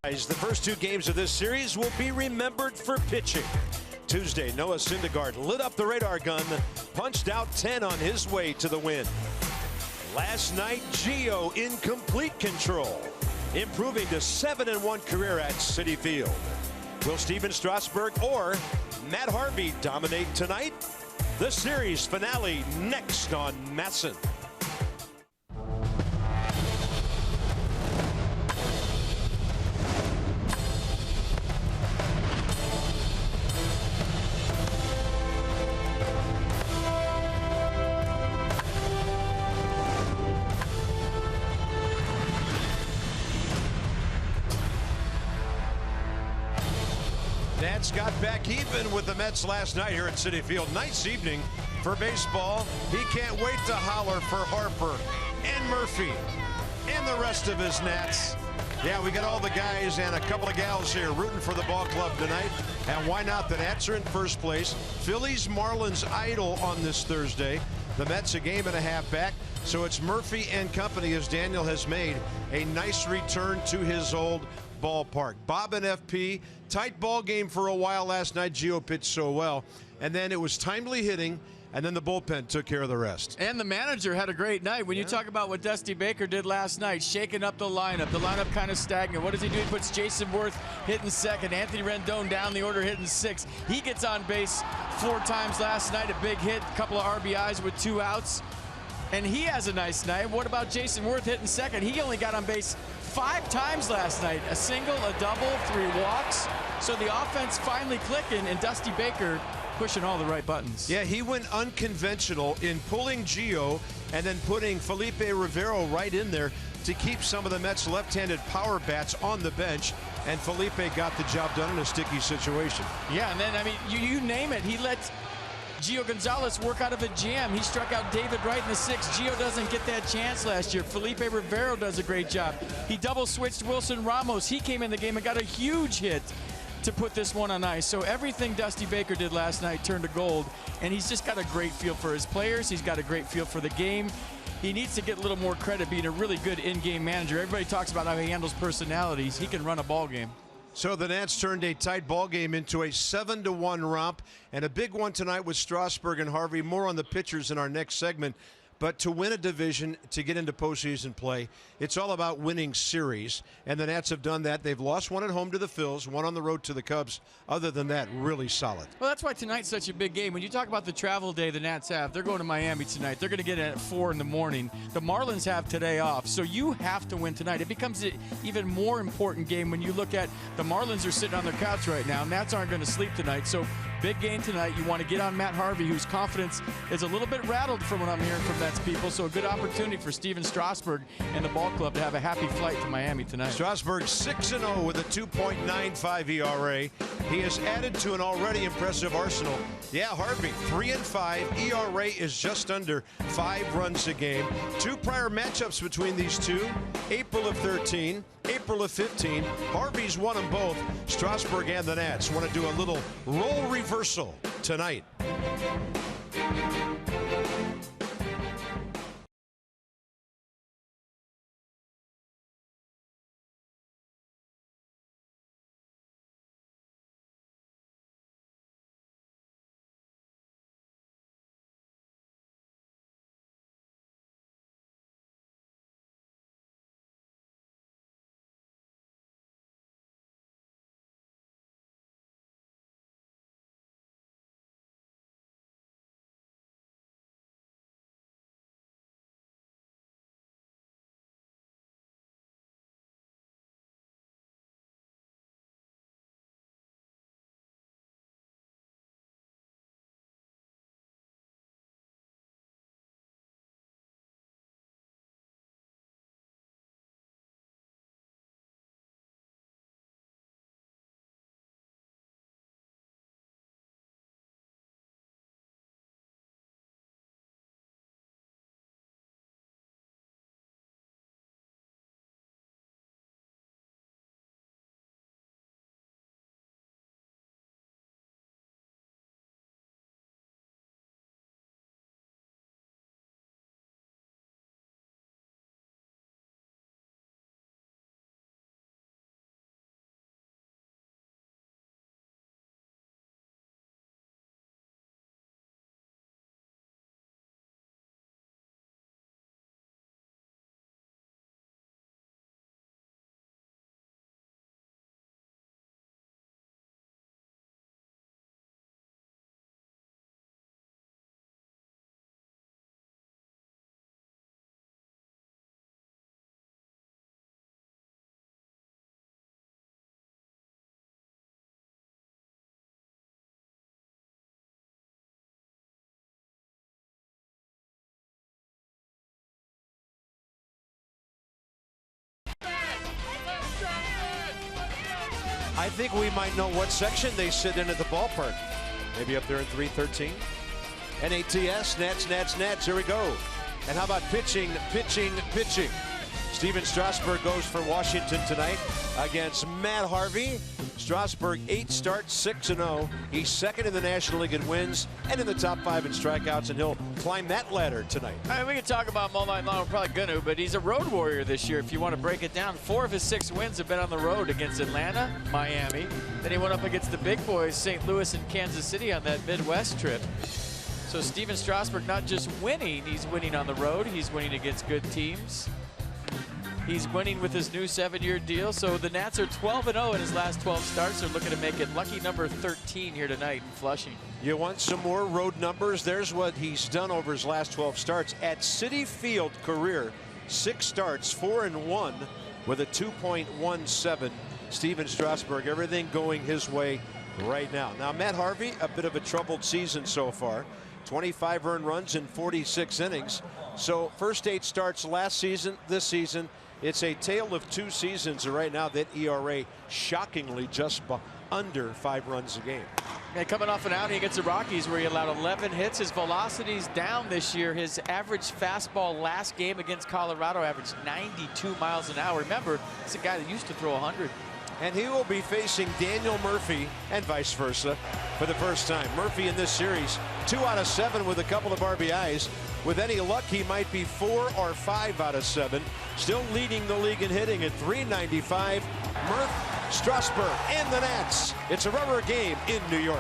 The first two games of this series will be remembered for pitching. Tuesday, Noah Syndergaard lit up the radar gun, punched out 10 on his way to the win. Last night, Gio in complete control, improving to 7-1 career at Citi Field. Will Steven Strasburg or Matt Harvey dominate tonight? The series finale next on MASN. Nats got back even with the Mets last night here at Citi Field. Nice evening for baseball. He can't wait to holler for Harper and Murphy and the rest of his Nats. Yeah, we got all the guys and a couple of gals here rooting for the ball club tonight. And why not? The Nats are in first place. Phillies Marlins idle on this Thursday. The Mets a game and a half back. So it's Murphy and company as Daniel has made a nice return to his old ballpark. Bob and FP, tight ball game for a while last night. Gio pitched so well. And then it was timely hitting, and then the bullpen took care of the rest. And the manager had a great night. When you talk about what Dusty Baker did last night, shaking up the lineup kind of stagnant. What does he do? He puts Jason Worth hitting second, Anthony Rendon down the order hitting sixth. He gets on base 4 times last night, a big hit, a couple of RBIs with 2 outs. And he has a nice night. What about Jason Worth hitting second? He only got on base 5 times last night. A single, a double, 3 walks. So the offense finally clicking, and Dusty Baker pushing all the right buttons. Yeah, he went unconventional in pulling Gio and then putting Felipe Rivero right in there to keep some of the Mets' left-handed power bats on the bench, and Felipe got the job done in a sticky situation. Yeah, and then, I mean, you name it. He let Gio Gonzalez work out of a jam. He struck out David Wright in the 6th. Gio doesn't get that chance last year. Felipe Rivero does a great job. He double switched Wilson Ramos. He came in the game and got a huge hit to put this one on ice. So everything Dusty Baker did last night turned to gold, and he's just got a great feel for his players. He's got a great feel for the game. He needs to get a little more credit being a really good in-game manager. Everybody talks about how he handles personalities. He can run a ball game. So the Nats turned a tight ball game into a 7-1 romp, and a big one tonight with Strasburg and Harvey. More on the pitchers in our next segment. But to win a division, to get into postseason play, it's all about winning series. And the Nats have done that. They've lost 1 at home to the Phils, 1 on the road to the Cubs. Other than that, really solid. Well, that's why tonight's such a big game. When you talk about the travel day the Nats have, they're going to Miami tonight. They're going to get in at 4 in the morning. The Marlins have today off, so you have to win tonight. It becomes an even more important game when you look at the Marlins are sitting on their couch right now. Nats aren't going to sleep tonight, so big game tonight. You want to get on Matt Harvey, whose confidence is a little bit rattled from what I'm hearing from Mets people. So a good opportunity for Steven Strasburg and the ball club to have a happy flight to Miami tonight. Strasburg 6-0 with a 2.95 ERA. He has added to an already impressive arsenal. Yeah, Harvey 3-5. ERA is just under 5 runs a game. 2 prior matchups between these two. April of 13, April of 15. Harvey's won them both. Strasburg and the Nats want to do a little role reversal tonight. I think we might know what section they sit in at the ballpark. Maybe up there in 313. NATS, Nats. Here we go. And how about pitching? Steven Strasburg goes for Washington tonight against Matt Harvey. Strasburg 8 starts, 6-0. He's second in the National League in wins and in the top 5 in strikeouts, and he'll climb that ladder tonight. I mean, we can talk about him all night long. We're probably going to, but he's a road warrior this year if you want to break it down. 4 of his 6 wins have been on the road against Atlanta, Miami. Then he went up against the big boys, St. Louis and Kansas City on that Midwest trip. So Steven Strasburg not just winning, he's winning on the road. He's winning against good teams. He's winning with his new 7-year deal. So the Nats are 12-0 in his last 12 starts. They're looking to make it lucky number 13 here tonight in Flushing. You want some more road numbers? There's what he's done over his last 12 starts. At Citi Field, career 6 starts, 4-1 with a 2.17. Steven Strasburg, everything going his way right now. Now, Matt Harvey, a bit of a troubled season so far. 25 earned runs in 46 innings. So first 8 starts last season, this season. It's a tale of 2 seasons right now. That ERA shockingly just under 5 runs a game. And coming off an outing against the Rockies where he allowed 11 hits. His velocity's down this year. His average fastball last game against Colorado averaged 92 miles an hour. Remember, it's a guy that used to throw 100. And he will be facing Daniel Murphy and vice versa for the first time. Murphy in this series 2 out of 7 with a couple of RBIs. With any luck, he might be 4 or 5 out of 7. Still leading the league in hitting at .395. Murph, Strasburg, and the Nats. It's a rubber game in New York.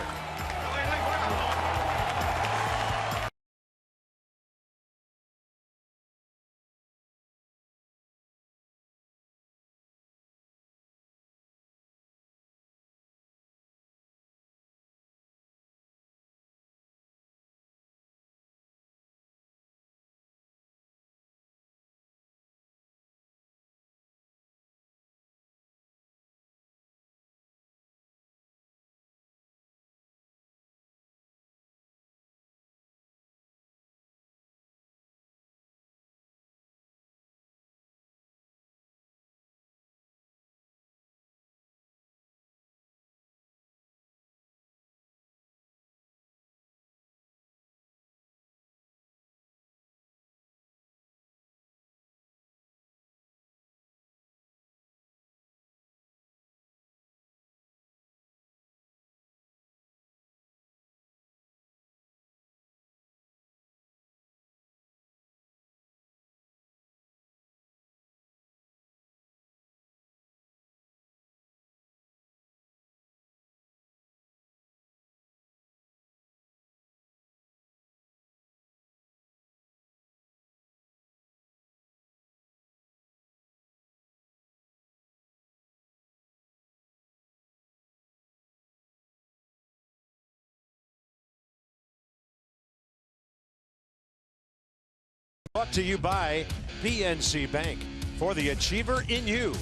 Brought to you by PNC Bank. For the achiever in you.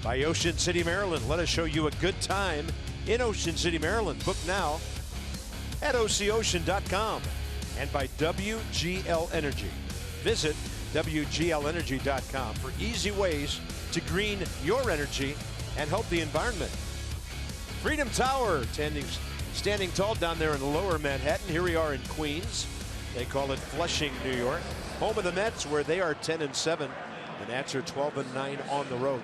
By Ocean City, Maryland. Let us show you a good time in Ocean City, Maryland. Book now at OCOcean.com. And by WGL Energy. Visit WGLenergy.com for easy ways to green your energy and help the environment. Freedom Tower, standing tall down there in lower Manhattan. Here we are in Queens. They call it Flushing, New York. Home of the Mets, where they are 10-7. The Nats are 12-9 on the road.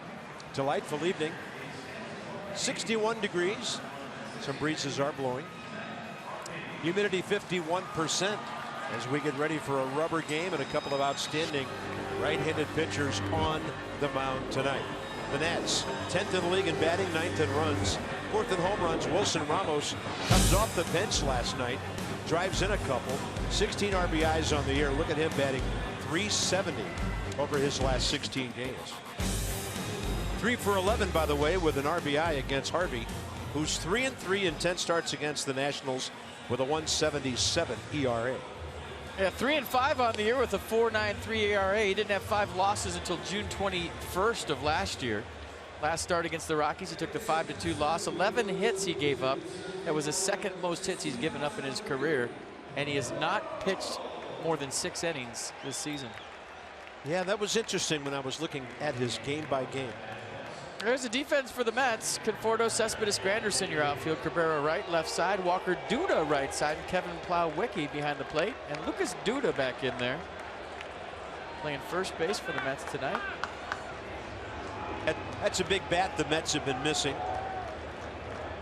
Delightful evening. 61 degrees. Some breezes are blowing. Humidity 51% as we get ready for a rubber game and a couple of outstanding right-handed pitchers on the mound tonight. The Nats, 10th in the league in batting, 9th in runs, 4th in home runs. Wilson Ramos comes off the bench last night, drives in a couple, 16 RBIs on the year. Look at him batting .370 over his last 16 games. 3 for 11, by the way, with an RBI against Harvey, who's 3-3 in 10 starts against the Nationals with a 1.77 ERA. Yeah, 3-5 on the year with a 4.93 ERA. He didn't have 5 losses until June 21st of last year. Last start against the Rockies, he took the 5-2 loss. 11 hits he gave up. That was the second most hits he's given up in his career. And he has not pitched more than 6 innings this season. Yeah, that was interesting when I was looking at his game by game. There's a defense for the Mets. Conforto, Cespedes, Granderson, your outfield. Cabrera right, left side. Walker Duda right side. And Kevin Plowicki behind the plate. And Lucas Duda back in there. Playing first base for the Mets tonight. That's a big bat the Mets have been missing,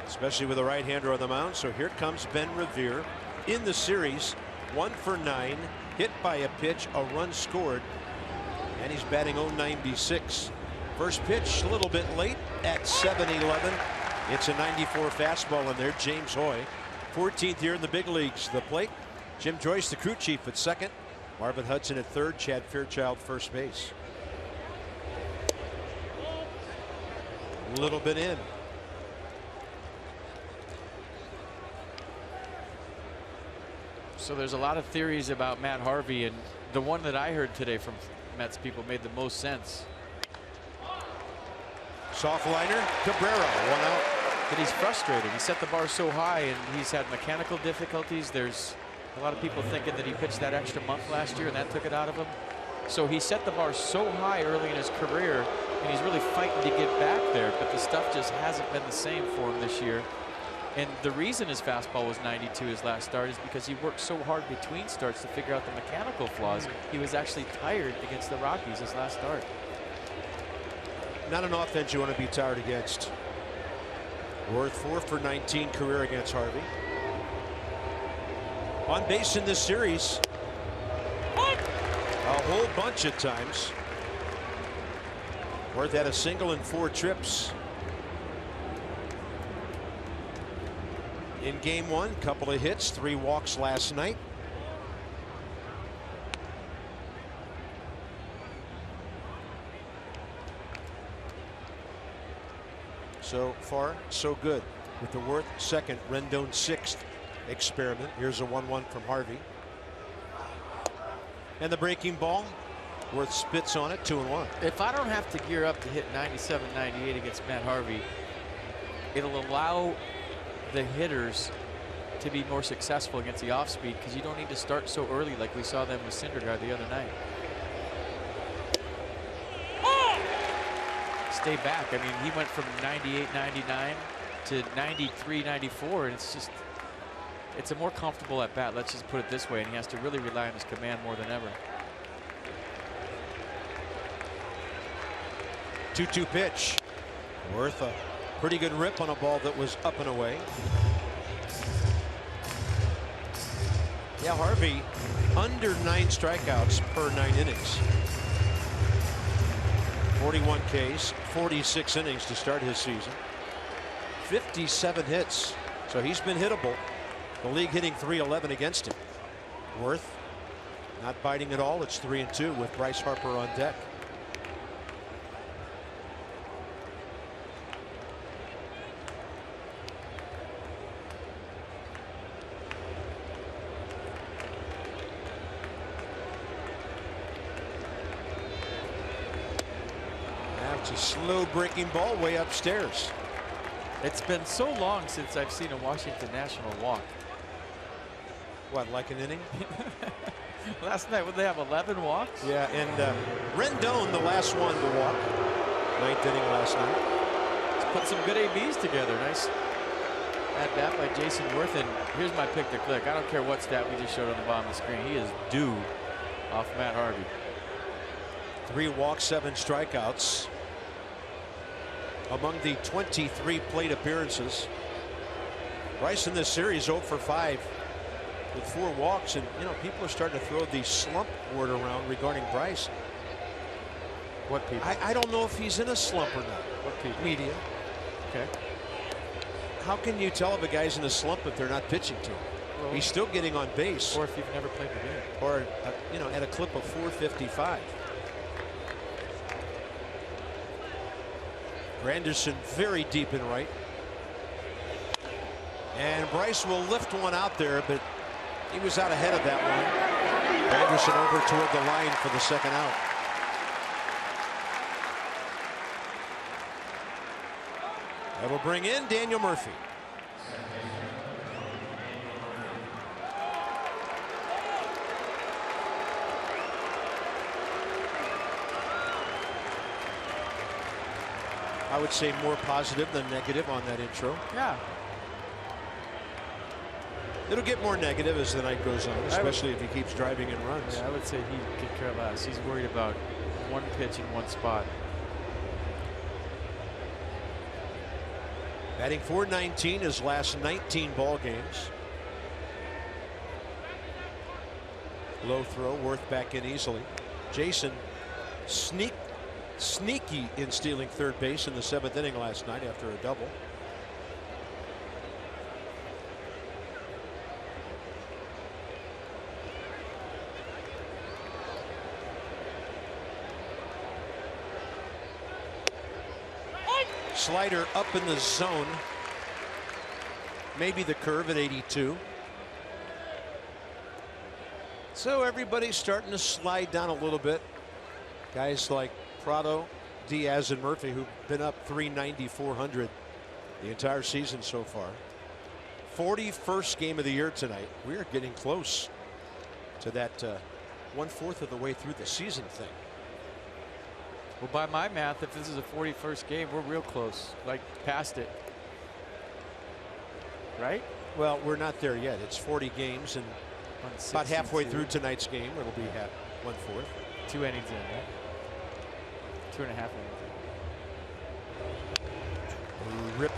especially with a right-hander on the mound. So here comes Ben Revere in the series. 1 for 9. Hit by a pitch. A run scored. And he's batting .096. First pitch a little bit late at 7-11. It's a 94 fastball in there. James Hoy, 14th year in the big leagues. The plate, Jim Joyce, the crew chief, at second. Marvin Hudson at third. Chad Fairchild first base. A little bit in. So there's a lot of theories about Matt Harvey, and the one that I heard today from Mets people made the most sense. Soft liner, Cabrera, 1 out. But he's frustrated. He set the bar so high, and he's had mechanical difficulties. There's a lot of people thinking that he pitched that extra month last year, and that took it out of him. So he set the bar so high early in his career, and he's really fighting to get back there. But the stuff just hasn't been the same for him this year. And the reason his fastball was 92 his last start is because he worked so hard between starts to figure out the mechanical flaws. He was actually tired against the Rockies his last start. Not an offense you want to be tired against. Worth 4 for 19 career against Harvey. On base in this series a whole bunch of times. Worth had a single in 4 trips. In game 1, couple of hits, 3 walks last night. So far, so good with the Worth second, Rendon 6th experiment. Here's a 1-1 from Harvey. And the breaking ball, Worth spits on it, 2-1. If I don't have to gear up to hit 97, 98 against Matt Harvey, it'll allow the hitters to be more successful against the off speed, because you don't need to start so early like we saw them with Syndergaard the other night. Stay back. I mean, he went from 98, 99 to 93, 94, and it's just, it's a more comfortable at bat. Let's just put it this way, and he has to really rely on his command more than ever. 2-2 pitch. Worth a pretty good rip on a ball that was up and away. Yeah, Harvey under 9 strikeouts per 9 innings. 41 Ks, 46 innings to start his season. 57 hits, so he's been hittable. The league hitting .311 against him. Worth not biting at all. It's 3-2 with Bryce Harper on deck. That's a slow breaking ball way upstairs. It's been so long since I've seen a Washington National walk. What, like an inning? Last night, would they have 11 walks? Yeah, and Rendon, the last one to walk. 9th inning last night. Let's put some good ABs together. Nice at bat by Jason Worth. And here's my pick to click. I don't care what stat we just showed on the bottom of the screen. He is due off Matt Harvey. 3 walks, 7 strikeouts. Among the 23 plate appearances. Bryce in this series 0 for 5 with 4 walks, and you know, people are starting to throw the slump word around regarding Bryce. What people? I don't know if he's in a slump or not. What people? Media. Okay. How can you tell if a guy's in a slump if they're not pitching to him? Well, he's still getting on base. Or if you've never played the game. Or you know, at a clip of 455. Granderson very deep in right. And Bryce will lift one out there, but he was out ahead of that one. Granderson over toward the line for the second out. That will bring in Daniel Murphy. I would say more positive than negative on that intro. Yeah. It'll get more negative as the night goes on, especially if he keeps driving in runs. Yeah, I would say he could care less. He's worried about one pitch in one spot. Batting .419 his last 19 ball games. Low throw, Worth back in easily. Jason sneaky in stealing third base in the 7th inning last night after a double. Slider up in the zone. Maybe the curve at 82. So everybody's starting to slide down a little bit. Guys like Prado, Diaz, and Murphy, who've been up 390, 400 the entire season so far. 41st game of the year tonight. We are getting close to that 1/4 of the way through the season thing. Well, by my math, if this is a 41st game, we're real close, like past it. Right? Well, we're not there yet. It's 40 games, and about halfway through tonight's game, it'll be 1/4. 2 innings in, right? 2.5 innings in. Rip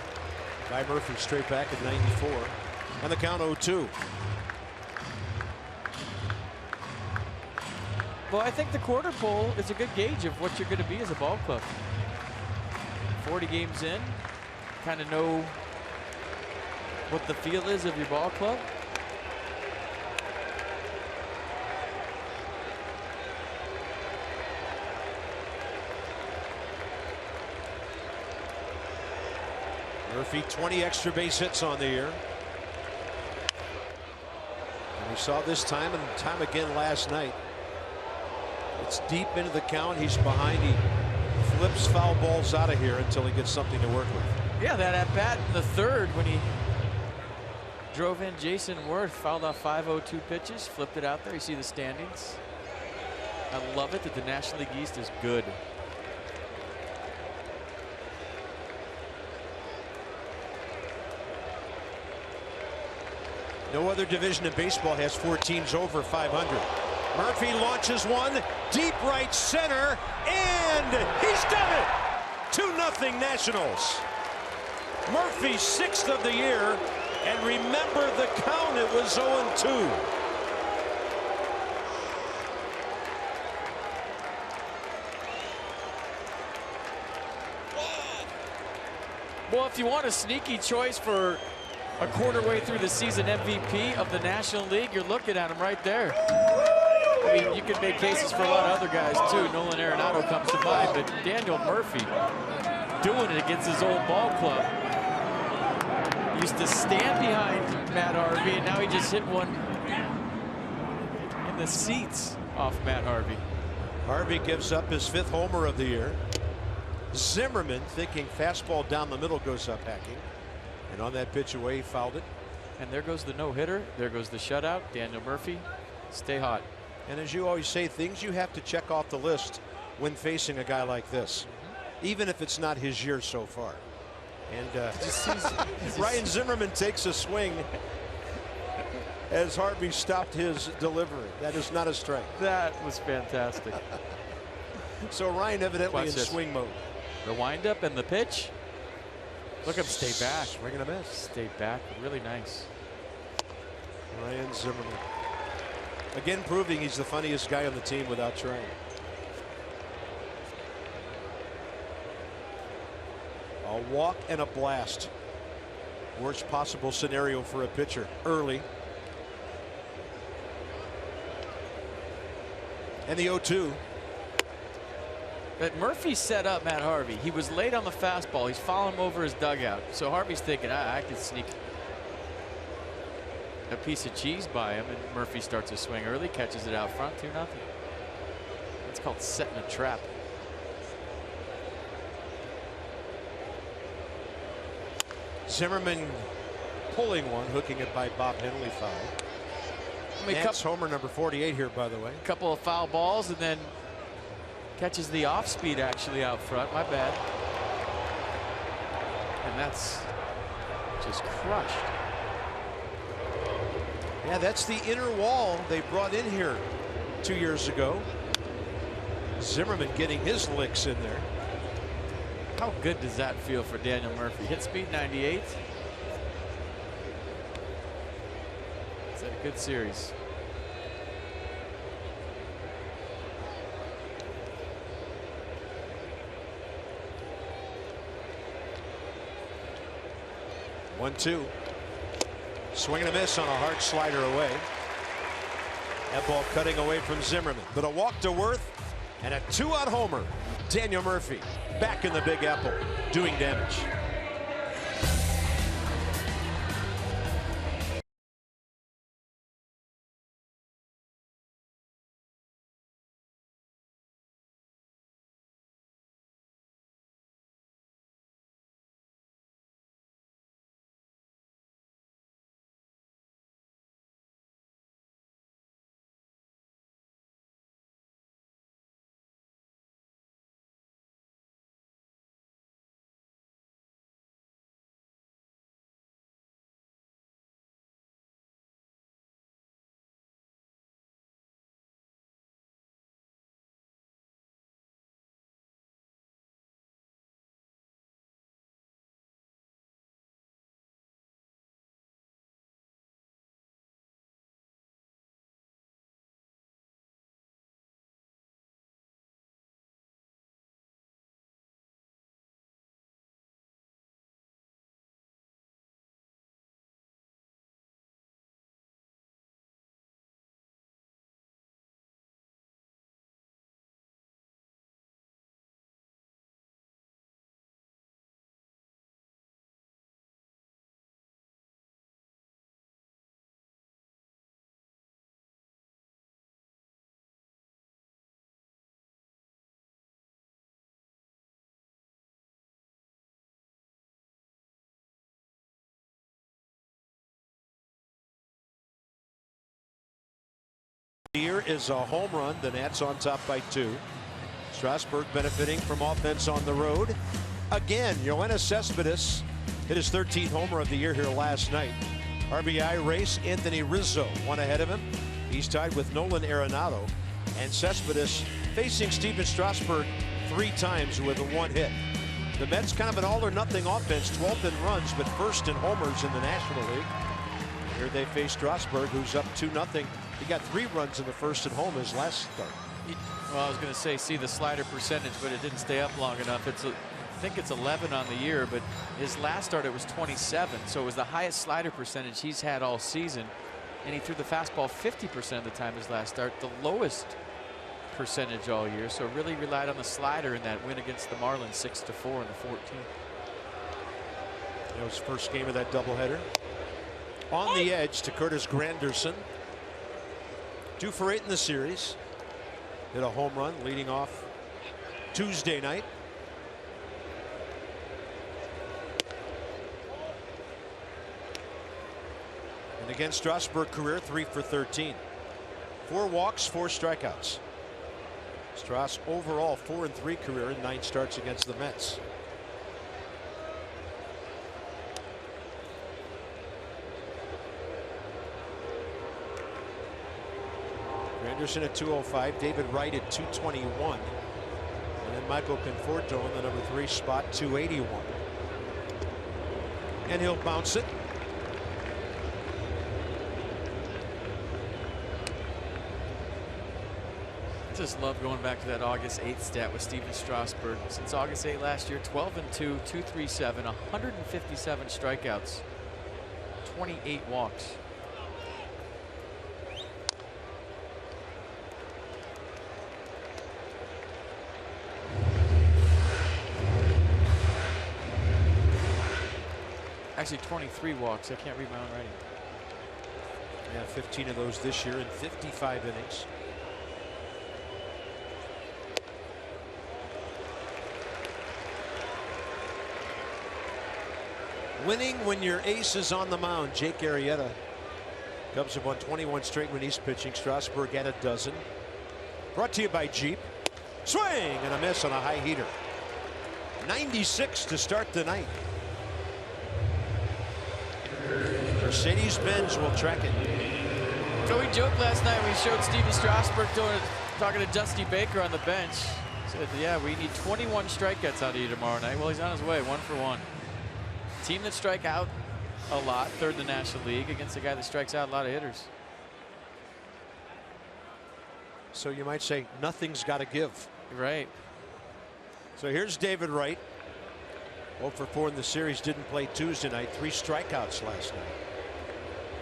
by Murphy straight back at 94. And the count 0-2. Well, I think the quarter pole is a good gauge of what you're going to be as a ball club. 40 games in, kind of know what the feel is of your ball club. Murphy 20 extra base hits on the year. And we saw this time and time again last night. It's deep into the count. He's behind. He flips foul balls out of here until he gets something to work with. Yeah, that at bat in the 3rd when he drove in Jason Worth, fouled off 5-0-2 pitches, flipped it out there. You see the standings. I love it that the National League East is good. No other division in baseball has 4 teams over 500. Murphy launches one deep right center, and he's done it. 2-0 Nationals. Murphy's 6th of the year, and remember the count, it was 0-2. Well, if you want a sneaky choice for a quarter way through the season MVP of the National League, you're looking at him right there. I mean, you could make cases for a lot of other guys too. Nolan Arenado comes to mind, but Daniel Murphy doing it against his old ball club. He used to stand behind Matt Harvey, and now he just hit one in the seats off Matt Harvey. Harvey gives up his 5th homer of the year. Zimmerman, thinking fastball down the middle, goes up hacking. And on that pitch away, he fouled it. And there goes the no-hitter. There goes the shutout. Daniel Murphy, stay hot. And as you always say, things you have to check off the list when facing a guy like this, even if it's not his year so far. And Ryan Zimmerman takes a swing as Harvey stopped his delivery. That is not a strike. That was fantastic. So Ryan evidently in swing mode. The windup and the pitch. Look at him stay back. Swing and a miss. Stay back. Really nice. Ryan Zimmerman. Again proving he's the funniest guy on the team without trying. A walk and a blast. Worst possible scenario for a pitcher early. And the 0-2. But Murphy set up Matt Harvey. He was late on the fastball. He's following him over his dugout. So Harvey's thinking, I can sneak a piece of cheese by him, and Murphy starts a swing early, catches it out front, 2-0. It's called setting a trap. Zimmerman pulling one, hooking it by Bob Henley foul. I mean, Nance homer number 48 here, by the way. A couple of foul balls, and then catches the off speed actually out front. My bad. that's just crushed. Yeah, that's the inner wall they brought in here 2 years ago. Zimmerman getting his licks in there. How good does that feel for Daniel Murphy? Hit speed 98. It's a good series. One, two. Swing and a miss on a hard slider away. That ball cutting away from Zimmerman. But a walk to Worth and a 2-out homer. Daniel Murphy back in the Big Apple doing damage. Here is a home run. The Nats on top by 2. Strasburg benefiting from offense on the road. Again, Yoenis Cespedes hit his 13th homer of the year here last night. RBI race, Anthony Rizzo one ahead of him. He's tied with Nolan Arenado. And Cespedes facing Steven Strasburg 3 times with a 1 hit. The Mets kind of an all-or-nothing offense, 12th in runs, but first in homers in the National League. Here they face Strasburg, who's up 2-0. He got 3 runs in the first at home his last start. Well, I was going to say, see the slider percentage, but it didn't stay up long enough. I think it's 11 on the year, but his last start it was 27, so it was the highest slider percentage he's had all season, and he threw the fastball 50% of the time his last start, the lowest percentage all year. So really relied on the slider in that win against the Marlins, 6-4 in the 14th. That was first game of that doubleheader. On the edge to Curtis Granderson. 2 for 8 in the series. Hit a home run leading off Tuesday night. And again, Strasburg career 3 for 13. 4 walks, 4 strikeouts. Strauss overall 4-3 career in 9 starts against the Mets. Anderson at 205, David Wright at 221, and then Michael Conforto in the number 3 spot, 281. And he'll bounce it. I just love going back to that August 8th stat with Steven Strasburg. Since August 8 last year, 12-2, 237, 157 strikeouts, 28 walks. Actually 23 walks. I can't read my own writing. Yeah, 15 of those this year in 55 innings. Winning when your ace is on the mound. Jake Arrieta. Cubs have won 21 straight when he's pitching. Strasburg at a dozen. Brought to you by Jeep. Swing and a miss on a high heater. 96 to start the night. Mercedes-Benz will track it. So we joked last night. We showed Steven Strasburg talking to Dusty Baker on the bench. Said, yeah, we need 21 strikeouts out of you tomorrow night. Well, he's on his way, 1 for 1. Team that strike out a lot, third in the National League, against a guy that strikes out a lot of hitters. So you might say nothing's got to give. Right. So here's David Wright. 0 for 4 in the series. Didn't play Tuesday night. 3 strikeouts last night.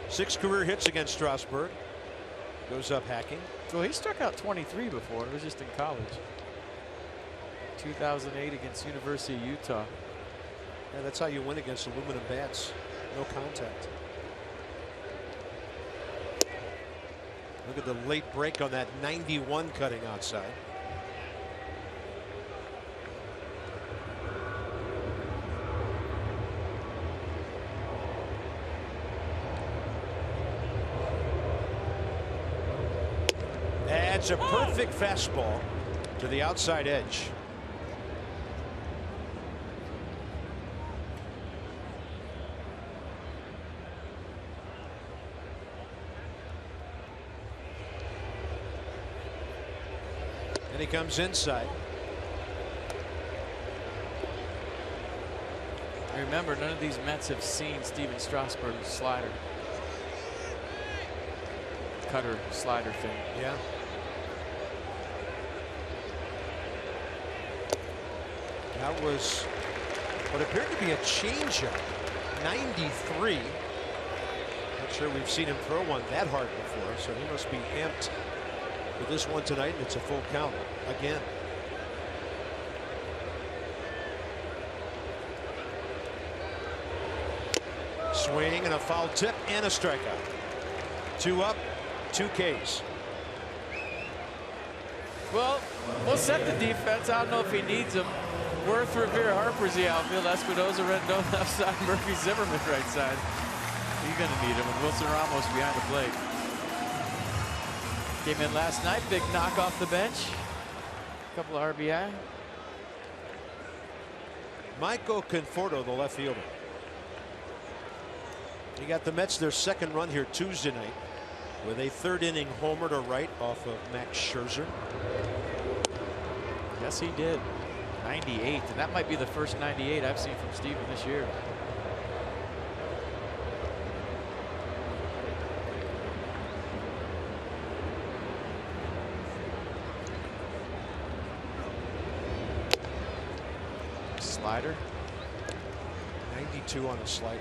6 career hits against Strasburg. Goes up hacking. Well, he struck out 23 before. It was just in college. 2008 against University of Utah. Yeah, that's how you win against aluminum bats. No contact. Look at the late break on that 91 cutting outside. That's a perfect fastball to the outside edge. And he comes inside. Remember, none of these Mets have seen Steven Strasburg's slider. Cutter slider thing. Yeah. That was what appeared to be a changeup. 93. Not sure we've seen him throw one that hard before, so he must be amped with this one tonight, and it's a full count again. Swing and a foul tip and a strikeout. 2 up, 2 Ks. Well, we'll set the defense. I don't know if he needs them. Worth, Revere, Harper's the outfield. Espinosa, Rendon left side. Murphy, Zimmerman right side. You're going to need him. And Wilson Ramos behind the plate. Came in last night. Big knock off the bench. Couple of RBI. Michael Conforto, the left fielder. You got the Mets their second run here Tuesday night with a 3rd inning homer to right off of Max Scherzer. Yes, he did. 98, and that might be the first 98 I've seen from Steven this year. Slider. 92 on a slider.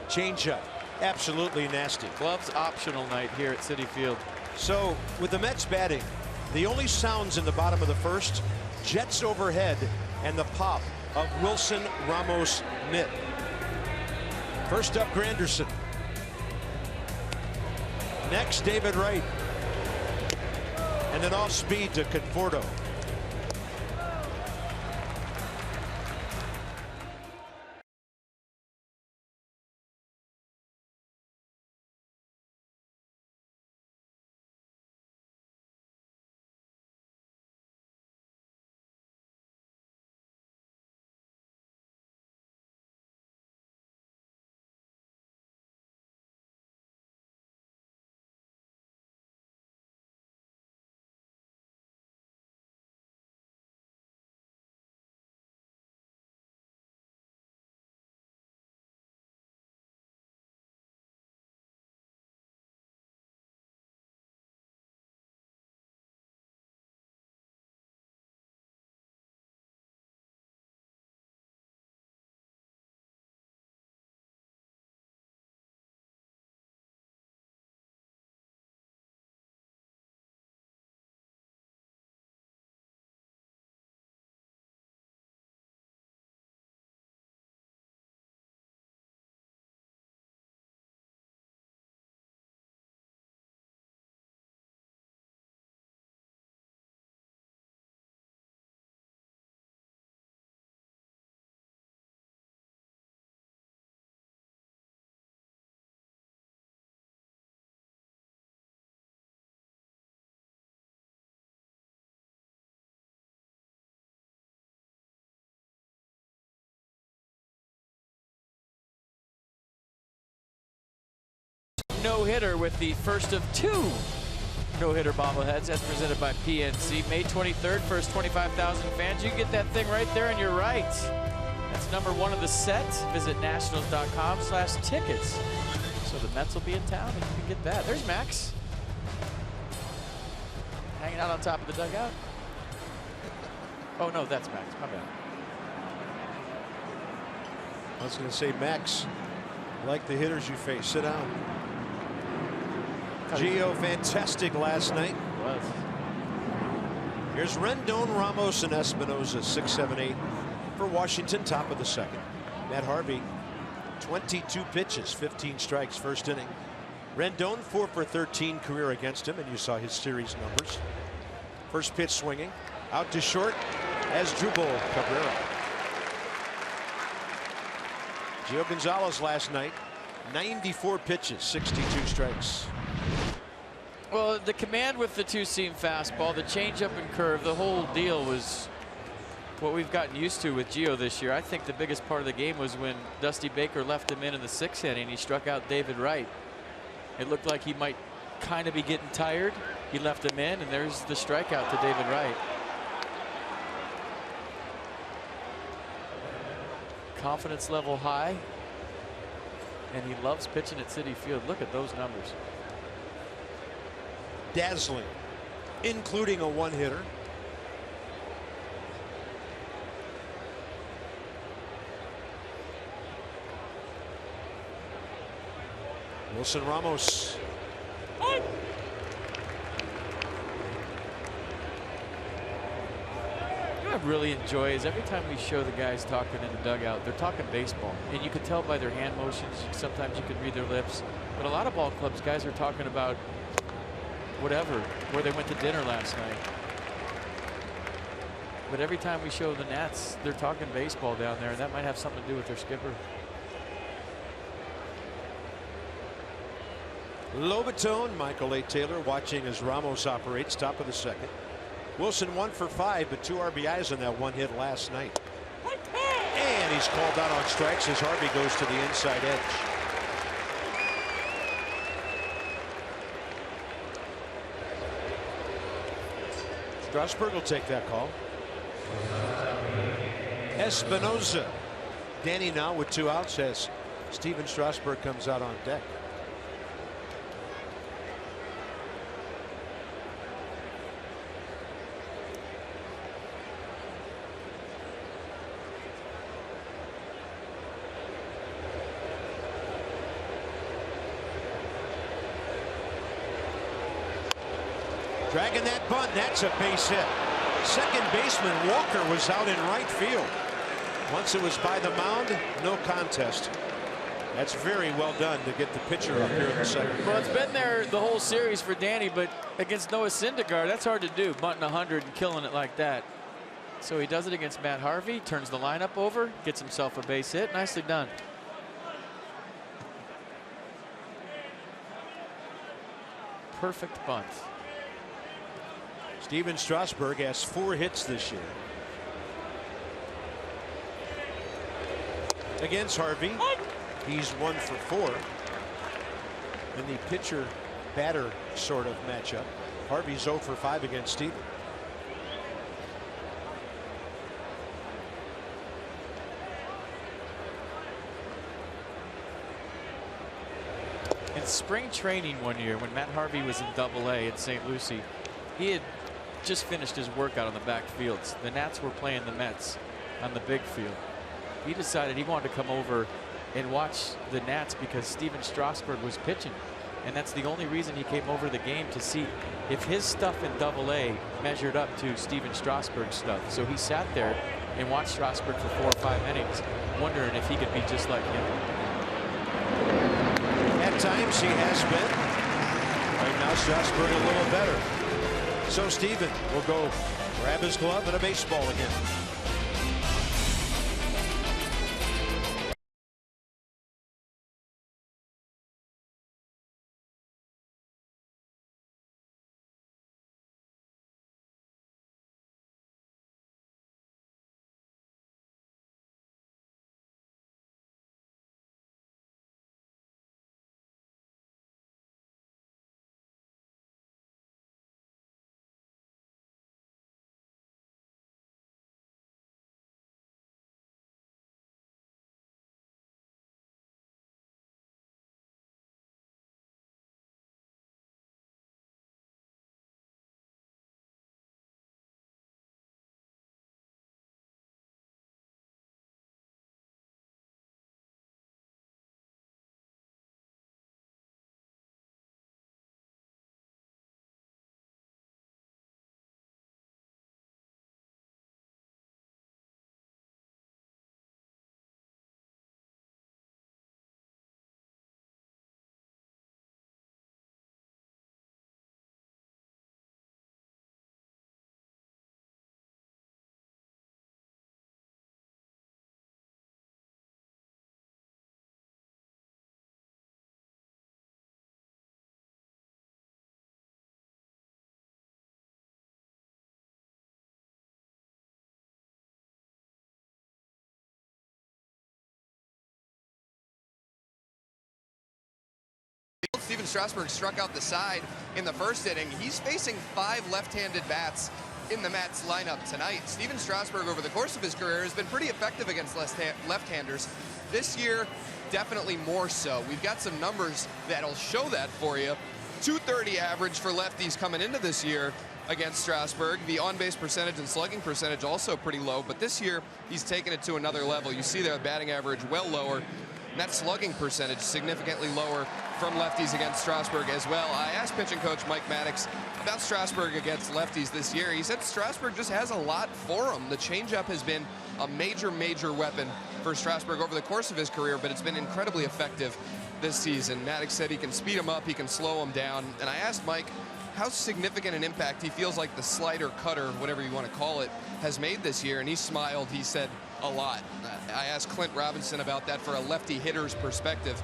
Changeup, absolutely nasty. Gloves optional night here at Citi Field. So with the Mets batting, the only sounds in the bottom of the first, jets overhead and the pop of Wilson Ramos mitt. First up, Granderson. Next, David Wright. And then off speed to Conforto. no-hitter with the first of 2 no-hitter bobbleheads. That's presented by PNC. May 23rd, first 25,000 fans. You get that thing right there, and you're right. That's number 1 of the set. Visit nationals.com/tickets. So the Mets will be in town, and you can get that. There's Max. Hanging out on top of the dugout. Oh, no, that's Max. My bad. I was going to say, Max, like the hitters you face. Sit down. Gio, fantastic last night. It was. Here's Rendon, Ramos, and Espinosa, 6, 7, 8 for Washington, top of the second. Matt Harvey, 22 pitches, 15 strikes, first inning. Rendon, 4 for 13 career against him, and you saw his series numbers. First pitch swinging, out to short as Drupal Cabrera. Gio Gonzalez last night, 94 pitches, 62 strikes. Well, the command with the 2-seam fastball, the changeup and curve, the whole deal was what we've gotten used to with Gio this year. I think the biggest part of the game was when Dusty Baker left him in the 6th inning. He struck out David Wright. It looked like he might kind of be getting tired. He left him in, and there's the strikeout to David Wright. Confidence level high, and he loves pitching at Citi Field. Look at those numbers. Dazzling, including a one-hitter. Wilson Ramos. What I really enjoy is every time we show the guys talking in the dugout, they're talking baseball, and you can tell by their hand motions. Sometimes you can read their lips, but a lot of ball clubs, guys are talking about whatever, where they went to dinner last night. But every time we show the Nats, they're talking baseball down there, and that might have something to do with their skipper. Lobatone, Michael A. Taylor watching as Ramos operates, top of the second. Wilson 1 for 5, but 2 RBIs on that one hit last night. And he's called out on strikes as Harvey goes to the inside edge. Strasburg will take that call. Espinosa. Danny now with 2 outs as Steven Strasburg comes out on deck. Dragging that bunt, that's a base hit. Second baseman Walker was out in right field. Once it was by the mound, no contest. That's very well done to get the pitcher up here in the second. Well, it's been there the whole series for Danny, but against Noah Syndergaard, that's hard to do, bunting 100 and killing it like that. So he does it against Matt Harvey, turns the lineup over, gets himself a base hit. Nicely done. Perfect bunt. Steven Strasburg has 4 hits this year. Against Harvey, he's 1 for 4. In the pitcher-batter sort of matchup, Harvey's 0 for 5 against Steven. In spring training one year, when Matt Harvey was in Double-A at St. Lucie, he had just finished his workout on the back fields. The Nats were playing the Mets on the big field. He decided he wanted to come over and watch the Nats because Steven Strasburg was pitching. And that's the only reason he came over the game, to see if his stuff in Double-A measured up to Steven Strasburg's stuff. So he sat there and watched Strasburg for 4 or 5 innings, wondering if he could be just like him. At times he has been. Right now Strasburg a little better. So Steven will go grab his glove and a baseball again. Stephen Strasburg struck out the side in the first inning. He's facing 5 left-handed bats in the Mets lineup tonight. Stephen Strasburg, over the course of his career, has been pretty effective against left-handers. This year, definitely more so. We've got some numbers that'll show that for you. .230 average for lefties coming into this year against Strasburg. The on-base percentage and slugging percentage also pretty low, but this year he's taken it to another level. You see their batting average well lower, and that slugging percentage significantly lower from lefties against Strasburg as well. I asked pitching coach Mike Maddox about Strasburg against lefties this year. He said Strasburg just has a lot for him. The changeup has been a major weapon for Strasburg over the course of his career, but it's been incredibly effective this season. Maddox said he can speed him up, he can slow him down, and I asked Mike how significant an impact he feels like the slider, cutter, whatever you want to call it, has made this year, and he smiled. He said a lot. I asked Clint Robinson about that for a lefty hitter's perspective.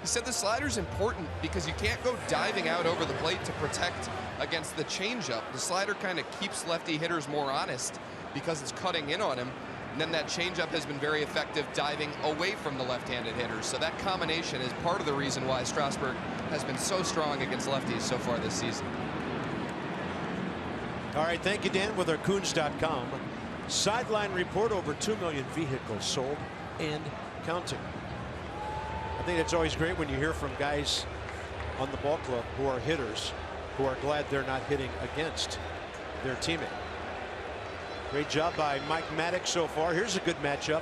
He said the slider's important because you can't go diving out over the plate to protect against the changeup. The slider kind of keeps lefty hitters more honest because it's cutting in on him. And then that changeup has been very effective diving away from the left-handed hitters. So that combination is part of the reason why Strasburg has been so strong against lefties so far this season. All right, thank you, Dan, with our Coons.com sideline report. Over 2 million vehicles sold and counting. I think it's always great when you hear from guys on the ball club who are hitters, who are glad they're not hitting against their teammate. Great job by Mike Maddox so far. Here's a good matchup.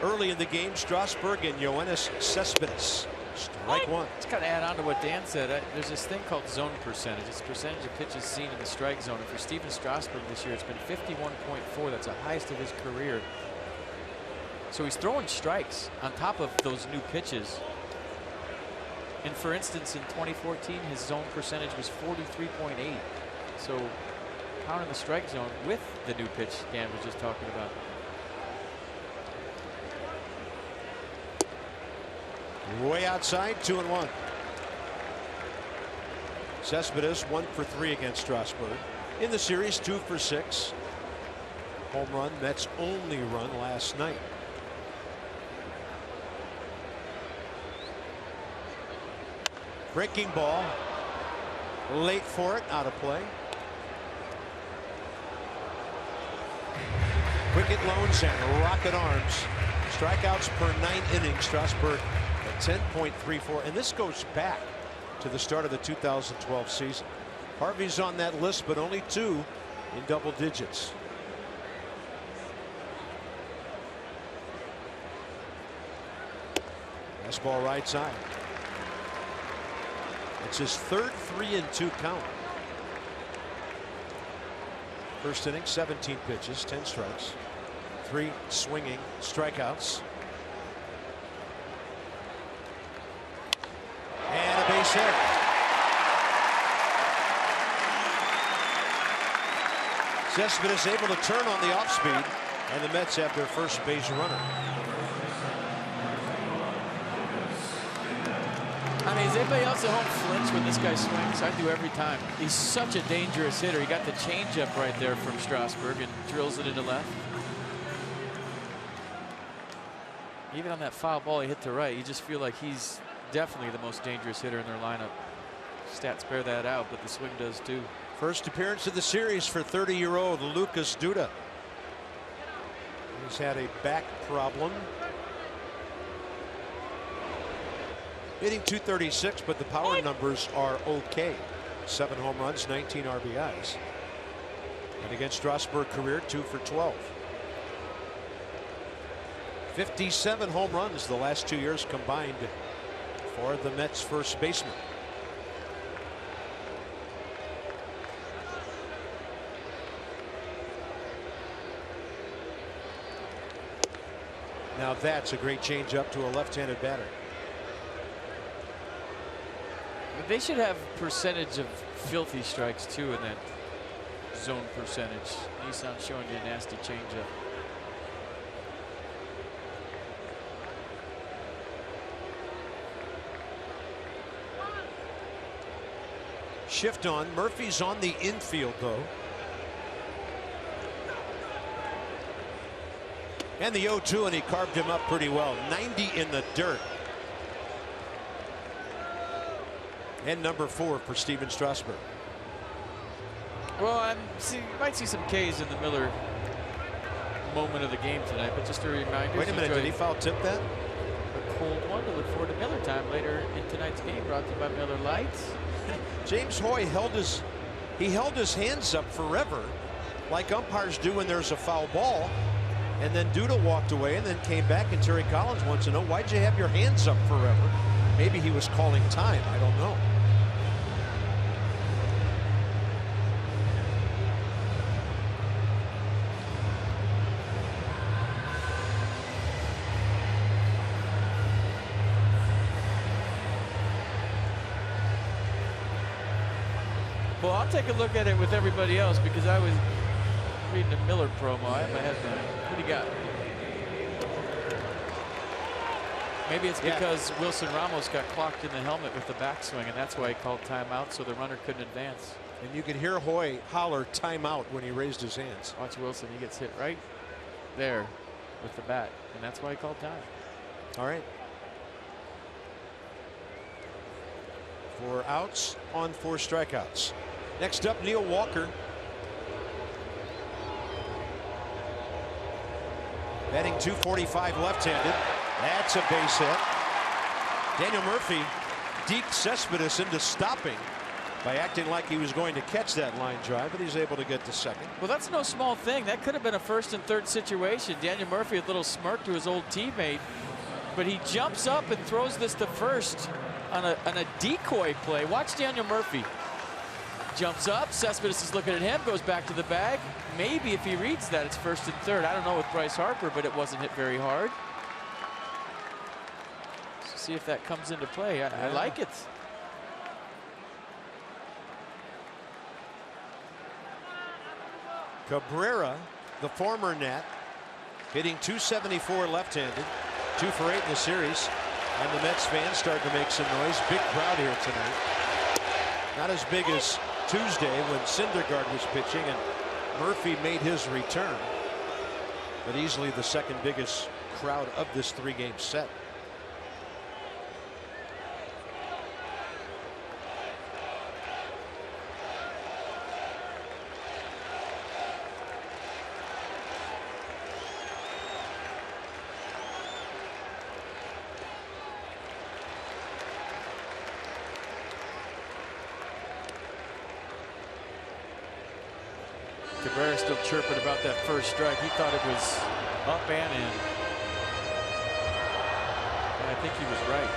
Early in the game, Strasburg and Yoenis Cespedes. Strike one. Just got to add on to what Dan said. There's this thing called zone percentage. It's percentage of pitches seen in the strike zone. And for Stephen Strasburg this year, it's been 51.4. That's the highest of his career. So he's throwing strikes on top of those new pitches. And for instance, in 2014, his zone percentage was 43.8. So pounding the strike zone with the new pitch Dan was just talking about. Way outside, 2-1. Cespedes 1 for 3 against Strasburg. In the series, 2 for 6. Home run, Mets' only run last night. Breaking ball. Late for it, out of play. Cricket loans and rocket arms. Strikeouts per 9 innings. Strasburg at 10.34. And this goes back to the start of the 2012 season. Harvey's on that list, but only 2 in double digits. Fastball right side. It's his third 3-2 count. First inning, 17 pitches, 10 strikes, 3 swinging strikeouts. And a base hit. Cespedes able to turn on the off speed, and the Mets have their first base runner. I mean, does anybody else at home flinch when this guy swings? I do every time. He's such a dangerous hitter. He got the changeup right there from Strasburg and drills it into left. Even on that foul ball he hit to right, you just feel like he's definitely the most dangerous hitter in their lineup. Stats bear that out, but the swing does too. First appearance of the series for 30-year-old Lucas Duda. He's had a back problem. Hitting .236, but the power numbers are okay. 7 home runs, 19 RBIs. And against Strasburg, career 2 for 12. 57 home runs the last 2 years combined for the Mets first baseman. Now that's a great changeup to a left-handed batter. They should have percentage of filthy strikes too in that zone percentage. Nissan's showing you a nasty changeup. Shift on. Murphy's on the infield though. And the 0-2, and he carved him up pretty well. 90 in the dirt. And number 4 for Steven Strasburg. Well, you might see some K's in the Miller moment of the game tonight, but just a reminder. Wait a minute, did he foul tip that? A cold one to look forward to Miller time later in tonight's game, brought to you by Miller Lights. James Hoy held his hands up forever, like umpires do when there's a foul ball. And then Duda walked away and then came back, and Terry Collins wants to know, why'd you have your hands up forever? Maybe he was calling time. I don't know. Well, I'll take a look at it with everybody else because I was reading a Miller promo. I have my headband. What do you got? Maybe it's because Wilson Ramos got clocked in the helmet with the backswing, and that's why he called timeout, so the runner couldn't advance. And you could hear Hoy holler timeout when he raised his hands. Watch Wilson. He gets hit right there with the bat, and that's why he called time. All right. 4 outs on 4 strikeouts. Next up, Neil Walker. Batting .245 left-handed. That's a base hit. Daniel Murphy deked Cespedes into stopping by acting like he was going to catch that line drive, but he's able to get to second. Well, that's no small thing. That could have been a 1st and 3rd situation. Daniel Murphy, a little smirk to his old teammate, but he jumps up and throws this to first on a decoy play. Watch Daniel Murphy. Jumps up, Cespedes is looking at him, goes back to the bag. Maybe if he reads that, it's 1st and 3rd. I don't know with Bryce Harper, but it wasn't hit very hard. So see if that comes into play. I like it. Cabrera, the former Nat, hitting .274 left-handed, 2 for 8 in the series. And the Mets fans starting to make some noise. Big crowd here tonight. Not as big as Tuesday when Syndergaard was pitching and Murphy made his return, but easily the 2nd biggest crowd of this 3-game set. Cabrera still chirping about that 1st strike. He thought it was up and in. And I think he was right.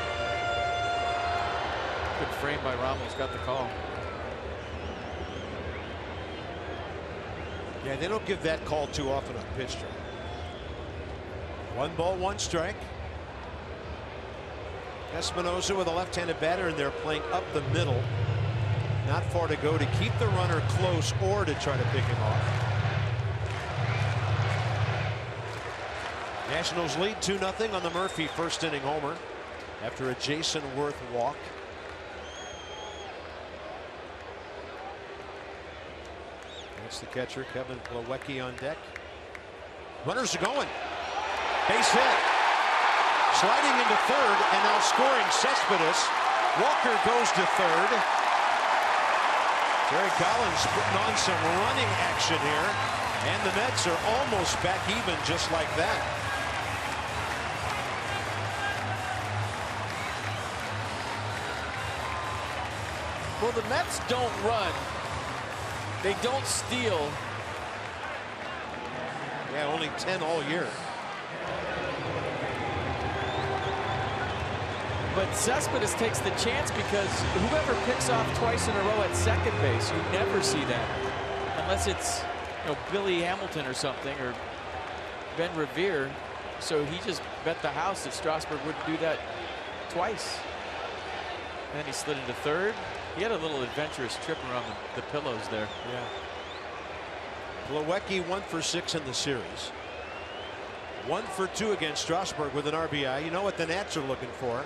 Good frame by Ramos, got the call. Yeah, they don't give that call too often on pitch track. 1 ball, 1 strike. Espinosa with a left-handed batter, and they're playing up the middle. Not far to go to keep the runner close or to try to pick him off. Nationals lead 2-0 on the Murphy 1st inning homer after a Jason Worth walk. That's the catcher, Kevin Plawecki, on deck. Runners are going. Base hit. Sliding into 3rd and now scoring Cespedes. Walker goes to 3rd. Terry Collins putting on some running action here, and the Mets are almost back even just like that. Well, the Mets don't run. They don't steal. Yeah, only 10 all year. But Cespedes takes the chance because whoever picks off twice in a row at 2nd base, you never see that. Unless it's, Billy Hamilton or something, or Ben Revere. So he just bet the house that Strasburg wouldn't do that twice. And then he slid into 3rd. He had a little adventurous trip around the pillows there. Yeah. Plawecki 1 for 6 in the series. 1 for 2 against Strasburg with an RBI. You know what the Nats are looking for.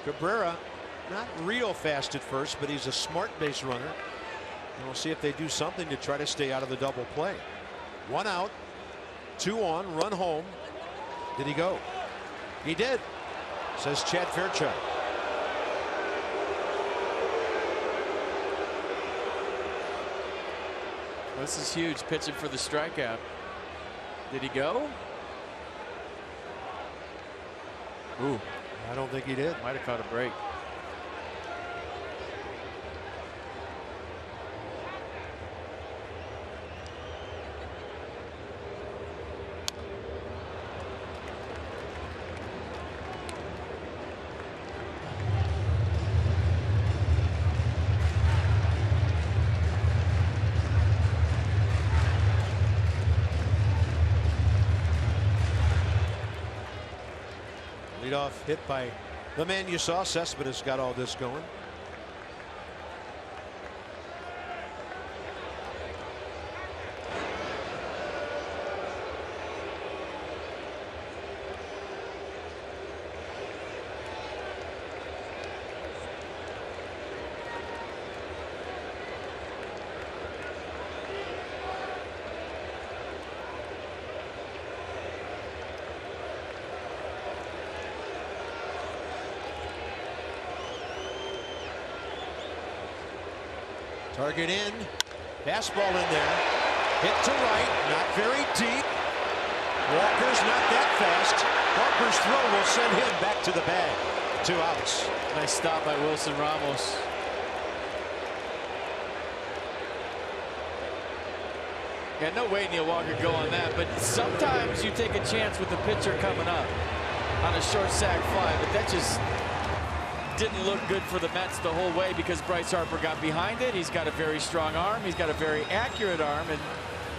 Cabrera, not real fast at first, but he's a smart base runner. And we'll see if they do something to try to stay out of the double play. 1 out, 2 on, run home. Did he go? He did. says Chad Fairchild. This is huge, pitching for the strikeout. Did he go? Ooh, I don't think he did. might have caught a break. Leadoff hit by the man you saw. Cespedes got all this going. Target in. Fastball in there. Hit to right. Not very deep. Walker's not that fast. Harper's throw will send him back to the bag. 2 outs. Nice stop by Wilson Ramos. Yeah, no way Neil Walker go on that, but sometimes you take a chance with the pitcher coming up on a short sac fly, but that just didn't look good for the Mets the whole way because Bryce Harper got behind it. He's got a very strong arm. He's got a very accurate arm, and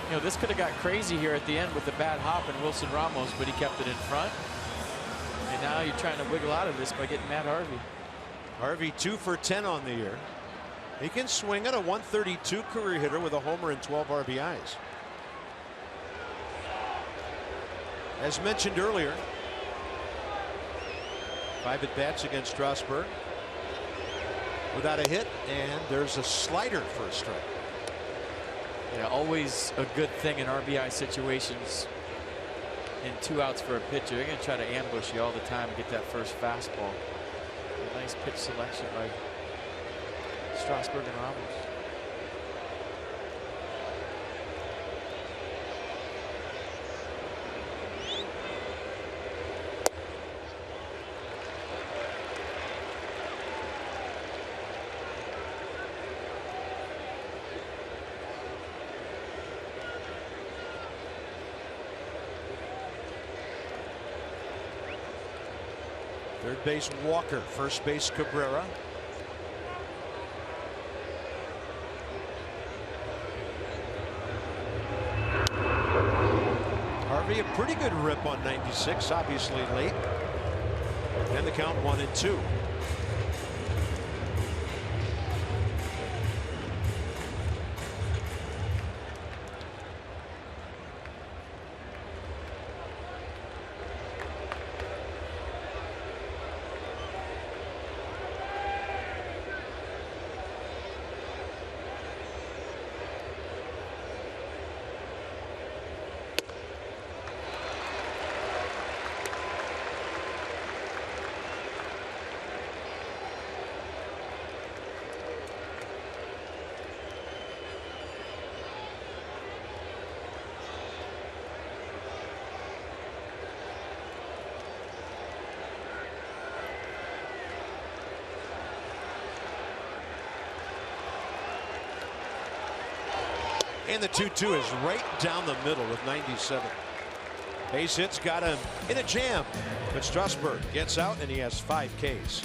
you know, this could have got crazy here at the end with the bad hop and Wilson Ramos, but he kept it in front. And now you're trying to wiggle out of this by getting Matt Harvey. Harvey 2 for 10 on the year. He can swing at a 132 career hitter with a homer and 12 RBIs. As mentioned earlier, 5 at-bats against Strasburg without a hit, and there's a slider for a strike. Yeah, always a good thing in RBI situations. In 2 outs for a pitcher, they're going to try to ambush you all the time and get that first fastball. A nice pitch selection by Strasburg and Ramos. Third base Walker, first base Cabrera. Harvey a pretty good rip on 96, obviously late. And the count 1-2. And the 2-2 is right down the middle with 97. Base hits got him in a jam, but Strasburg gets out and he has 5 Ks.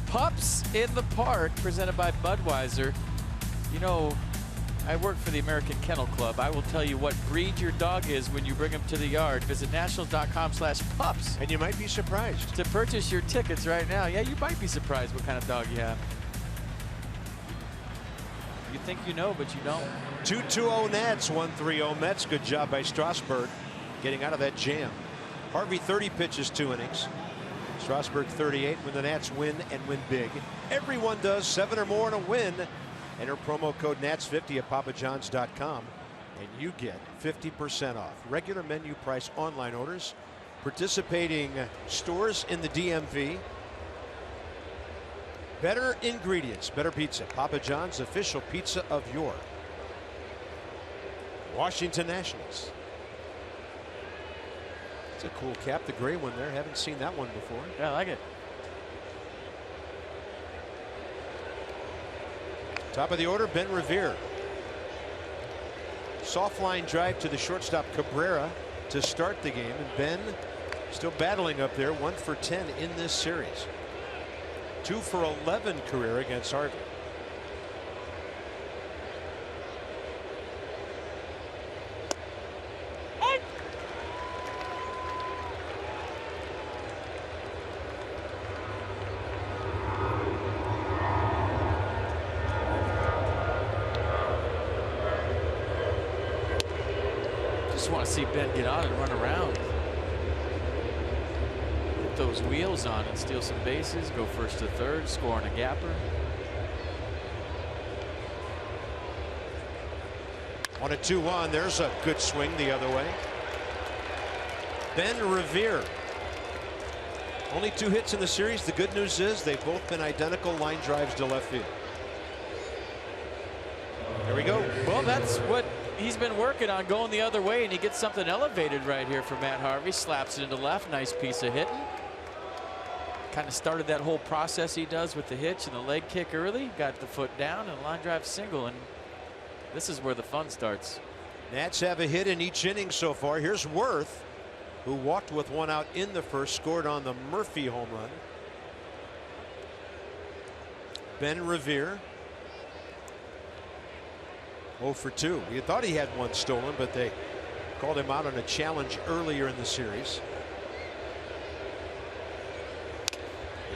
Pups in the Park, presented by Budweiser. You know, I work for the American Kennel Club. I will tell you what breed your dog is when you bring him to the yard. Visit nationals.com/pups. And you might be surprised. To purchase your tickets right now. Yeah, you might be surprised what kind of dog you have. You think you know, but you don't. 2-2-0 Nats, 1-3-0 Mets. Good job by Strasburg getting out of that jam. Harvey 30 pitches, 2 innings. Strasburg 38 when the Nats win and win big. Everyone does 7 or more in a win. Enter promo code NATS50 at papajohns.com and you get 50% off. Regular menu price online orders. Participating stores in the DMV. Better ingredients, better pizza. Papa John's, official pizza of your Washington Nationals. It's a cool cap, the gray one there. Haven't seen that one before. Yeah, I like it. Top of the order, Ben Revere. Soft line drive to the shortstop Cabrera to start the game, and Ben still battling up there. 1 for 10 in this series. 2 for 11 career against Harvey. Just want to see Ben get on and run around. Put those wheels on and steal some bases, go first to third, scoring a gapper. On a 2-1, there's a good swing the other way. Ben Revere. Only 2 hits in the series. The good news is they've both been identical line drives to left field. There we go. Well, that's what he's been working on, going the other way, and he gets something elevated right here for Matt Harvey. Slaps it into left. Nice piece of hitting. Kind of started that whole process he does with the hitch and the leg kick early. Got the foot down and line drive single, and this is where the fun starts. Nats have a hit in each inning so far. Here's Worth, who walked with 1 out in the first, scored on the Murphy home run. Ben Revere 0 for 2. We thought he had 1 stolen, but they called him out on a challenge earlier in the series.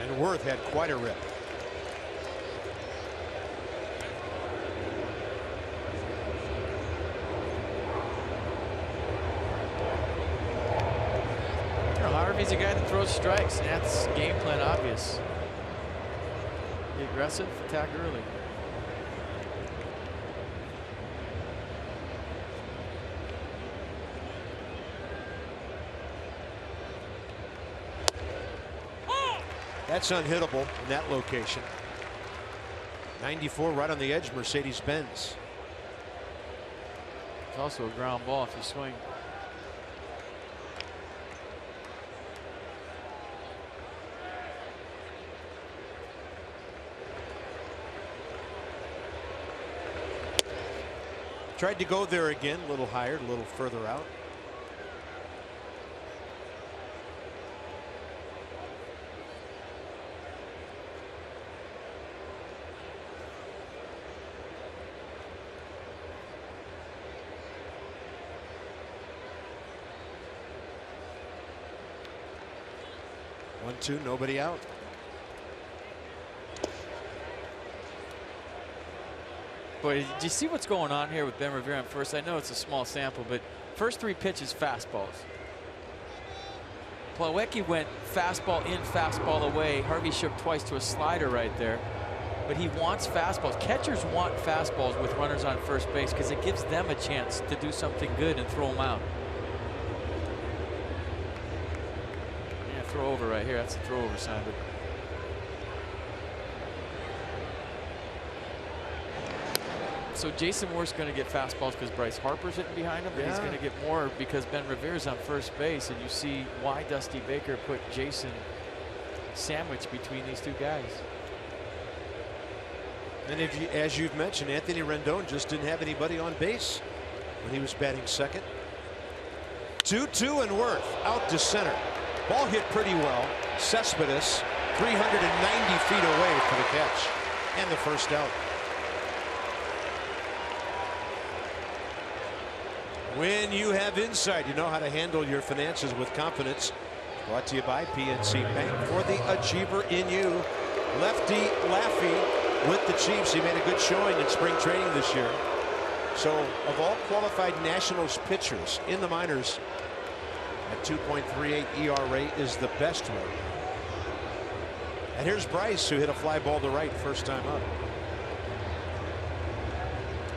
And Worth had quite a rip. Harvey's a guy that throws strikes, and that's game plan obvious. Be aggressive, attack early. That's unhittable in that location. 94 right on the edge, Mercedes-Benz. It's also a ground ball if you swing. Tried to go there again, a little higher, a little further out. One, two, nobody out. Boy, did you see what's going on here with Ben Revere on first? I know it's a small sample, but first 3 pitches fastballs. Plawecki went fastball in, fastball away. Harvey shook twice to a slider right there. But he wants fastballs. Catchers want fastballs with runners on first base because it gives them a chance to do something good and throw them out. Yeah, throw over right here. That's a throw over sign. But so Jason Worth's going to get fastballs because Bryce Harper's hitting behind him, but he's going to get more because Ben Revere's on first base, and you see why Dusty Baker put Jason sandwiched between these 2 guys. And if you, as you've mentioned, Anthony Rendon just didn't have anybody on base when he was batting second. 2-2 and Worth out to center. Ball hit pretty well. Cespedes 390 feet away for the catch and the first out. When you have insight, you know how to handle your finances with confidence. Brought to you by PNC Bank. For the achiever in you, Lefty Laffey with the Chiefs. He made a good showing in spring training this year. So of all qualified Nationals pitchers in the minors, at 2.38 ERA is the best one. And here's Bryce, who hit a fly ball to right first time up.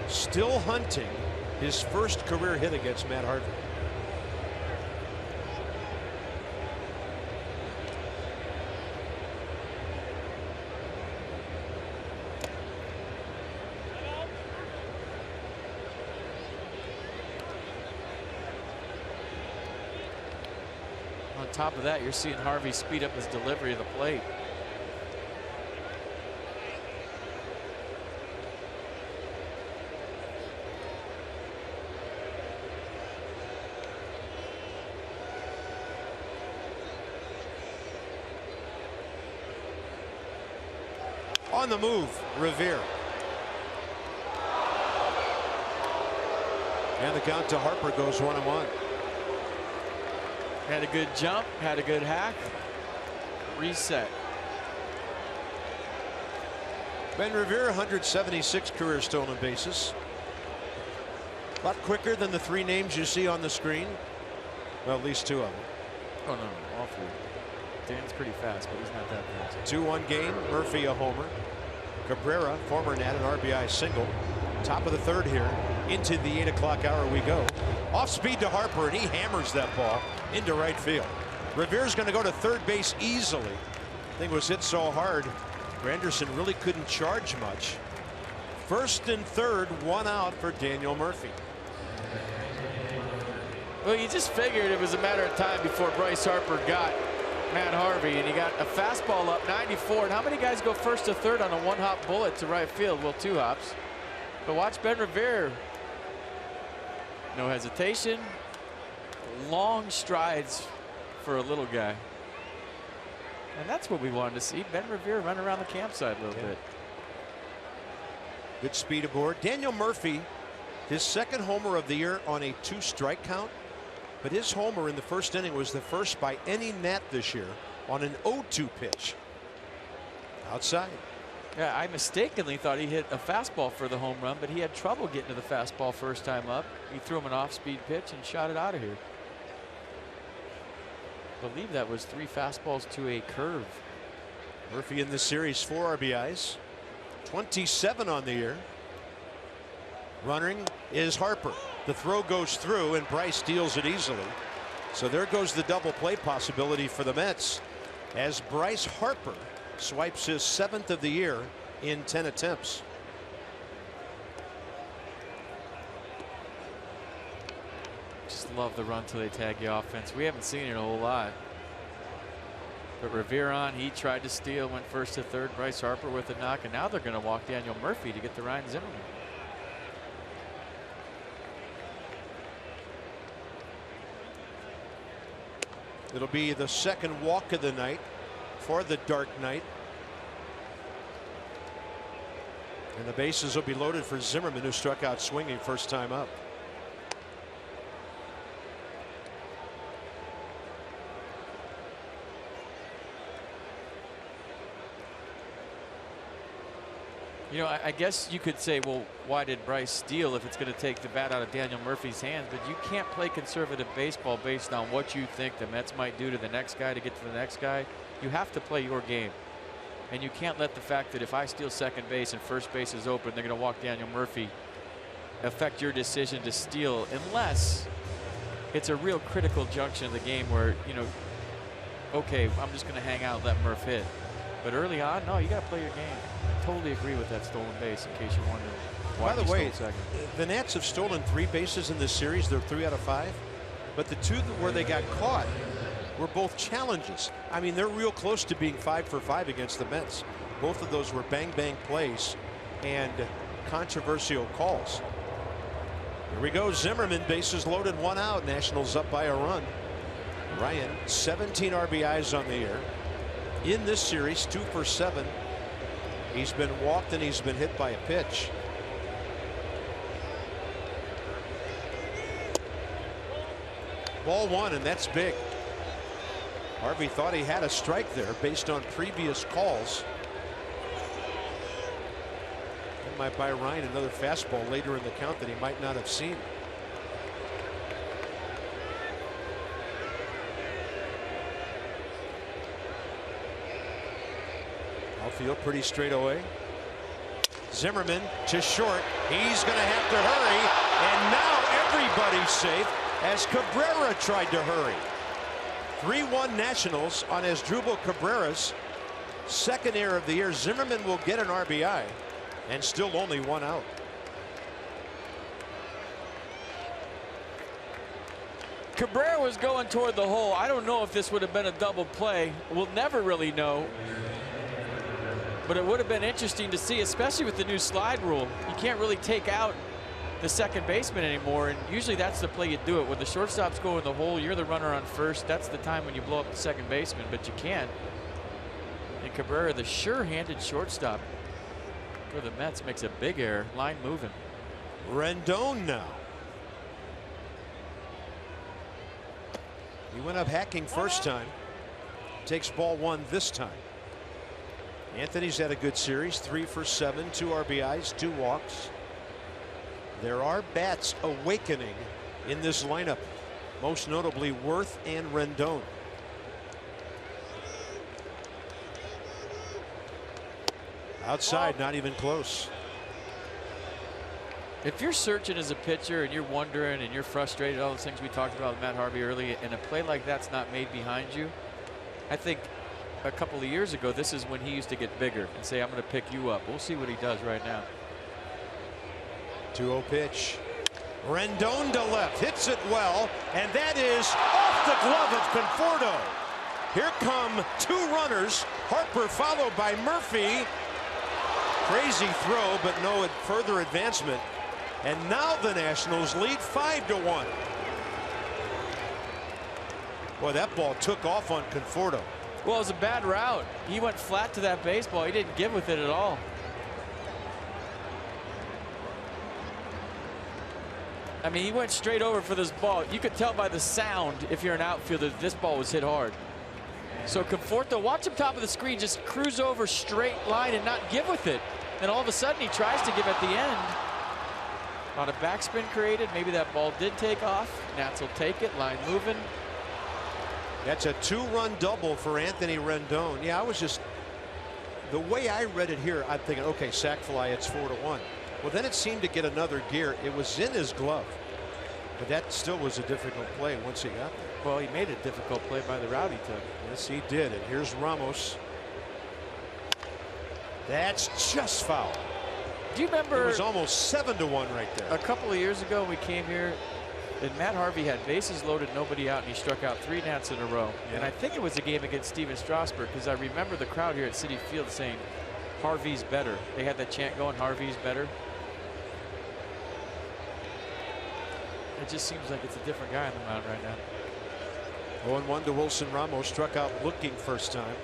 Still hunting his first career hit against Matt Harvey. On top of that, you're seeing Harvey speed up his delivery of the plate. On the move, Revere. And the count to Harper goes 1-1. Had a good jump, had a good hack. Reset. Ben Revere, 176 career stolen bases. A lot quicker than the three names you see on the screen. Well, at least two of them. Oh, no, all three. Dan's pretty fast, but he's not that fast. 2-1 game. Murphy a homer. Cabrera, former Nat, an RBI single. Top of the third here. Into the 8 o'clock hour we go. Off speed to Harper, and he hammers that ball into right field. Revere's going to go to third base easily. Thing was hit so hard, Granderson really couldn't charge much. First and third, one out for Daniel Murphy. Well, you just figured it was a matter of time before Bryce Harper got Matt Harvey, and he got a fastball up 94. And how many guys go first to third on a one-hop bullet to right field? Well, two hops. But watch Ben Revere. No hesitation. Long strides for a little guy. And that's what we wanted to see. Ben Revere run around the campsite a little bit. Good speed aboard. Daniel Murphy, his second homer of the year on a 2-strike count. But his homer in the first inning was the first by any Nat this year on an 0-2 pitch. Outside. Yeah, I mistakenly thought he hit a fastball for the home run, but he had trouble getting to the fastball first time up. He threw him an off-speed pitch and shot it out of here. I believe that was 3 fastballs to a curve. Murphy in this series 4 RBIs, 27 on the year. Running is Harper. The throw goes through, and Bryce steals it easily. So there goes the double play possibility for the Mets as Bryce Harper swipes his 7th of the year in 10 attempts. Just love the run till they tag the offense. We haven't seen it a whole lot. But Revere on, he tried to steal, went first to third. Bryce Harper with a knock, and now they're going to walk Daniel Murphy to get the Ryan Zimmerman. It'll be the second walk of the night for the Dark Knight. And the bases will be loaded for Zimmerman, who struck out swinging first time up. You know, I guess you could say, well, why did Bryce steal if it's going to take the bat out of Daniel Murphy's hands? But you can't play conservative baseball based on what you think the Mets might do to the next guy to get to the next guy. You have to play your game. And you can't let the fact that if I steal second base and first base is open, they're going to walk Daniel Murphy affect your decision to steal, unless it's a real critical junction of the game where, you know, okay, I'm just going to hang out and let Murph hit. But early on, no, you got to play your game. I totally agree with that stolen base, in case you're wondering why. By the way, the Nats have stolen 3 bases in this series. They're 3 out of 5. But the 2 where they got caught were both challenges. I mean, they're real close to being 5 for 5 against the Mets. Both of those were bang-bang plays and controversial calls. Here we go. Zimmerman, bases loaded, 1 out. Nationals up by a run. Ryan, 17 RBIs on the year. in this series, 2 for 7. He's been walked and he's been hit by a pitch. Ball 1, and that's big. Harvey thought he had a strike there based on previous calls. That might buy Ryan another fastball later in the count that he might not have seen. Outfield pretty straight away. Zimmerman to short. He's going to have to hurry, and now everybody's safe as Cabrera tried to hurry. 3-1 Nationals on Asdrubal Cabrera's second error of the year. Zimmerman will get an RBI and still only 1 out. Cabrera was going toward the hole. I don't know if this would have been a double play. We'll never really know. But it would have been interesting to see, especially with the new slide rule. You can't really take out the second baseman anymore, and usually that's the play you do it. When the shortstops go in the hole, you're the runner on first. That's the time when you blow up the second baseman, but you can't. And Cabrera, the sure-handed shortstop for the Mets, makes a big error. Line moving. Rendon now. He went up hacking first time. Takes ball 1 this time. Anthony's had a good series, 3 for 7, 2 RBIs, 2 walks. There are bats awakening in this lineup, most notably Worth and Rendon. Outside, not even close. If you're searching as a pitcher and you're wondering and you're frustrated, all those things we talked about with Matt Harvey early, and a play like that's not made behind you, I think a couple of years ago, this is when he used to get bigger and say, I'm going to pick you up. We'll see what he does right now. 2-0 pitch. Rendon to left, hits it well, and that is off the glove of Conforto. Here come 2 runners. Harper followed by Murphy. Crazy throw, but no further advancement. And now the Nationals lead 5-1. Boy, that ball took off on Conforto. Well, it was a bad route. He went flat to that baseball. He didn't give with it at all. I mean, he went straight over for this ball. You could tell by the sound, if you're an outfielder, that this ball was hit hard. So Conforto, watch him top of the screen, just cruise over straight line and not give with it. Then all of a sudden he tries to give at the end. A lot of backspin created. Maybe that ball did take off. Nats will take it. Line moving. That's a 2-run double for Anthony Rendon. Yeah, I was just, the way I read it here, I'm thinking, okay, sac fly, it's 4-1. Well, then it seemed to get another gear. It was in his glove, but that still was a difficult play once he got there. Well, he made a difficult play by the route he took. Yes, he did. And here's Ramos. That's just foul. Do you remember? It was almost 7-1 right there. A couple of years ago, we came here, and Matt Harvey had bases loaded, nobody out, and he struck out 3 Nats in a row. Yeah. And I think it was a game against Steven Strasburg, because I remember the crowd here at Citi Field saying, Harvey's better. They had that chant going, Harvey's better. It just seems like it's a different guy on the mound right now. 0-1 to Wilson Ramos, struck out looking first time.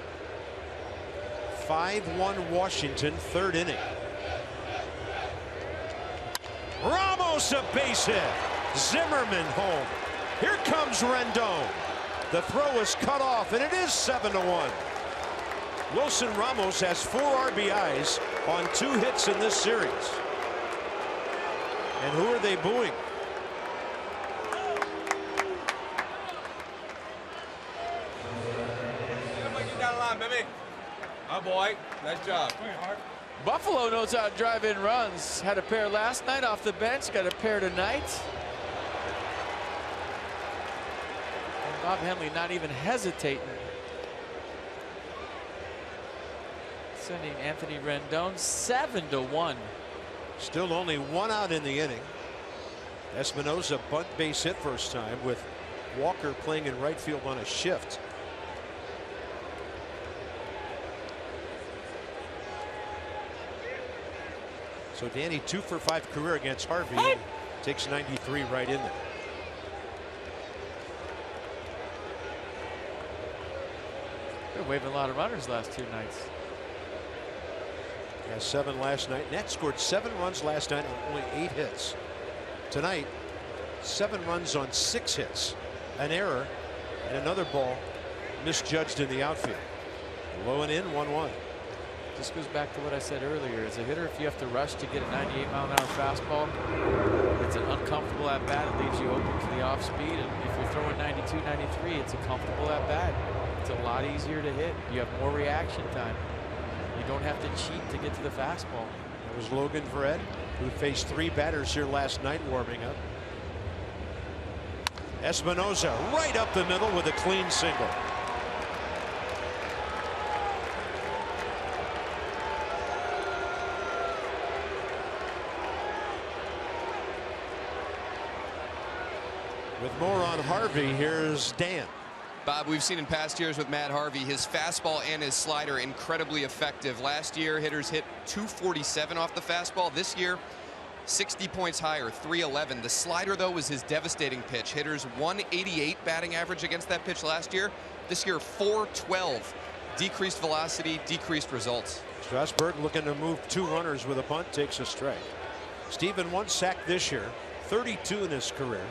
5-1 Washington, 3rd inning. Ramos a base hit. Zimmerman home. Here comes Rendon. The throw is cut off, and it is 7-1. Wilson Ramos has 4 RBIs on 2 hits in this series. And who are they booing? Oh boy, nice job. Buffalo knows how to drive in runs. Had a pair last night off the bench, got a pair tonight. And Bob Henley not even hesitating. Sending Anthony Rendon 7-1. Still only 1 out in the inning. Espinosa bunt base hit first time with Walker playing in right field on a shift. So Danny 2 for 5 career against Harvey. Takes 93 right in there. They're waving a lot of runners last 2 nights. Yeah, 7 last night. Nats scored 7 runs last night on only 8 hits. Tonight, 7 runs on 6 hits. An error and another ball misjudged in the outfield. Low and in, 1-1. This goes back to what I said earlier. As a hitter, if you have to rush to get a 98-mile-an-hour fastball, it's an uncomfortable at bat. It leaves you open for the off speed. And if you're throwing 92, 93, it's a comfortable at bat. It's a lot easier to hit. You have more reaction time. You don't have to cheat to get to the fastball. That was Logan Verrett, who faced 3 batters here last night warming up. Espinosa right up the middle with a clean single. With more on Harvey, here's Dan. Bob, we've seen in past years with Matt Harvey, his fastball and his slider incredibly effective. Last year, hitters hit 247 off the fastball. This year, 60 points higher, 311. The slider, though, was his devastating pitch. Hitters 188 batting average against that pitch last year. This year, 412. Decreased velocity, decreased results. Strasburg looking to move 2 runners with a bunt, takes a strike. Steven 1 sack this year, 32 in his career.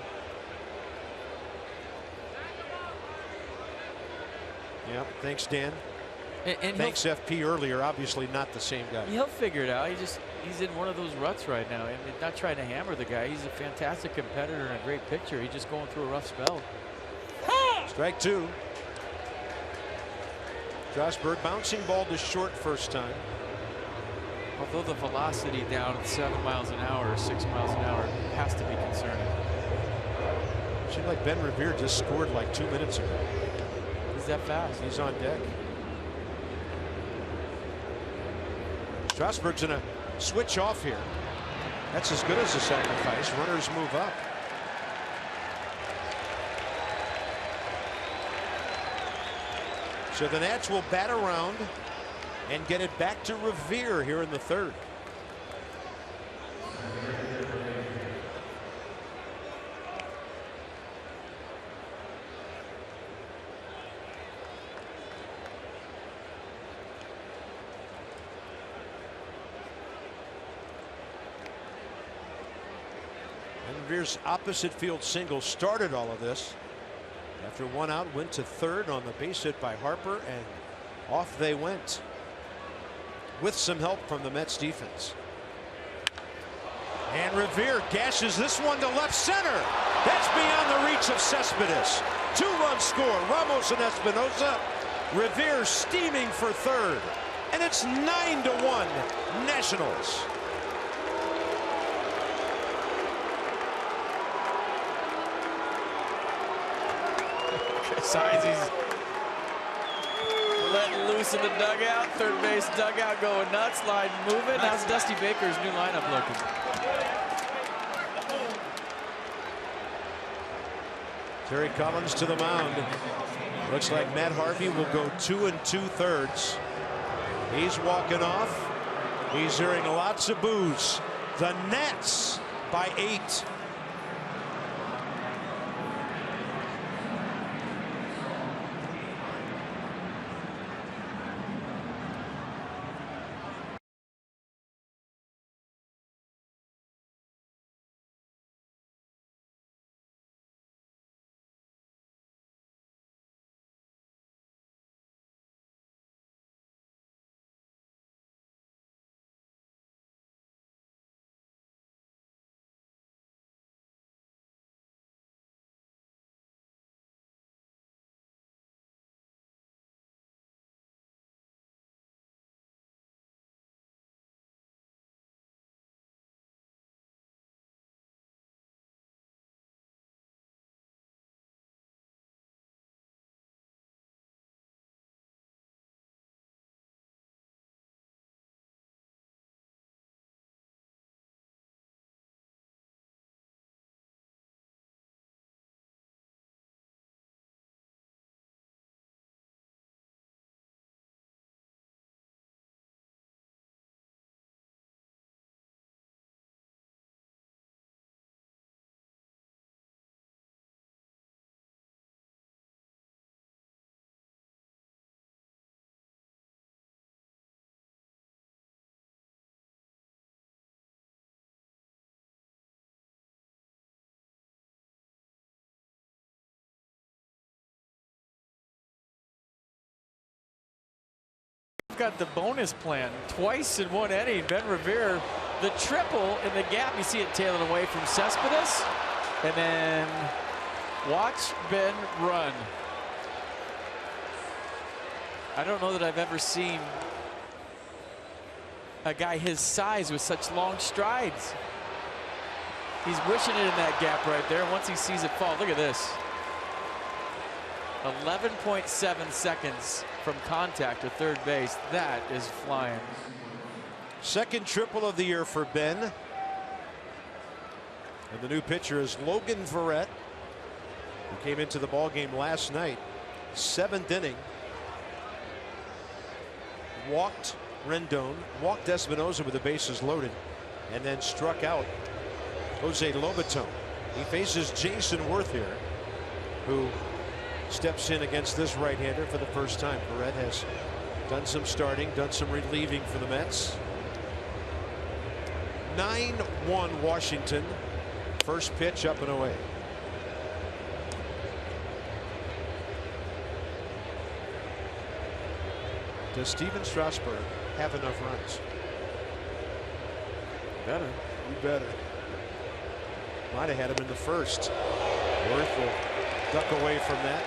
Yeah, thanks, Dan. And thanks, FP, earlier. Obviously not the same guy. He'll figure it out. He's in one of those ruts right now. And not trying to hammer the guy. He's a fantastic competitor and a great pitcher. He's just going through a rough spell. Strike 2. Strasburg bouncing ball to short first time. Although the velocity down at 7 miles an hour or 6 miles an hour has to be concerning. It seemed like Ben Revere just scored like 2 minutes ago. He's that fast. He's on deck. Strasburg's gonna switch off here. That's as good as a sacrifice. Runners move up. So the Nats will bat around and get it back to Revere here in the 3rd. Revere's opposite field single started all of this. After 1 out, went to 3rd on the base hit by Harper, and off they went with some help from the Mets defense. And Revere gashes this one to left center. That's beyond the reach of Cespedes. 2-run score. Ramos and Espinosa. Revere steaming for 3rd, and it's 9-1 Nationals. Signs he's letting loose in the dugout. 3rd base dugout going nuts. Line moving. How's Dusty Baker's new lineup looking? Terry Collins to the mound. Looks like Matt Harvey will go 2 2/3. He's walking off. He's hearing lots of boos. The Nats by 8. got the bonus plan. Twice in one inning, Ben Revere, the triple in the gap. You see it tailing away from Cespedes. And then watch Ben run. I don't know that I've ever seen a guy his size with such long strides. He's wishing it in that gap right there. Once he sees it fall, look at this. 11.7 seconds from contact to third base. That is flying. Second triple of the year for Ben. And the new pitcher is Logan Verrett, who came into the ball game last night. 7th inning. Walked Rendon, walked Espinosa with the bases loaded, and then struck out Jose Lobaton. He faces Jason Worth here, who steps in against this right-hander for the first time. Verrett has done some starting, done some relieving for the Mets. 9-1 Washington. First pitch up and away. Does Steven Strasburg have enough runs? Better. You better. Might have had him in the first. Worth will duck away from that.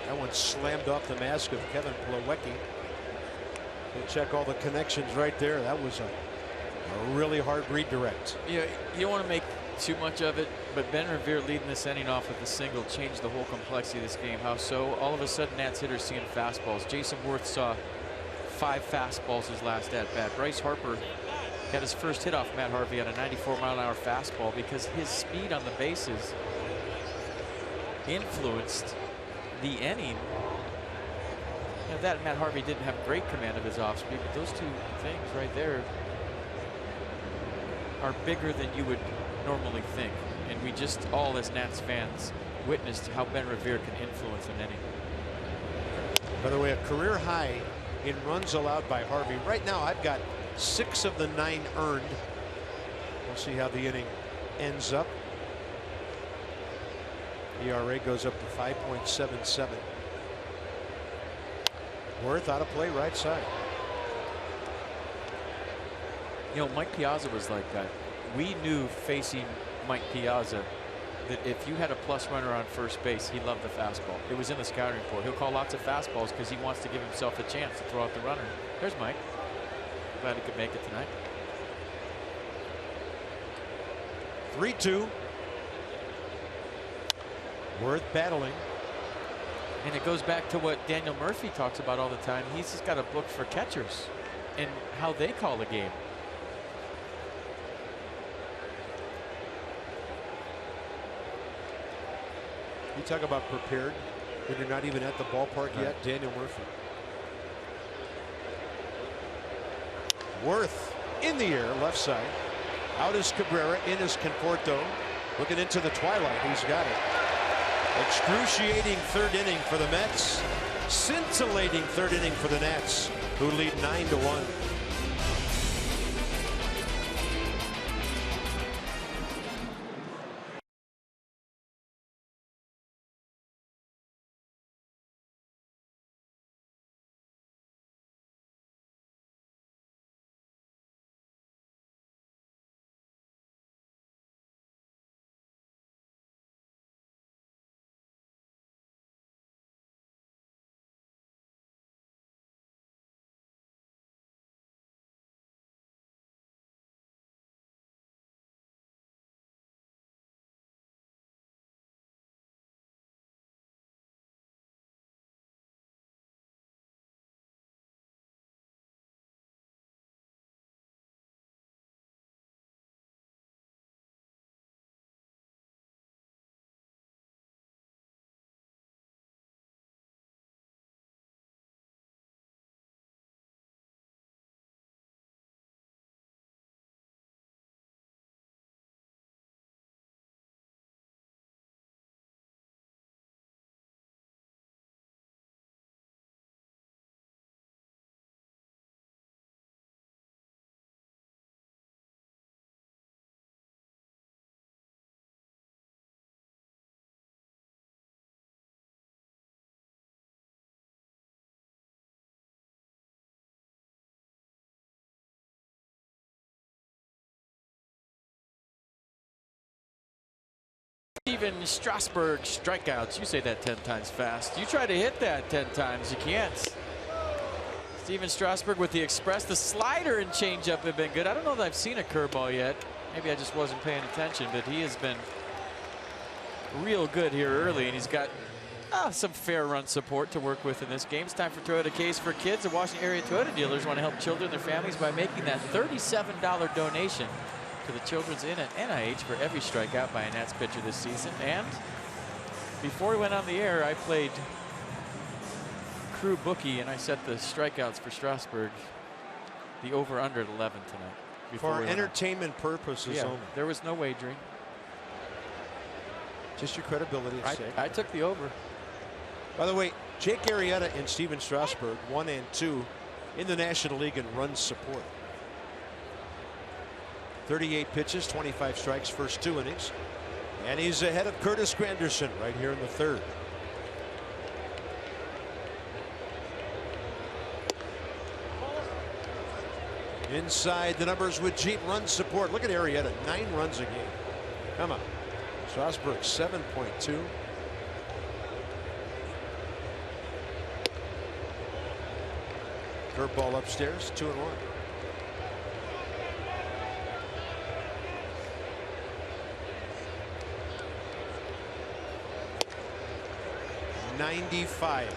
That one slammed off the mask of Kevin Plawecki. We'll check all the connections right there. That was a really hard redirect. Yeah, you don't want to make too much of it, but Ben Revere leading this inning off with a single changed the whole complexity of this game. How so? All of a sudden, Nats hitters seeing fastballs. Jason Worth saw 5 fastballs his last at bat. Bryce Harper got his first hit off Matt Harvey on a 94-mile-an-hour fastball because his speed on the bases influenced the inning. You know, that Matt Harvey didn't have great command of his off speed, but those two things right there are bigger than you would normally think. And we just all, as Nats fans, witnessed how Ben Revere can influence an inning. By the way, a career high in runs allowed by Harvey. Right now, I've got 6 of the 9 earned. We'll see how the inning ends up. ERA goes up to 5.77. Worth out of play right side. You know, Mike Piazza was like that. We knew facing Mike Piazza that if you had a plus runner on first base, he loved the fastball. It was in the scouting report. He'll call lots of fastballs because he wants to give himself a chance to throw out the runner. There's Mike. Glad he could make it tonight. 3-2. Worth battling. And it goes back to what Daniel Murphy talks about all the time. He's just got a book for catchers and how they call the game. You talk about prepared when you're not even at the ballpark yet. Daniel Murphy. Worth in the air, left side. Out is Cabrera, in is Conforto. Looking into the twilight. He's got it. Excruciating third inning for the Mets. Scintillating third inning for the Nats, who lead 9-1. Steven Strasburg strikeouts. You say that 10 times fast. You try to hit that 10 times. You can't. Steven Strasburg with the express. The slider and changeup have been good. I don't know that I've seen a curveball yet. Maybe I just wasn't paying attention, but he has been real good here early, and he's got some fair run support to work with in this game. It's time for Toyota Case for Kids. The Washington area Toyota dealers want to help children and their families by making that $37 donation to the Children's Inn at NIH for every strikeout by a Nats pitcher this season. And before we went on the air, I played crew bookie, and I set the strikeouts for Strasburg, the over-under at 11 tonight. For entertainment purposes only. There was no wagering. Just your credibility. I took the over. By the way, Jake Arrieta and Steven Strasburg, 1 and 2 in the National League in run support. 38 pitches, 25 strikes, first 2 innings. And he's ahead of Curtis Granderson right here in the 3rd. Inside the numbers with Jeep run support. Look at Arrieta, 9 runs a game. Come on. Strasburg 7.2. Curveball upstairs, 2-1. .95.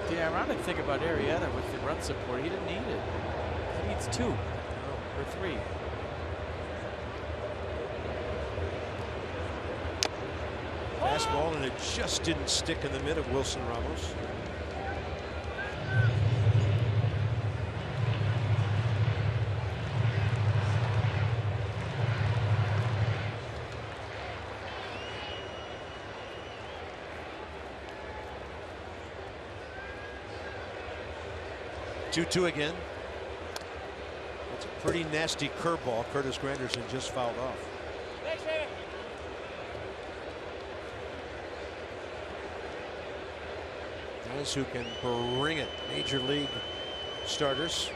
The ironic thing about Arrieta with the run support, he didn't need it. He needs 2 or 3. Fastball, and it just didn't stick in the mid of Wilson Ramos. Two again. That's a pretty nasty curveball. Curtis Granderson just fouled off. Guys who can bring it. Major league starters.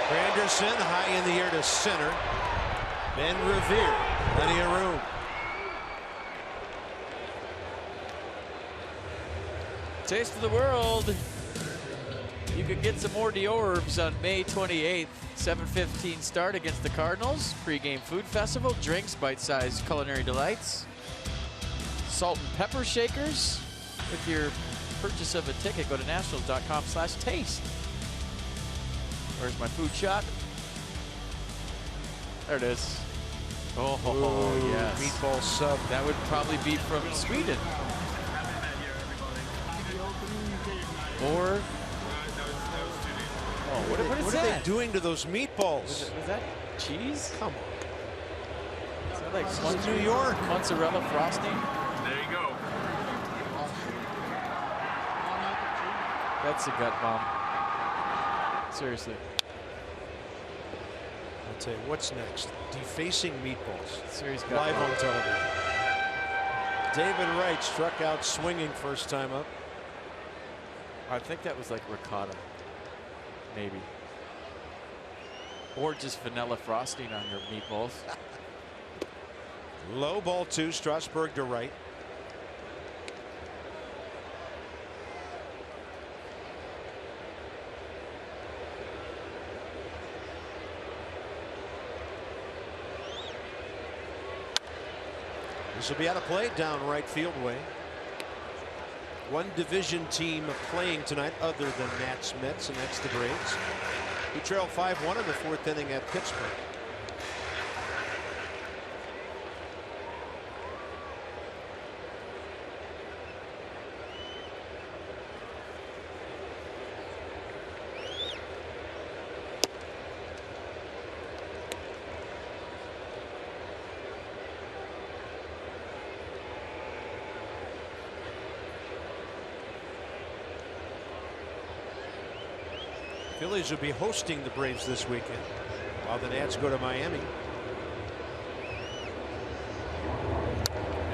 Granderson high in the air to center. Ben Revere. Plenty of room. Taste of the world. You could get some more d'oeuvres on May 28th. 7:15 start against the Cardinals. Pre-game food festival, drinks, bite-sized culinary delights, salt and pepper shakers. With your purchase of a ticket, go to nationals.com/taste. Where's my food shot? There it is. Oh, yes. Meatball sub. That would probably be from Sweden. Or what is that? What are they doing to those meatballs? Was that cheese? Come on. Is that like This is New York. Mozzarella frosting? There you go. That's a gut bomb. Seriously. I'll tell you what's next. Defacing meatballs. Serious gut Live bomb. on television. David Wright struck out swinging first time up. I think that was like ricotta. Maybe. Or just vanilla frosting on your meatballs. Low ball 2, Strasburg to right. This will be out of play down right field way. One division team playing tonight other than Nats, Mets, and that's the Braves. We trail 5-1 in the 4th inning at Pittsburgh. Phillies will be hosting the Braves this weekend while the Nats go to Miami.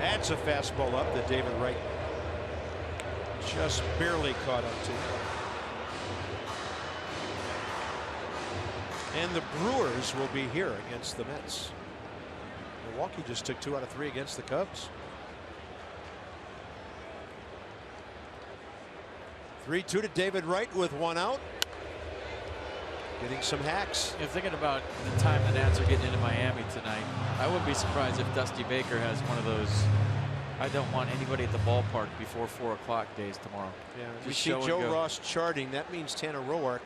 That's a fastball up that David Wright just barely caught up to. And the Brewers will be here against the Mets. Milwaukee just took 2 out of 3 against the Cubs. 3-2 to David Wright with 1 out. Getting some hacks. If thinking about the time the Nats are getting into Miami tonight, I wouldn't be surprised if Dusty Baker has one of those I don't want anybody at the ballpark before 4 o'clock days tomorrow. Yeah, we see Joe Ross charting. That means Tanner Roark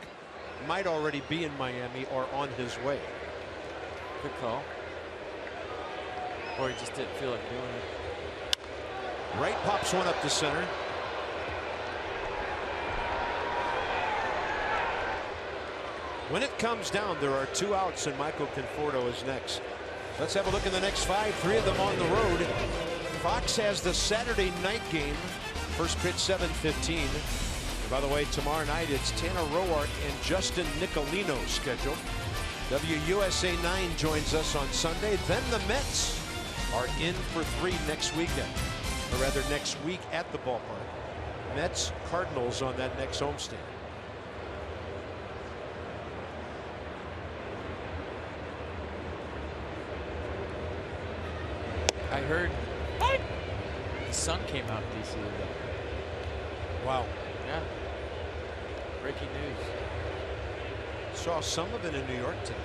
might already be in Miami or on his way. Good call. Or he just didn't feel like doing it. Wright pops one up to center. When it comes down, there are 2 outs, and Michael Conforto is next. Let's have a look in the next 5, 3 of them on the road. Fox has the Saturday night game. First pitch 7:15. By the way, tomorrow night it's Tanner Roark and Justin Nicolino scheduled. WUSA 9 joins us on Sunday. Then the Mets are in for 3 next weekend, or rather next week at the ballpark. Mets Cardinals on that next homestand. I heard the sun came out in DC today. Wow. Yeah. Breaking news. Saw some of it in New York today.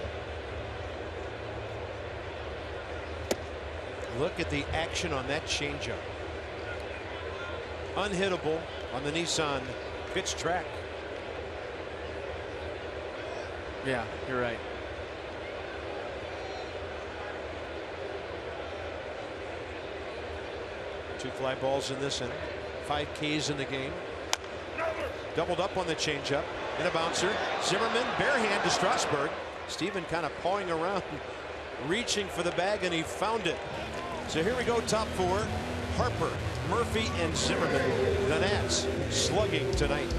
Look at the action on that changeup. Unhittable on the Nissan pitch track. Yeah, you're right. Two fly balls in this inning. 5 Ks in the game. Doubled up on the changeup. And a bouncer. Zimmerman bare hand to Strasburg. Steven kind of pawing around, reaching for the bag, and he found it. So here we go, top 4. Harper, Murphy, and Zimmerman. The Nats slugging tonight.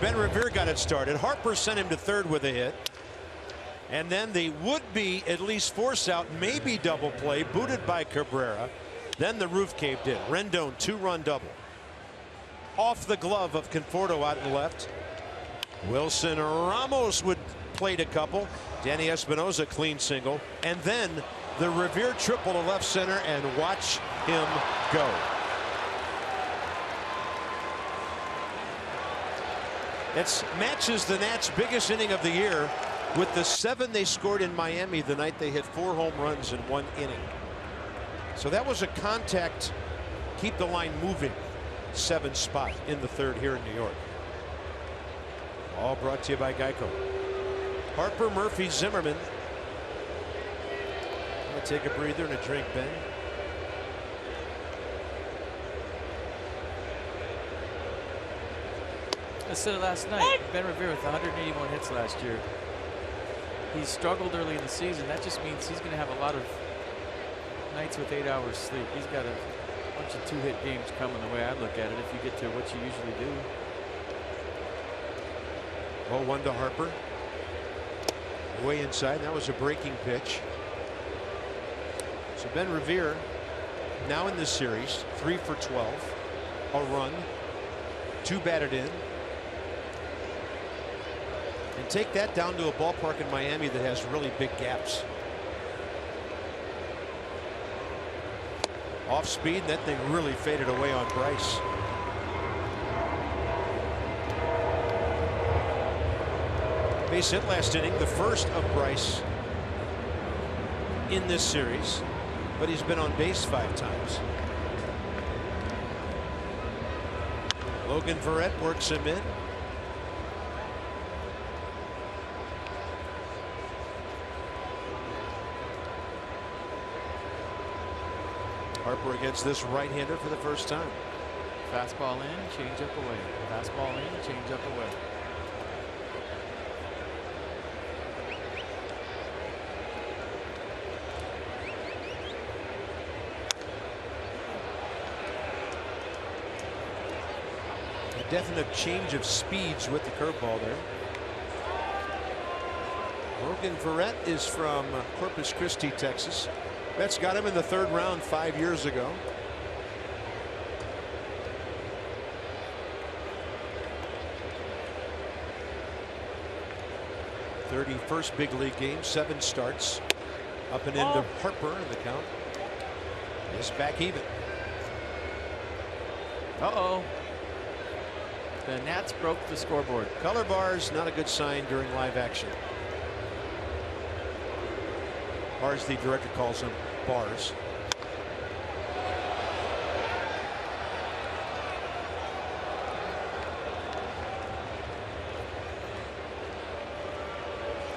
Ben Revere got it started. Harper sent him to third with a hit. And then the would-be at least force out, maybe double play, booted by Cabrera. Then the roof caved in. Rendon 2-run double. Off the glove of Conforto out and left. Wilson Ramos would plate a couple. Danny Espinosa clean single. And then the Revere triple to left center, and watch him go. It matches the Nats' biggest inning of the year with the 7 they scored in Miami the night they hit 4 home runs in 1 inning. So that was a contact, keep the line moving 7 spot in the 3rd here in New York. All brought to you by Geico. Harper, Murphy, Zimmerman. I'm going to take a breather and a drink, Ben. I said it last night. Ben Revere with 181 hits last year. He struggled early in the season. That just means he's going to have a lot of nights with 8 hours sleep. He's got to bunch of two-hit games coming the way I look at it if you get to what you usually do. 0-1 to Harper. Way inside. That was a breaking pitch. So Ben Revere now in this series 3 for 12. A run. 2 batted in. And take that down to a ballpark in Miami that has really big gaps. Off speed, that thing really faded away on Bryce. Base hit last inning, the first of Bryce in this series, but he's been on base 5 times. Logan Verrett works him in. Harper against this right-hander for the first time. Fastball in, change up away. Fastball in, change up away. A definite change of speeds with the curveball there. Logan Verrett is from Corpus Christi, Texas. Mets got him in the 3rd round 5 years ago. '31st big league game, 7 starts. Up and into Harper, and the count is back even. Uh-oh. The Nats broke the scoreboard. Color bars, not a good sign during live action. Or as the director calls them, bars.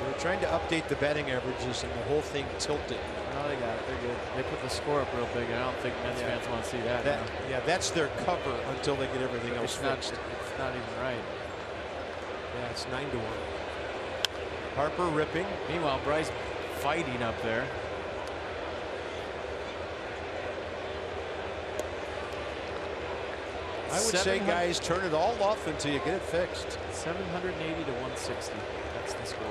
They were trying to update the batting averages and the whole thing tilted. Oh, they got it. They're good. They put the score up real big, and I don't think Mets fans want to see that. Yeah, that's their cover until they get everything else fixed. It's not even right. Yeah, it's 9-1. Harper ripping. Meanwhile, Bryce fighting up there. I would say, guys, turn it all off until you get it fixed. 780 to 160. That's the score.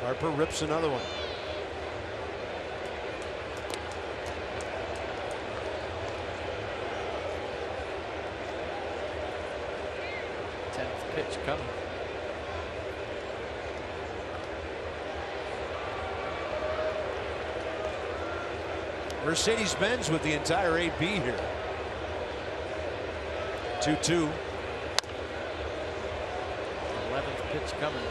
Harper rips another one. Pitch coming. Mercedes-Benz with the entire AB here. 2-2. 11th pitch coming.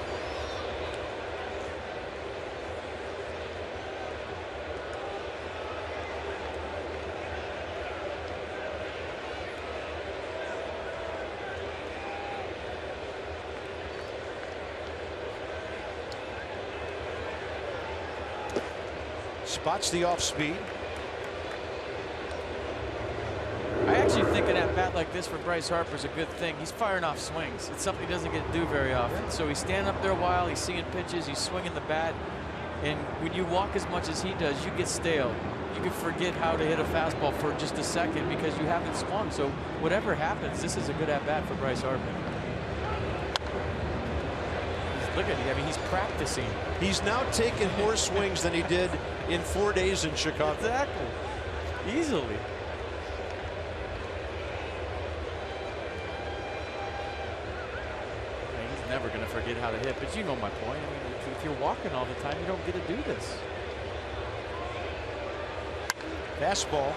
Spots the off speed. I actually think an at-bat like this for Bryce Harper is a good thing. He's firing off swings. It's something he doesn't get to do very often. So he's standing up there a while, he's seeing pitches, he's swinging the bat. And when you walk as much as he does, you get stale. You can forget how to hit a fastball for just a second because you haven't swung. So whatever happens, this is a good at-bat for Bryce Harper. Look at him. I mean, he's practicing. He's now taken more swings than he did in 4 days in Chicago. Exactly. Easily. He's never going to forget how to hit, but you know my point. I mean, if you're walking all the time, you don't get to do this. Fastball.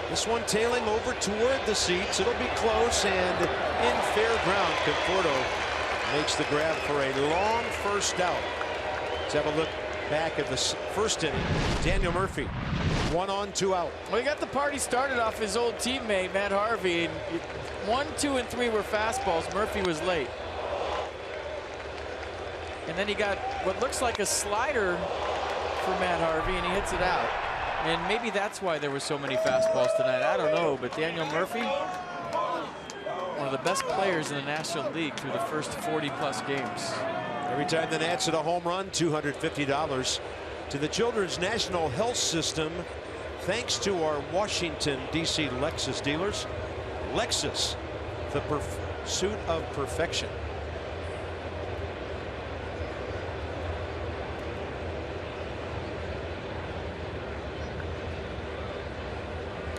This one tailing over toward the seats. It'll be close, and in fair ground, Conforto makes the grab for a long first out. Let's have a look back at the first inning. Daniel Murphy, 1 on, 2 out. Well, he got the party started off his old teammate, Matt Harvey. And 1, 2, and 3 were fastballs. Murphy was late. And then he got what looks like a slider for Matt Harvey, and he hits it out. And maybe that's why there were so many fastballs tonight. I don't know, but Daniel Murphy, one of the best players in the National League through the first 40-plus games. Every time the Nats hit a home run, $250 to the Children's National Health System, thanks to our Washington, D.C. Lexus dealers. Lexus, the pursuit of perfection.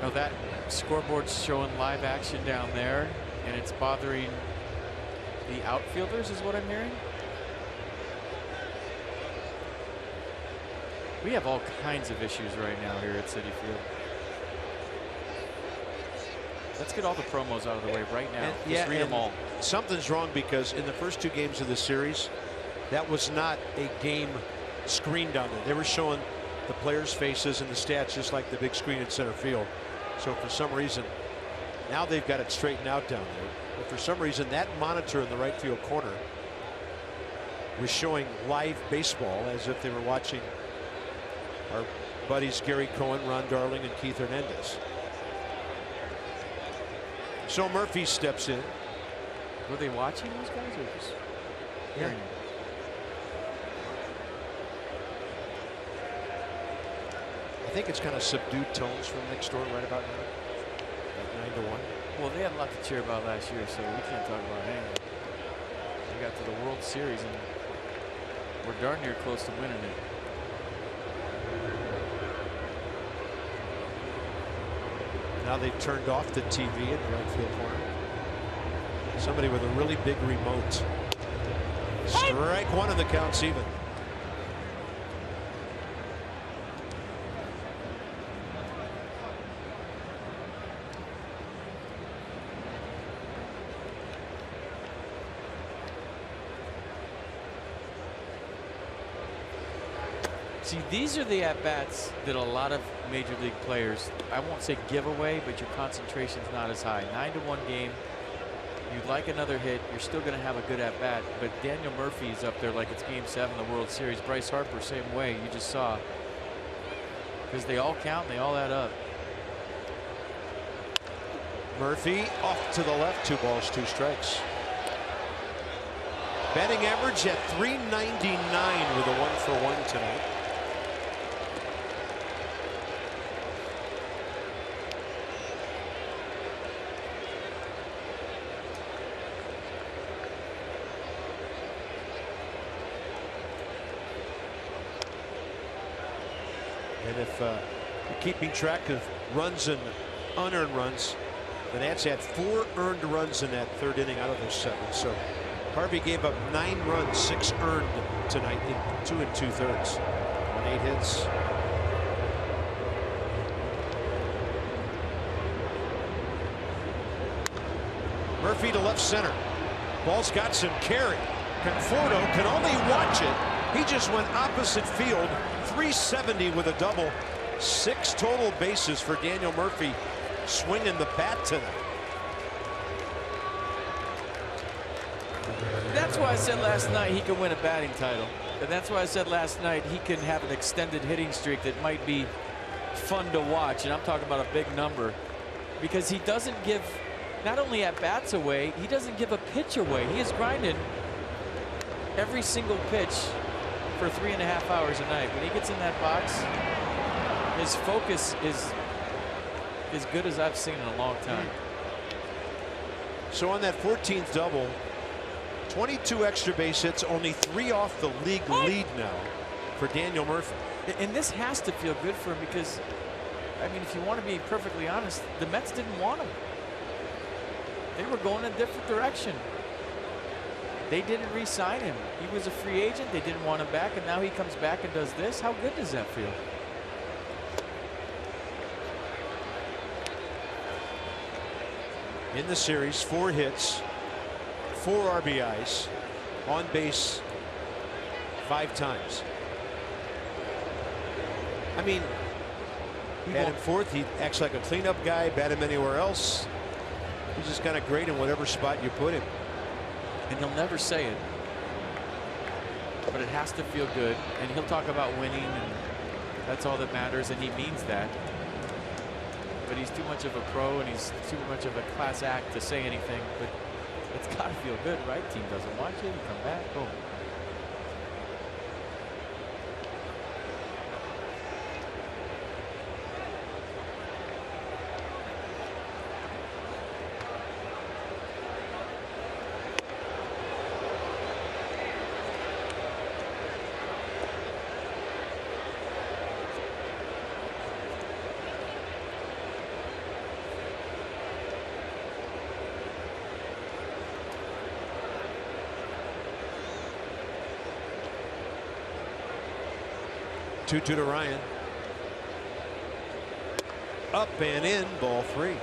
Oh, that scoreboard's showing live action down there, and it's bothering the outfielders, is what I'm hearing. We have all kinds of issues right now here at Citi Field. Let's get all the promos out of the way right now. Just read them all. Something's wrong because in the first 2 games of the series, that was not a game screen down there. They were showing the players' faces and the stats just like the big screen in center field. So for some reason, now they've got it straightened out down there. But for some reason, that monitor in the right field corner was showing live baseball as if they were watching our buddies Gary Cohen, Ron Darling, and Keith Hernandez. So Murphy steps in. Were they watching those guys or just hearing them? I think it's kind of subdued tones from next door right about now. Like 9-1. Well, they had a lot to cheer about last year, so we can't talk about anything. We got to the World Series and we're darn near close to winning it. Now they've turned off the TV in the right field corner. Somebody with a really big remote. Strike one and the count's even. See, these are the at-bats that a lot of major league players, I won't say give away, but your concentration's not as high. 9-1 game. You'd like another hit. You're still going to have a good at-bat. But Daniel Murphy's up there like it's Game 7 of the World Series. Bryce Harper, same way. You just saw. Because they all count and they all add up. Murphy off to the left. 2 balls, 2 strikes. Batting average at .399 with a 1-for-1 tonight. And if you're keeping track of runs and unearned runs, the Nats had 4 earned runs in that 3rd inning out of those 7. So Harvey gave up 9 runs, 6 earned tonight in 2 2/3 on 8 hits. Murphy to left center. Ball's got some carry. Conforto can only watch it. He just went opposite field. 370 with a double. 6 total bases for Daniel Murphy swinging the bat tonight. That's why I said last night he could win a batting title. And that's why I said last night he can have an extended hitting streak that might be fun to watch. And I'm talking about a big number. Because he doesn't give not only at bats away, he doesn't give a pitch away. He is grinding every single pitch for 3.5 hours a night. When he gets in that box, his focus is as good as I've seen in a long time. So on that 14th double, 22 extra base hits, only 3 off the league lead now for Daniel Murphy. And this has to feel good for him because, I mean, if you want to be perfectly honest, the Mets didn't want him. They were going a different direction. They didn't re-sign him. He was a free agent. They didn't want him back, and now he comes back and does this. How good does that feel? In the series, 4 hits, 4 RBIs, on base 5 times. I mean, bat him 4th, he acts like a cleanup guy. Bat him anywhere else, he's just kind of great in whatever spot you put him. And he'll never say it, but it has to feel good. And he'll talk about winning, and that's all that matters, and he means that. but he's too much of a pro and he's too much of a class act to say anything. But it's got to feel good, right? Team doesn't watch it. You come back, boom. Two to Ryan. Up and in, ball 3.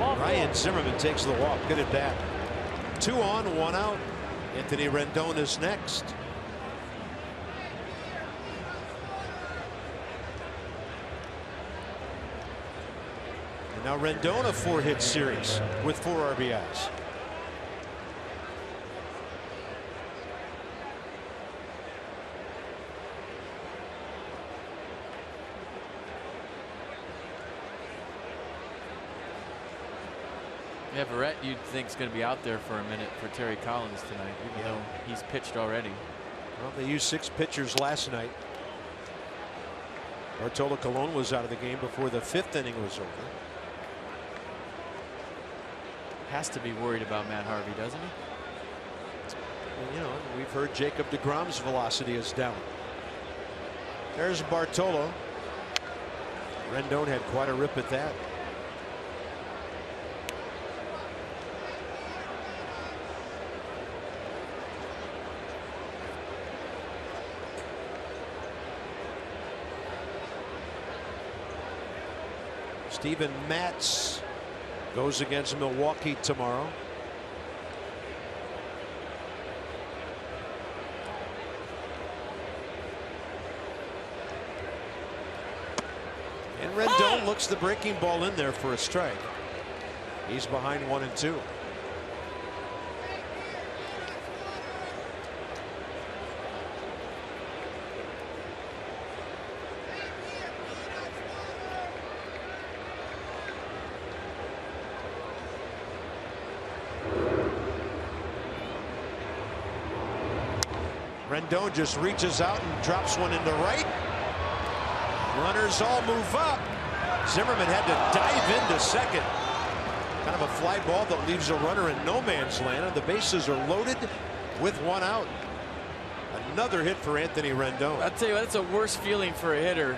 Ryan Zimmerman takes the walk. Good at bat. 2 on, 1 out. Anthony Rendon is next. And now Rendon a 4-hit series with 4 RBIs. Yeah, Verrett, you'd think is going to be out there for a minute for Terry Collins tonight, even though he's pitched already. Well, they used 6 pitchers last night. Bartolo Colon was out of the game before the 5th inning was over. Has to be worried about Matt Harvey, doesn't he? Well, you know, we've heard Jacob deGrom's velocity is down. There's Bartolo. Rendon had quite a rip at that. Steven Matz goes against Milwaukee tomorrow. And Rendon looks the breaking ball in there for a strike. He's behind 1-2. Rendon just reaches out and drops one into right. Runners all move up. Zimmerman had to dive into second. Kind of a fly ball that leaves a runner in no man's land, and the bases are loaded with 1 out. Another hit for Anthony Rendon. I'll tell you what, it's a worse feeling for a hitter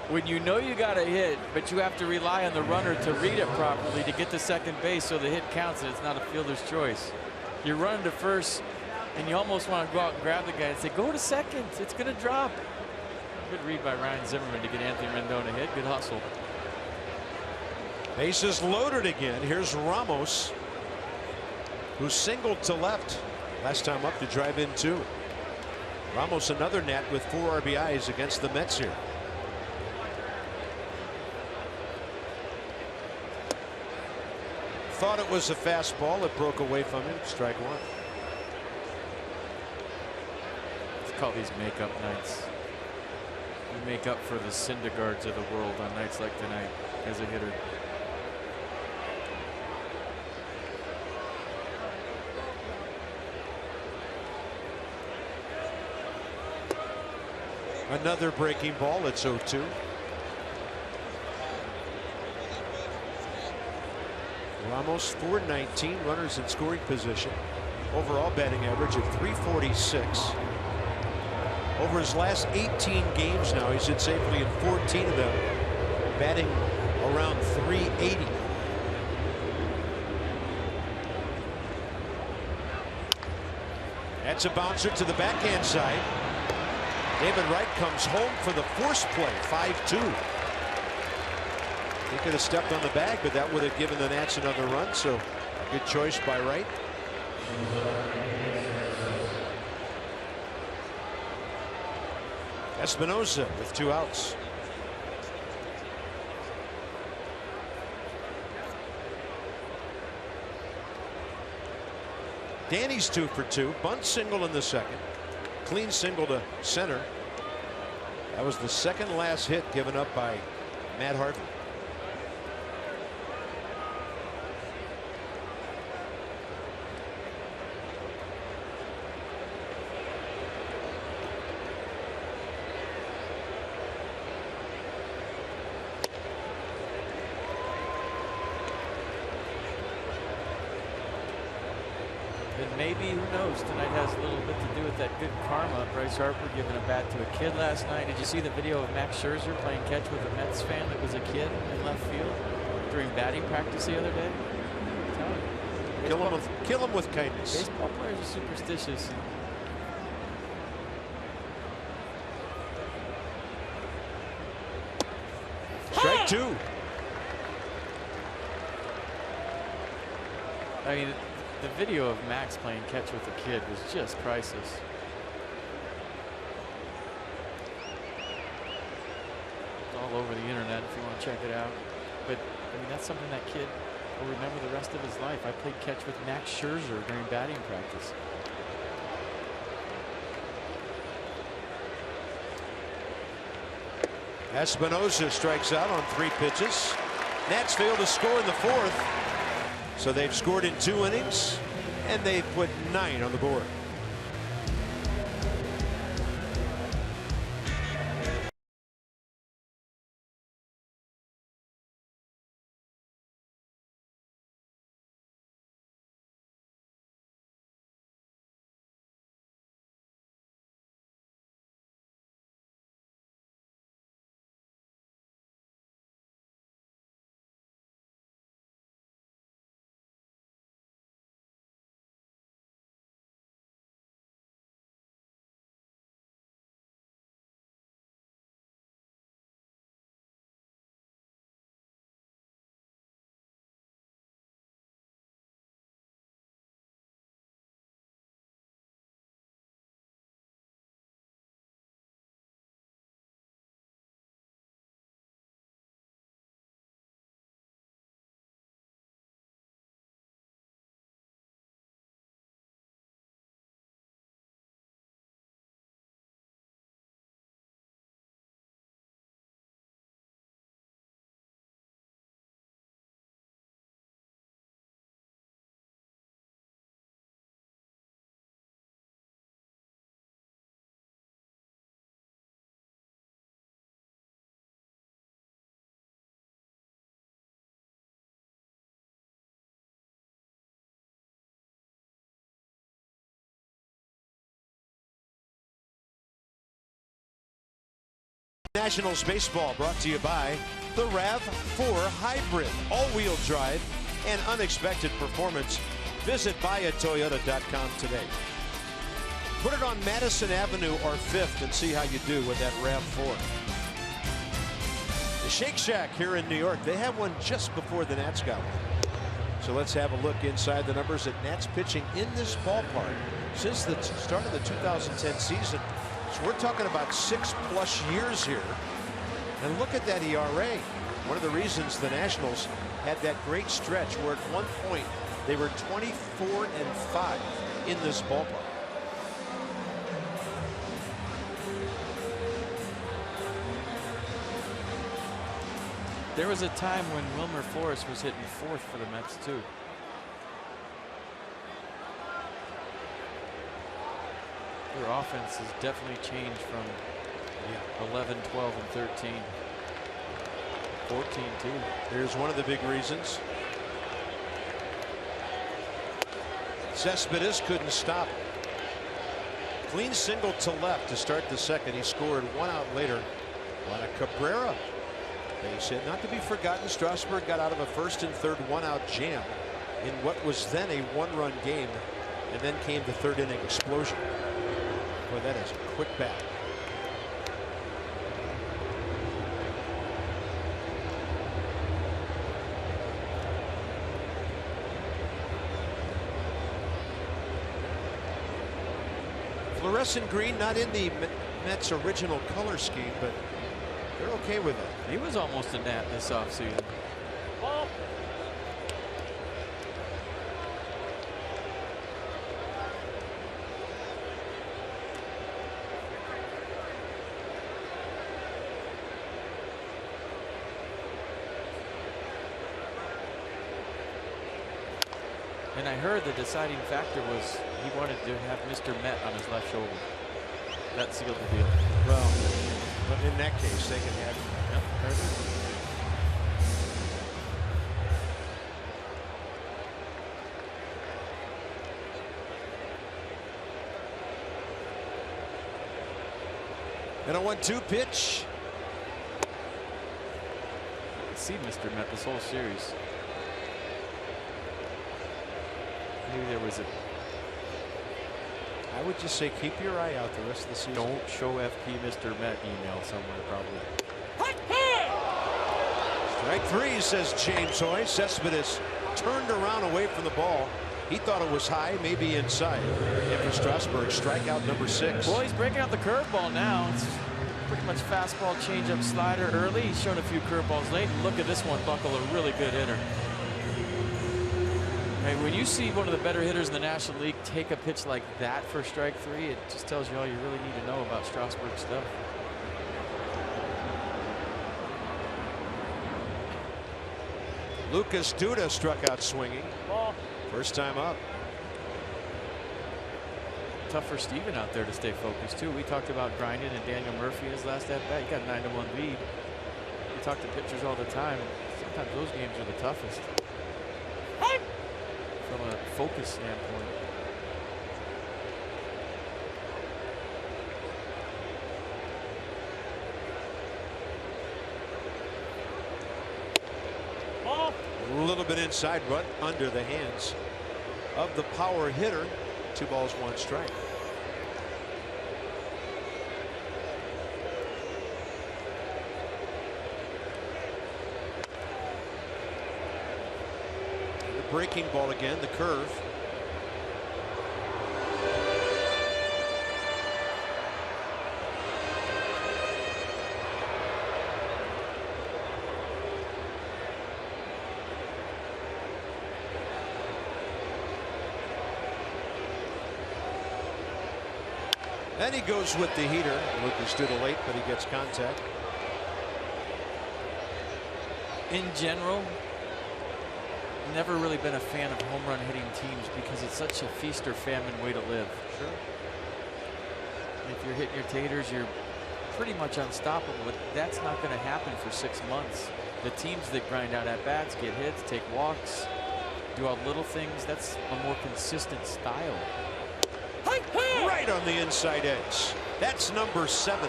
when you know you got a hit, but you have to rely on the runner to read it properly to get to second base so the hit counts and it's not a fielder's choice. You're running to first and you almost want to go out and grab the guy and say, go to second, it's going to drop. Good read by Ryan Zimmerman to get Anthony Rendon a hit. Good hustle. Bases loaded again. Here's Ramos, who singled to left last time up to drive in 2. Ramos another net with 4 RBIs against the Mets here. Thought it was a fastball. It broke away from him. Strike 1. Let's call these makeup nights. You make up for the Syndergaards of the world on nights like tonight as a hitter. Another breaking ball. It's 0-2. Ramos 419 runners in scoring position. Overall batting average of 346. Over his last 18 games now, he's hit safely in 14 of them, batting around 380. That's a bouncer to the backhand side. David Wright comes home for the force play, 5-2. He could have stepped on the bag, but that would have given the Nats another run, so good choice by Wright. Espinosa with 2 outs. Danny's 2 for 2. Bunt single in the second. Clean single to center. That was the second last hit given up by Matt Harvey. And maybe, who knows, tonight has a little bit to do with that good karma. Bryce Harper giving a bat to a kid last night. Did you see the video of Max Scherzer playing catch with a Mets fan that was a kid in left field during batting practice the other day? Kill him with kindness. Baseball players are superstitious. Strike 2. I mean, the video of Max playing catch with a kid was just priceless. It's all over the internet if you want to check it out. But I mean, that's something that kid will remember the rest of his life. I played catch with Max Scherzer during batting practice. Espinosa strikes out on 3 pitches. Nats failed to score in the 4th. So they've scored in 2 innings, and they've put 9 on the board. Nationals baseball brought to you by the RAV4 Hybrid, all-wheel drive and unexpected performance. Visit buyatoyota.com today. Put it on Madison Avenue or 5th and see how you do with that RAV4. The Shake Shack here in New York, they have one just before the Nats got one. So let's have a look inside the numbers at Nats pitching in this ballpark since the start of the 2010 season. So we're talking about 6+ years here. And look at that ERA. One of the reasons the Nationals had that great stretch where at one point they were 24-5 in this ballpark. There was a time when Wilmer Forrest was hitting 4th for the Mets too. Their offense has definitely changed from 11, 12, and 13. 14 too. Here's one of the big reasons. Cespedes couldn't stop it. Clean single to left to start the second. He scored 1 out later on a Cabrera base hit. Not to be forgotten, Strasburg got out of a 1st and 3rd 1-out jam in what was then a 1-run game, and then came the 3rd inning explosion. Boy, that is a quick bat. Fluorescent green not in the Mets original color scheme, but they're okay with it. He was almost a Nat this offseason. Ball. And I heard the deciding factor was he wanted to have Mr. Met on his left shoulder. That sealed the deal. Well, but in that case, they can have. Yep, there it is. And a 1-2 pitch. I see Mr. Met this whole series. Maybe there was a. I would just say keep your eye out the rest of the season. Don't show FP Mr. Met email somewhere probably. Strike 3, says James Hoy. Cespedes turned around away from the ball. He thought it was high, maybe inside. And for Strasburg, strikeout number 6. Well, he's breaking out the curveball now. It's pretty much fastball, changeup, slider early. He's shown a few curveballs late. And look at this one, Buckle, a really good hitter. Hey, when you see one of the better hitters in the National League take a pitch like that for strike 3, it just tells you all you really need to know about Strasburg's stuff. Lucas Duda struck out swinging. Ball. First time up. Tough for Steven out there to stay focused too. We talked about grinding and Daniel Murphy in his last at bat. He got a 9-1 lead. We talk to pitchers all the time. Sometimes those games are the toughest. From a focus standpoint. A little bit inside, but under the hands of the power hitter. 2 balls, 1 strike. The breaking ball again, the curve. And he goes with the heater. Lucas Duda late, but he gets contact. In general, never really been a fan of home run hitting teams because it's such a feast or famine way to live. Sure. If you're hitting your taters, you're pretty much unstoppable, but that's not going to happen for 6 months. The teams that grind out at bats, get hits, take walks, do all little things, that's a more consistent style. Right on the inside edge. That's number 7.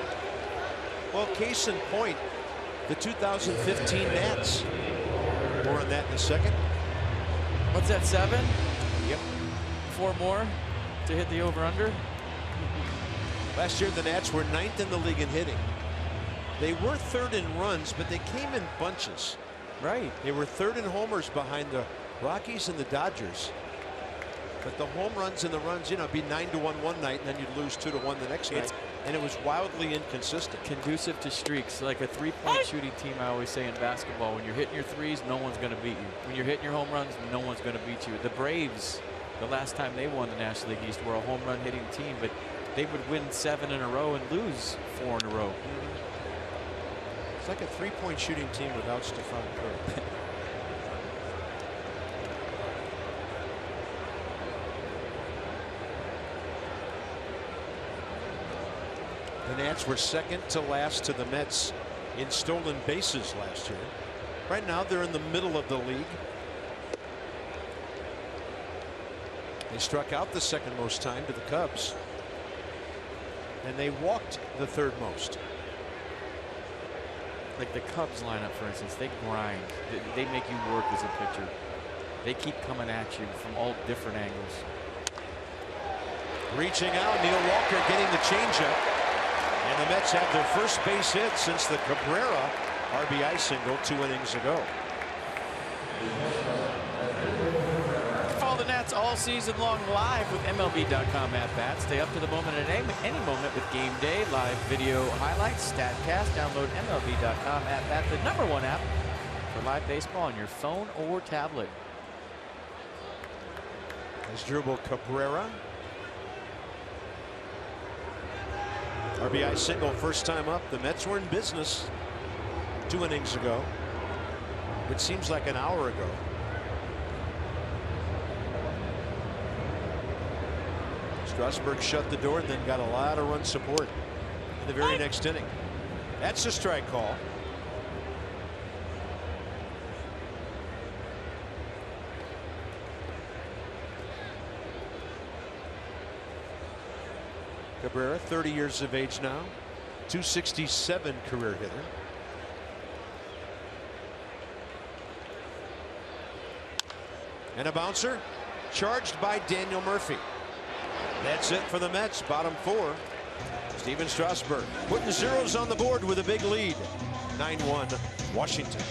Well, case in point, the 2015 Nats. More on that in a second. What's that, 7? Yep. 4 more to hit the over-under. Last year, the Nats were 9th in the league in hitting. They were 3rd in runs, but they came in bunches. Right. They were 3rd in homers behind the Rockies and the Dodgers. But the home runs and the runs, you know, be 9-1 one night, and then you'd lose 2-1 the next night. And it was wildly inconsistent. Conducive to streaks, like a 3-point shooting team. I always say in basketball, when you're hitting your threes, no one's going to beat you. When you're hitting your home runs, no one's going to beat you. The Braves, the last time they won the National League East, were a home run hitting team, but they would win 7 in a row and lose 4 in a row. It's like a 3-point shooting team without Stephon Curry. The Nats were second to last to the Mets in stolen bases last year. Right now they're in the middle of the league. They struck out the 2nd most time to the Cubs. And they walked the 3rd most. Like the Cubs lineup, for instance, they grind. They make you work as a pitcher. They keep coming at you from all different angles. Reaching out, Neil Walker getting the changeup. And the Mets have their first base hit since the Cabrera RBI single 2 innings ago. Follow the Nats Mets all season long live with MLB.com at-bats. Stay up to the moment at any moment with Game Day, live video highlights, StatCast. Download MLB.com at-bat, the #1 app for live baseball on your phone or tablet. Asdrubal Cabrera. RBI single, first time up. The Mets were in business 2 innings ago. It seems like an hour ago. Strasburg shut the door and then got a lot of run support in the very next inning. That's a strike call. Cabrera, 30 years of age now, 267 career hitter. And a bouncer charged by Daniel Murphy. That's it for the Mets, bottom 4. Steven Strasburg putting zeros on the board with a big lead. 9-1 Washington.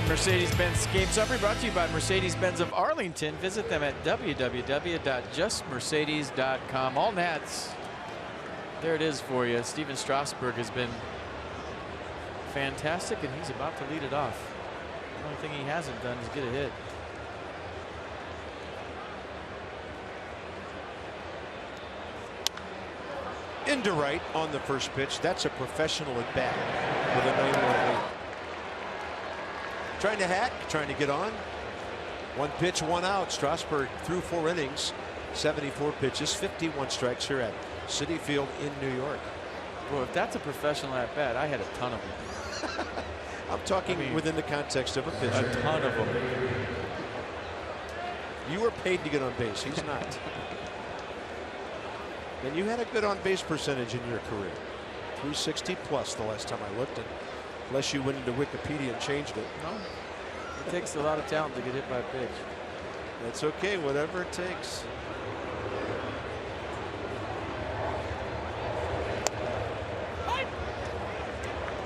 Mercedes-Benz Game Summary brought to you by Mercedes-Benz of Arlington. Visit them at www.justmercedes.com. All Nats. There it is for you. Steven Strasburg has been fantastic, and he's about to lead it off. The only thing he hasn't done is get a hit. Into right on the first pitch. That's a professional at bat with a 9-1 lead. Trying to hack, trying to get on. 1 pitch, 1 out. Strasburg threw 4 innings, 74 pitches, 51 strikes here at Citi Field in New York. Well, if that's a professional at bat, I had a ton of them. I'm talking within the context of a pitcher. A ton of them. You were paid to get on base. He's not. And you had a good on base percentage in your career. 360 plus the last time I looked, and unless you went into Wikipedia and changed it. No. It takes a lot of talent to get hit by a pitch. That's okay, whatever it takes.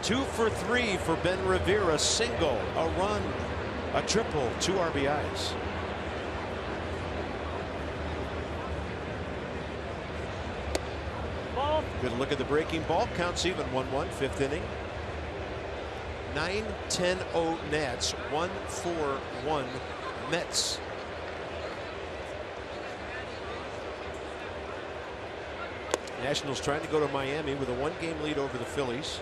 Two for 3 for Ben Rivera. Single, a run, a triple, 2 RBIs. Good look at the breaking ball. Counts even 1-1, 5th inning. 9-10-0 Nats, 1-4-1 Mets. Nationals trying to go to Miami with a 1-game lead over the Phillies.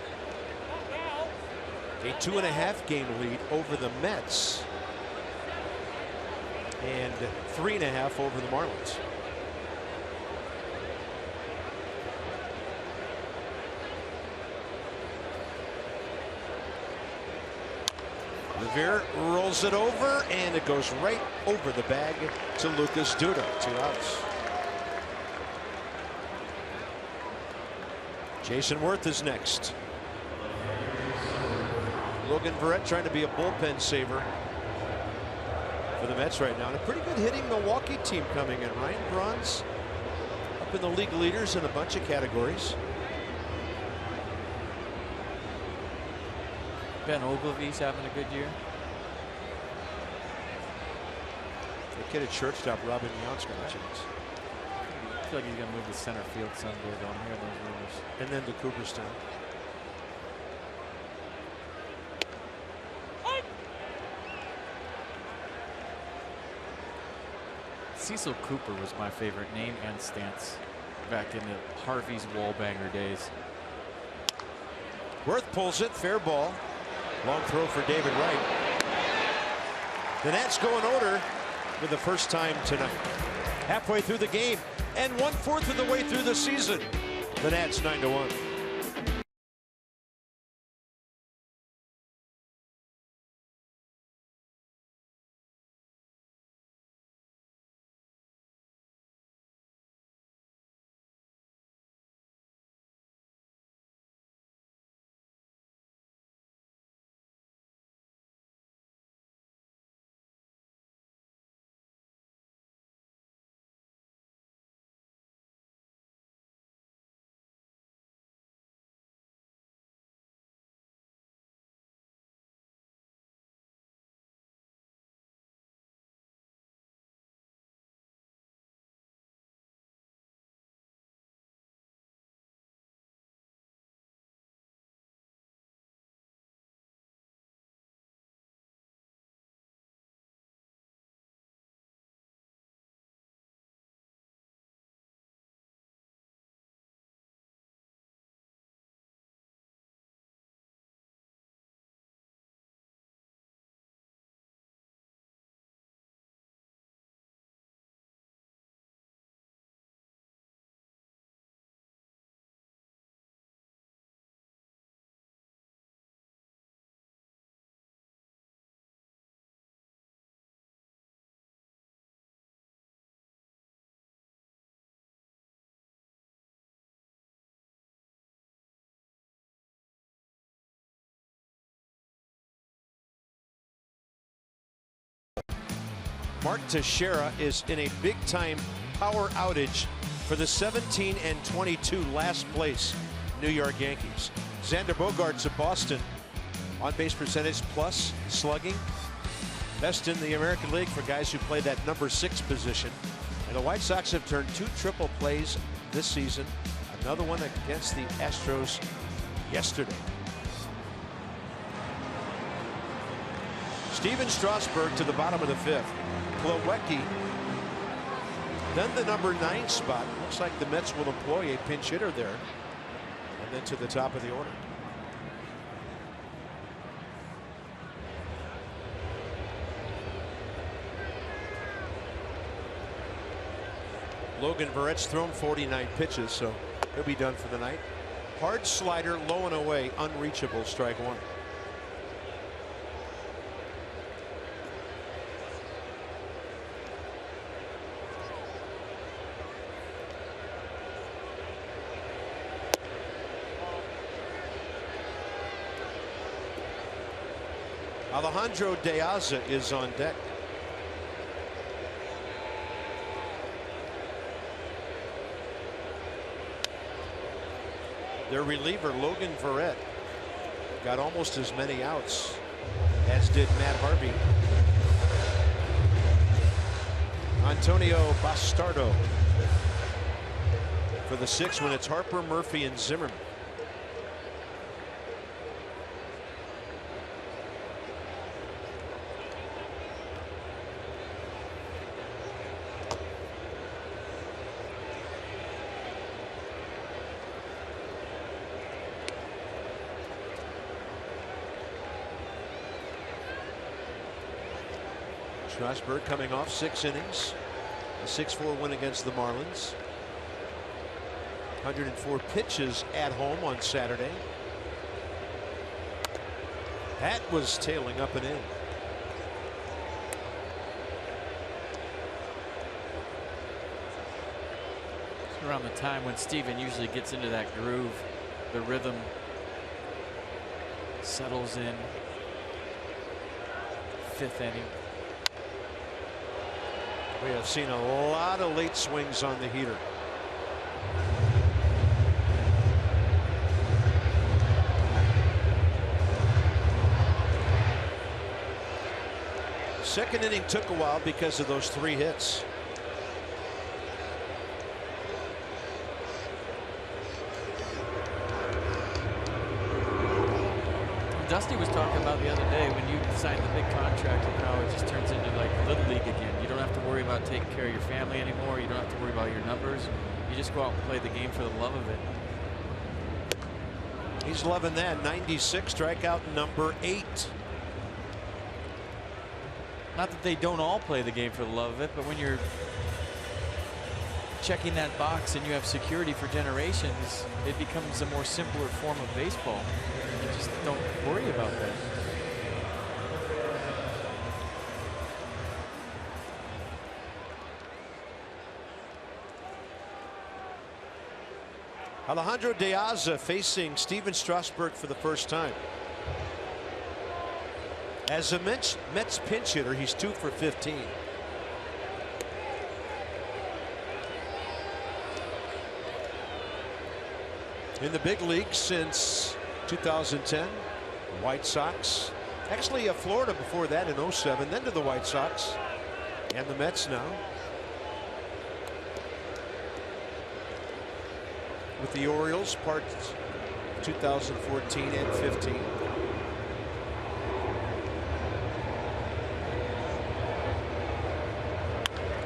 A 2.5-game lead over the Mets. and 3.5 over the Marlins. Revere rolls it over, and it goes right over the bag to Lucas Duda. 2 outs. Jason Worth is next. Logan Verrett trying to be a bullpen saver for the Mets right now. And a pretty good hitting Milwaukee team coming in. Ryan Braun's up in the league leaders in a bunch of categories. Ben Ogilvy's having a good year. The kid at shortstop, Robin Yount's got a chance. I feel like he's going to move to center field someday, though. I'm hearing those rumors. And then to Cooperstown. Cecil Cooper was my favorite name and stance back in the Harvey's wallbanger days. Worth pulls it, fair ball. Long throw for David Wright. The Nats go in order for the first time tonight. Halfway through the game and 1/4 of the way through the season. The Nats 9-1. Mark Teixeira is in a big-time power outage for the 17 and 22 last place New York Yankees. Xander Bogaerts of Boston, on-base percentage plus slugging, best in the American League for guys who play that number 6 position. And the White Sox have turned 2 triple plays this season. Another one against the Astros yesterday. Steven Strasburg to the bottom of the 5th. Plawecki, then the number 9 spot. Looks like the Mets will employ a pinch hitter there. And then to the top of the order. Logan Verrett's thrown 49 pitches, so he'll be done for the night. Hard slider, low and away, unreachable, strike 1. Alejandro De Aza is on deck. Their reliever, Logan Verrett, got almost as many outs as did Matt Harvey. Antonio Bastardo for the 6th when it's Harper, Murphy, and Zimmerman. Strasburg coming off 6 innings, a 6-4 win against the Marlins. 104 pitches at home on Saturday. That was tailing up and in. It's around the time when Steven usually gets into that groove, the rhythm settles in. 5th inning. We have seen a lot of late swings on the heater. Second inning took a while because of those 3 hits. Dusty was talking about the other day when you signed the big contract and how it just turns into like Little League again. You don't have to worry about taking care of your family anymore. You don't have to worry about your numbers. You just go out and play the game for the love of it. He's loving that. 96, strikeout number 8. Not that they don't all play the game for the love of it, but when you're checking that box and you have security for generations, it becomes a more simpler form of baseball. You just don't worry about that. Alejandro De Aza facing Steven Strasburg for the first time. As a Mets pinch hitter, he's 2 for 15. In the big league since 2010, the White Sox. Actually, Florida before that in 07, then to the White Sox and the Mets now. With the Orioles, parts 2014 and 15.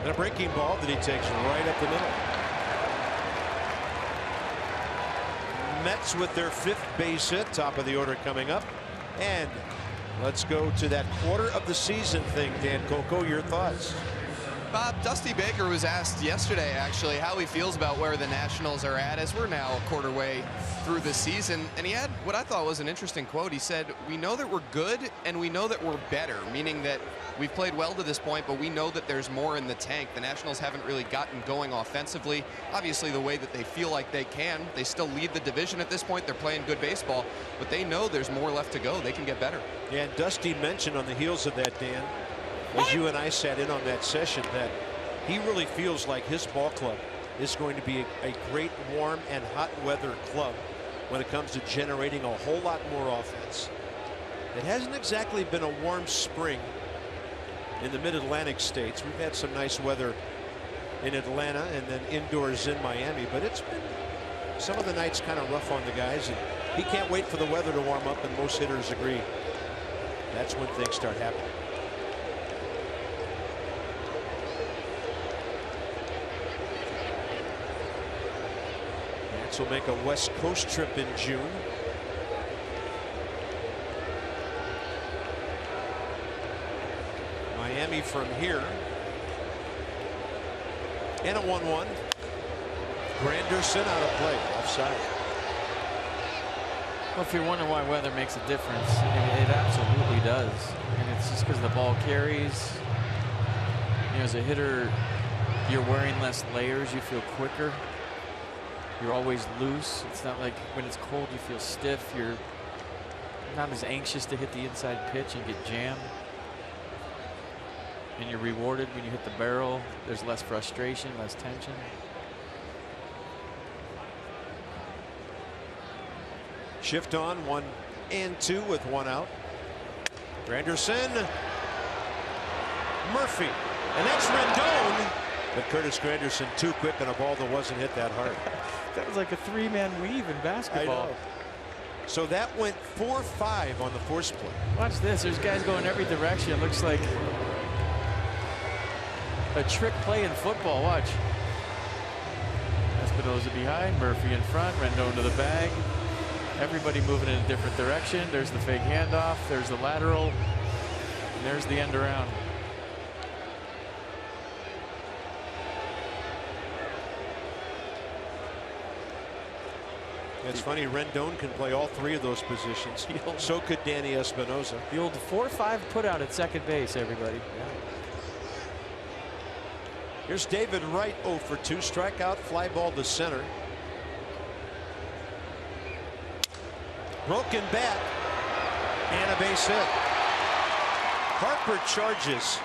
And a breaking ball that he takes right up the middle. Mets with their 5th base hit, top of the order coming up. And let's go to that quarter of the season thing. Dan Coco, your thoughts? Bob, Dusty Baker was asked yesterday, actually, how he feels about where the Nationals are at as we're now a quarter way through the season. And he had what I thought was an interesting quote. He said, "We know that we're good and we know that we're better," meaning that we've played well to this point, but we know that there's more in the tank. The Nationals haven't really gotten going offensively. Obviously, the way that they feel like they can. They still lead the division at this point. They're playing good baseball, but they know there's more left to go. They can get better. Yeah, and Dusty mentioned on the heels of that, Dan, as you and I sat in on that session, that he really feels like his ball club is going to be a great warm and hot weather club when it comes to generating a whole lot more offense. It hasn't exactly been a warm spring in the mid-Atlantic states. We've had some nice weather in Atlanta and then indoors in Miami, but it's been some of the nights kind of rough on the guys, and he can't wait for the weather to warm up, and most hitters agree that's when things start happening. Will make a West Coast trip in June. Miami from here. And a 1-1. Granderson out of play, offside. Well, if you're wondering why weather makes a difference, it absolutely does. And it's just because the ball carries. You know, as a hitter, you're wearing less layers. You feel quicker. You're always loose. It's not like when it's cold you feel stiff. You're not as anxious to hit the inside pitch and get jammed. And you're rewarded when you hit the barrel. There's less frustration, less tension. Shift on 1 and 2 with 1 out. Granderson. Murphy. And that's Rendon. But Curtis Granderson too quick on a ball that wasn't hit that hard. That was like a 3-man weave in basketball. I know. So that went 4-5 on the force play. Watch this. There's guys going every direction. It looks like a trick play in football. Watch. Espinosa behind. Murphy in front. Rendon to the bag. Everybody moving in a different direction. There's the fake handoff. There's the lateral. And there's the end around. It's funny, Rendon can play all three of those positions. So could Danny Espinosa. The old 4-5 put out at second base, everybody. Yeah. Here's David Wright, 0 for 2, strikeout, fly ball to center. Broken bat and a base hit. Harper charges,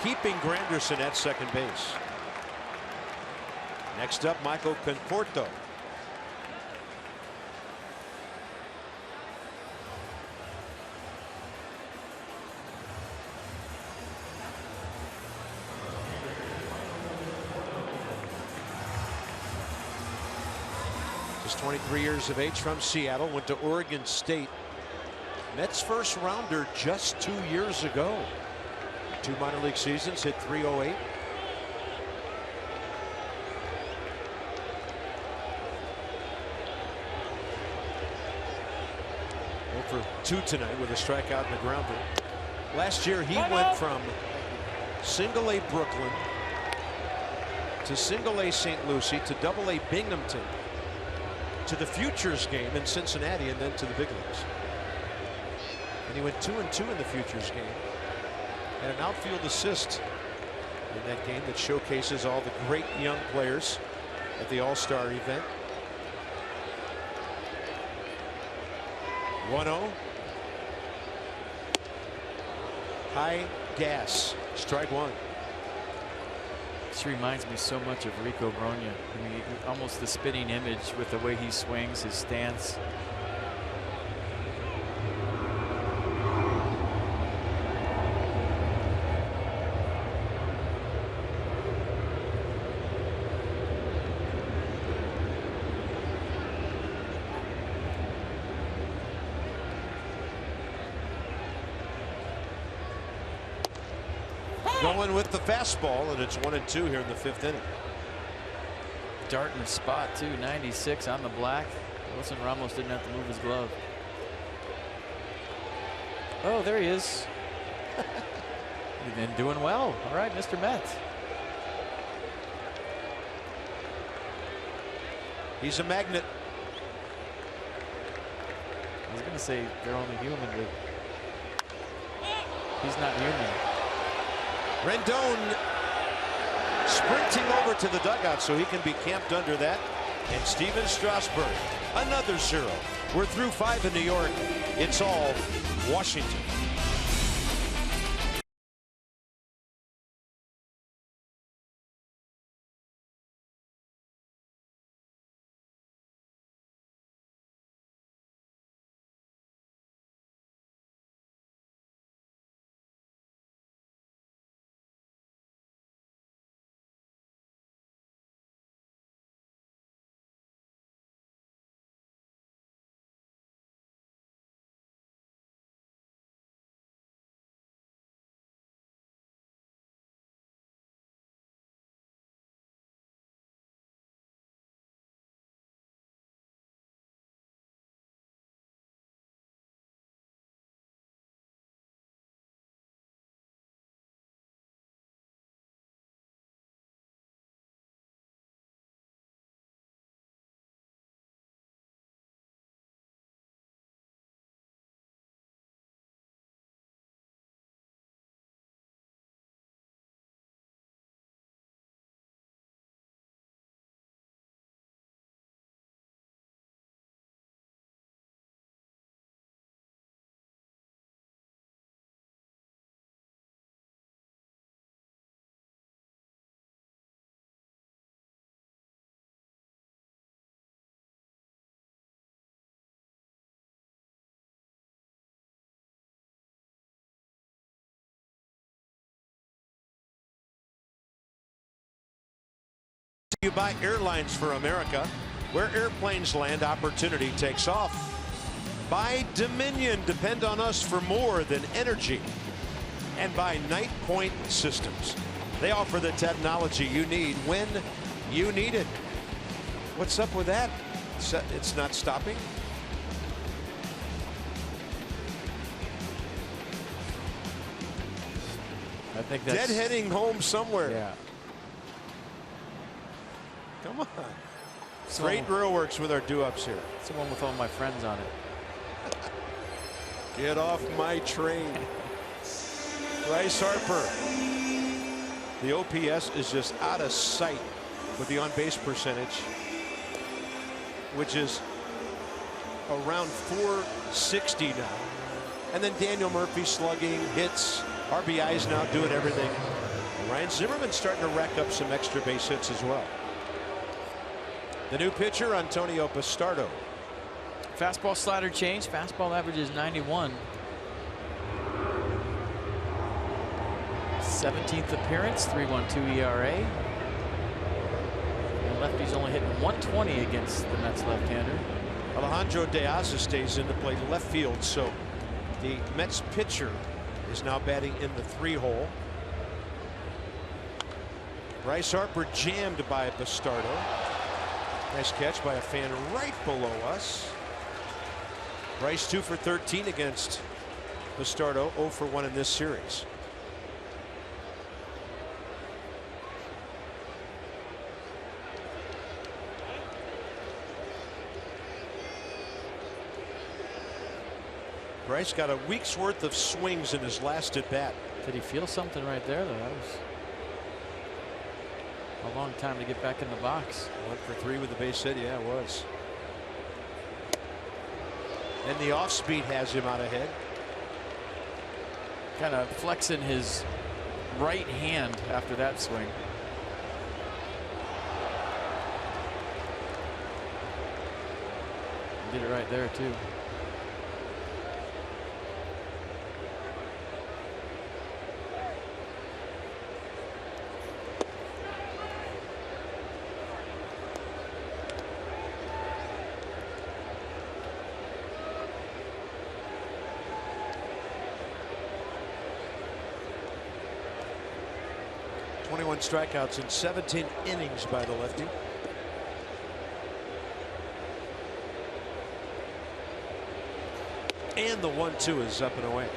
keeping Granderson at second base. Next up, Michael Conforto. Just 23 years of age, from Seattle, went to Oregon State. Mets first rounder just 2 years ago. 2 minor league seasons, hit .308. For 2 tonight with a strikeout and a grounder. Last year he went from single A Brooklyn to single A St. Lucie to double A Binghamton to the Futures game in Cincinnati and then to the big leagues. And he went 2-2 in the Futures game and an outfield assist in that game that showcases all the great young players at the All-Star event. 1-0. High gas. Strike one. This reminds me so much of Rico Brogna. I mean, almost the spitting image with the way he swings, his stance. Going with the fastball, and it's 1-2 here in the 5th inning. Dartmouth spot too, 96 on the black. Wilson Ramos didn't have to move his glove. Oh, there he is. He's been doing well. All right, Mr. Met. He's a magnet. I was going to say they're only human, but he's not human. Rendon sprinting over to the dugout so he can be camped under that. And Steven Strasburg, another 0. We're through 5 in New York. It's all Washington. You buy Airlines for America, where airplanes land, opportunity takes off. Buy Dominion, depend on us for more than energy. And buy Night Point Systems. They offer the technology you need when you need it. What's up with that? It's not stopping. I think that's deadheading home somewhere. Yeah. Come on. Great drill works with our do-ups here. It's the one with all my friends on it. Get off my train. Bryce Harper. The OPS is just out of sight with the on-base percentage, which is around 460 now. And then Daniel Murphy slugging, hits, RBIs now doing everything. And Ryan Zimmerman's starting to rack up some extra base hits as well. The new pitcher, Antonio Bastardo. Fastball slider change. Fastball average is 91. 17th appearance, 3.12 ERA. And lefty's only hitting 120 against the Mets left-hander. Alejandro De Aza stays in to play left field, so the Mets pitcher is now batting in the 3-hole. Bryce Harper jammed by Bastardo. Nice catch by a fan right below us. Bryce 2 for 13 against Bastardo, 0 for 1 in this series. Bryce got a week's worth of swings in his last at bat. Did he feel something right there, though? That was a long time to get back in the box. 1 for 3 with the base hit. Yeah, it was. And the off speed has him out ahead. Kind of flexing his right hand after that swing. Did it right there, too. Strikeouts in 17 innings by the lefty. And the 1-2 is up and away.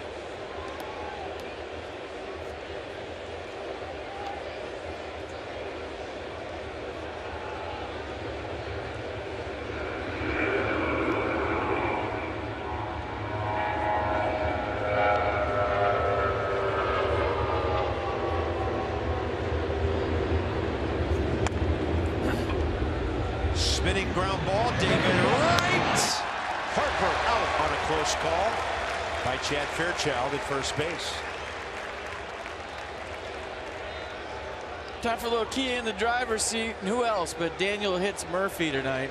Spinning ground ball, David Wright. Harper out on a close call by Chad Fairchild at first base. Time for a little key in the driver's seat. And who else but Daniel hits Murphy tonight.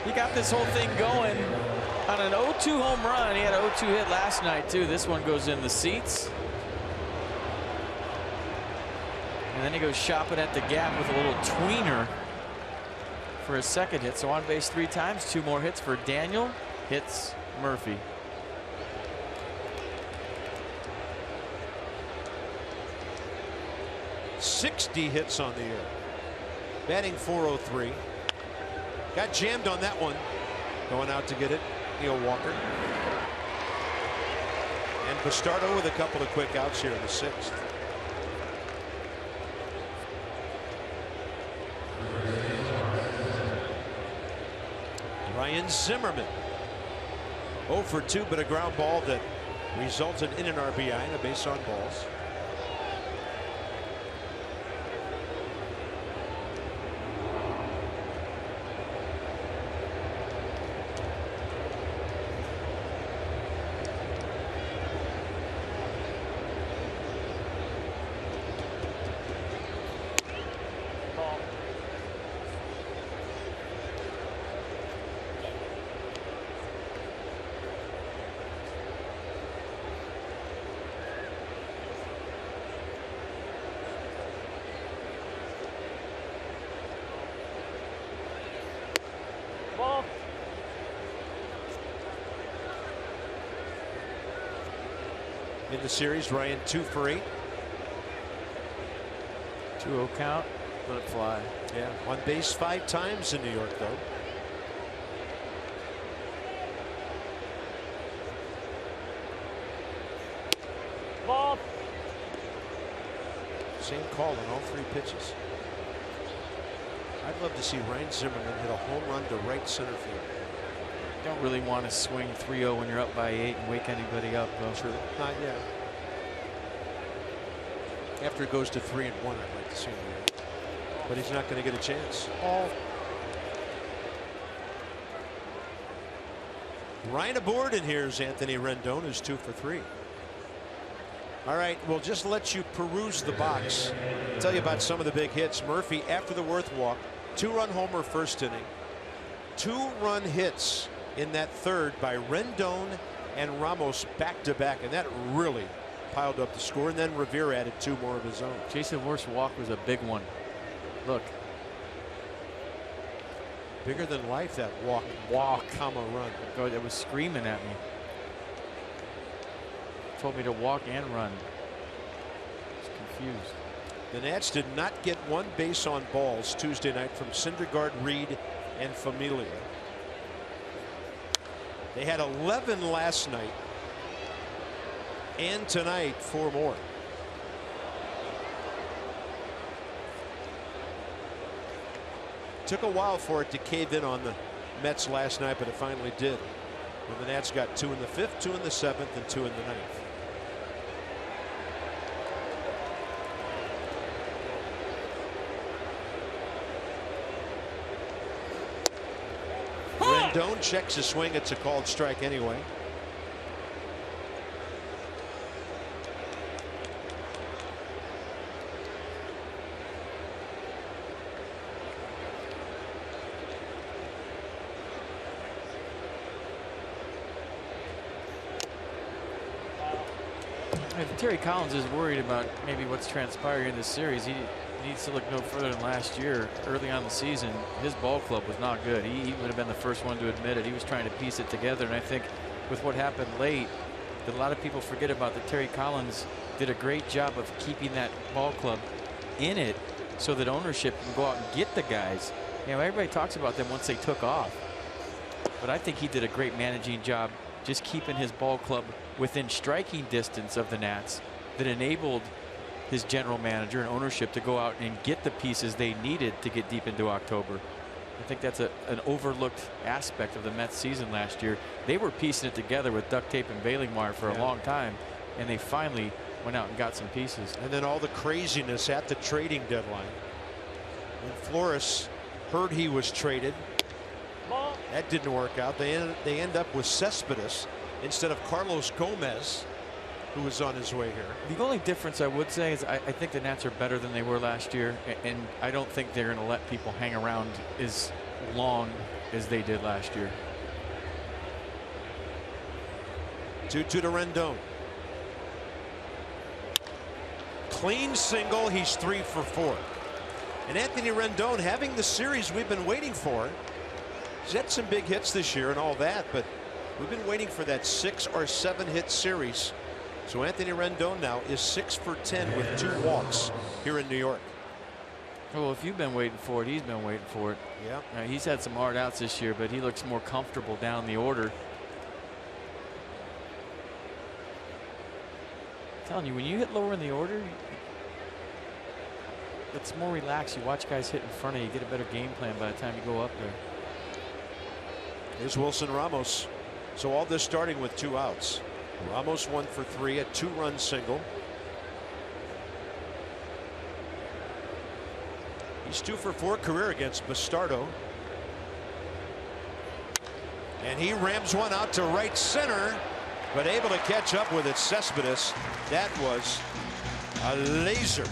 He got this whole thing going on an 0-2 home run. He had an 0-2 hit last night, too. This one goes in the seats. And then he goes shopping at the gap with a little tweener for his second hit. So on base 3 times, 2 more hits for Daniel. Hits Murphy. .60 hits on the year. Batting .403. Got jammed on that one. Going out to get it, Neil Walker. And Bastardo with a couple of quick outs here in the 6th. Ryan Zimmerman 0 for 2, but a ground ball that resulted in an RBI and a base on balls. In the series, Ryan 2 for 8. 2-0 count. Let it fly. Yeah, on base 5 times in New York, though. Ball. Same call on all 3 pitches. I'd love to see Ryan Zimmerman hit a home run to right center field. Don't really want to swing 3-0 when you're up by 8 and wake anybody up, though. True. Not yet. After it goes to 3-1, I'd like to see him do it. But he's not going to get a chance. Ryan aboard, and here's Anthony Rendon, who's 2 for 3. All right, we'll just let you peruse the box. Tell you about some of the big hits. Murphy, after the Worth walk, 2-run homer first inning. 2-run hits in that third by Rendon and Ramos back to back, and that really piled up the score. And then Revere added 2 more of his own. Jason Worth's walk was a big one. Look. Bigger than life, that walk, comma, run. God, that was screaming at me. Told me to walk and run. I was confused. The Nats did not get 1 base on balls Tuesday night from Syndergaard, Reed, and Familia. They had 11 last night, and tonight 4 more. Took a while for it to cave in on the Mets last night, but it finally did. When the Nats got 2 in the 5th, 2 in the 7th, and 2 in the 9th. Rendon checks his swing. It's a called strike anyway. If Terry Collins is worried about maybe what's transpiring in this series, he needs to look no further than last year. Early on the season, his ball club was not good. He would have been the first one to admit it. He was trying to piece it together, and I think with what happened late, that a lot of people forget about that Terry Collins did a great job of keeping that ball club in it so that ownership can go out and get the guys. You know, everybody talks about them once they took off, but I think he did a great managing job just keeping his ball club within striking distance of the Nats that enabled his general manager and ownership to go out and get the pieces they needed to get deep into October. I think that's an overlooked aspect of the Mets season last year. They were piecing it together with duct tape and baling wire for a long time, and they finally went out and got some pieces. And then all the craziness at the trading deadline. When Flores heard he was traded, that didn't work out. They end up with Cespedes instead of Carlos Gomez, who was on his way here. The only difference I would say is I think the Nats are better than they were last year, and I don't think they're going to let people hang around as long as they did last year. 2-2 to Rendon. Clean single. He's 3 for 4. And Anthony Rendon having the series we've been waiting for. He's had some big hits this year and all that, but we've been waiting for that 6 or 7 hit series. So Anthony Rendon now is 6 for 10 with 2 walks here in New York. Well, if you've been waiting for it, he's been waiting for it. Yeah. He's had some hard outs this year, but he looks more comfortable down the order. I'm telling you, when you hit lower in the order, it's more relaxed. You watch guys hit in front of you, get a better game plan by the time you go up there. Here's Wilson Ramos. So all this starting with 2 outs. Ramos 1 for 3, a 2-run single. He's 2 for 4 career against Bastardo. And he rams one out to right center, but able to catch up with it. Cespedes. That was a laser.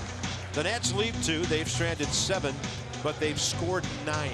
The Nats lead 2. They've stranded 7, but they've scored 9.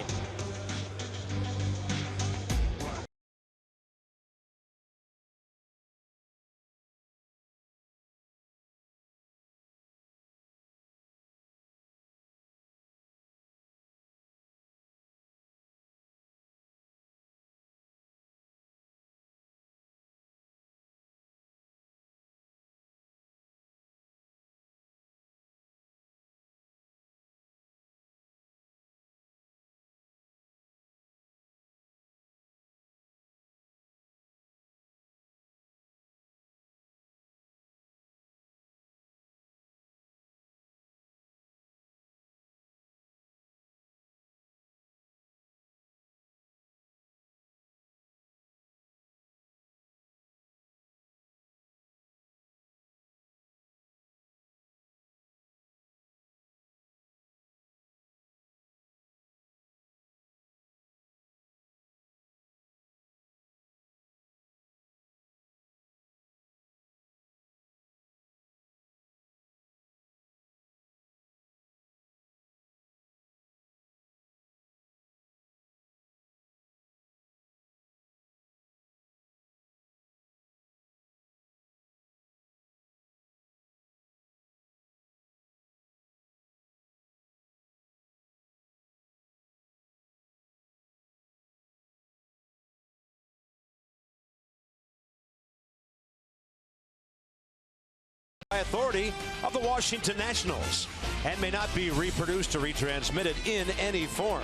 by authority of the Washington Nationals and may not be reproduced or retransmitted in any form.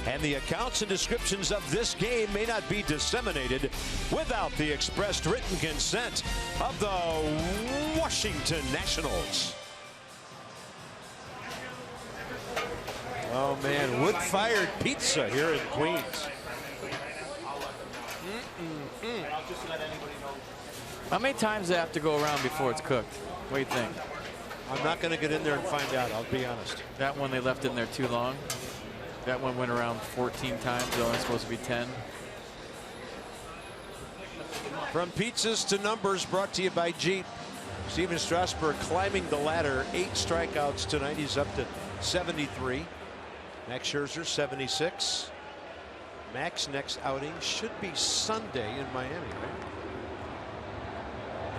And the accounts and descriptions of this game may not be disseminated without the expressed written consent of the Washington Nationals. Oh man, wood-fired pizza here in Queens. How many times do they have to go around before it's cooked? What do you think? I'm not going to get in there and find out, I'll be honest. That one they left in there too long. That one went around 14 times. They're only supposed to be 10. From pizzas to numbers, brought to you by Jeep. Steven Strasburg climbing the ladder. 8 strikeouts tonight. He's up to 73. Max Scherzer 76. Max next outing should be Sunday in Miami, right?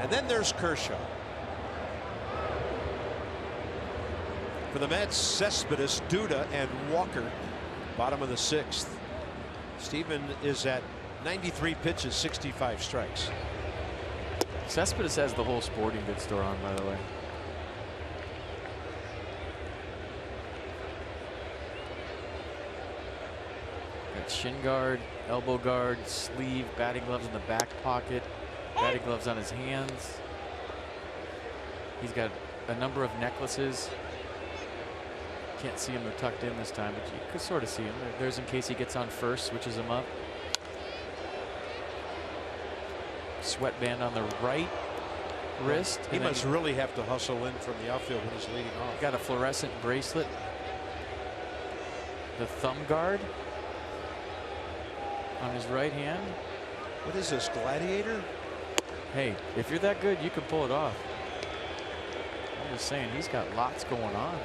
And then there's Kershaw. For the Mets, Cespedes, Duda, and Walker. Bottom of the 6th. Steven is at 93 pitches, 65 strikes. Cespedes has the whole sporting goods store on, by the way. Got shin guard, elbow guard, sleeve, batting gloves in the back pocket, batting gloves on his hands. He's got a number of necklaces. Can't see him, they're tucked in this time, but you could sort of see him. There's in case he gets on first, switches him up. Sweatband on the right wrist. He must really have to hustle in from the outfield when he's leading off. Got a fluorescent bracelet. The thumb guard on his right hand. What is this, Gladiator? Hey, if you're that good, you can pull it off. I'm just saying, he's got lots going on.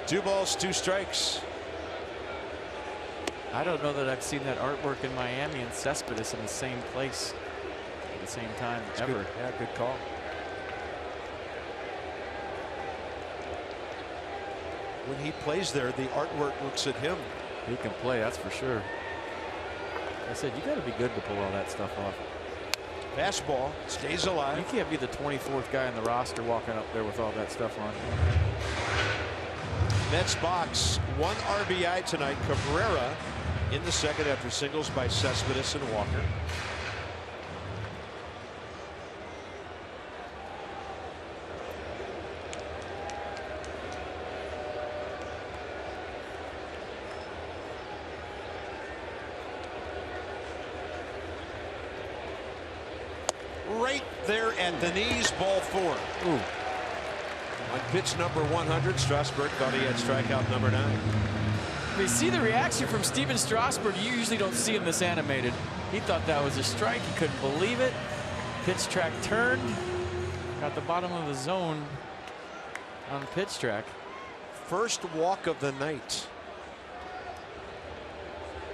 Two balls, 2 strikes. I don't know that I've seen that artwork in Miami and Cespedes in the same place at the same time ever. Good. Yeah, good call. When he plays there, the artwork looks at him. He can play, that's for sure. I said, you got to be good to pull all that stuff off. Fastball stays alive. You can't be the 24th guy on the roster walking up there with all that stuff on. Mets box, 1 RBI tonight. Cabrera in the 2nd after singles by Cespedes and Walker. Right there at the knees, ball 4. Ooh. On pitch number 100, Strasburg thought he had strikeout number 9. We see the reaction from Steven Strasburg. You usually don't see him this animated. He thought that was a strike. He couldn't believe it. Pitch track turned. Got the bottom of the zone on pitch track. First walk of the night.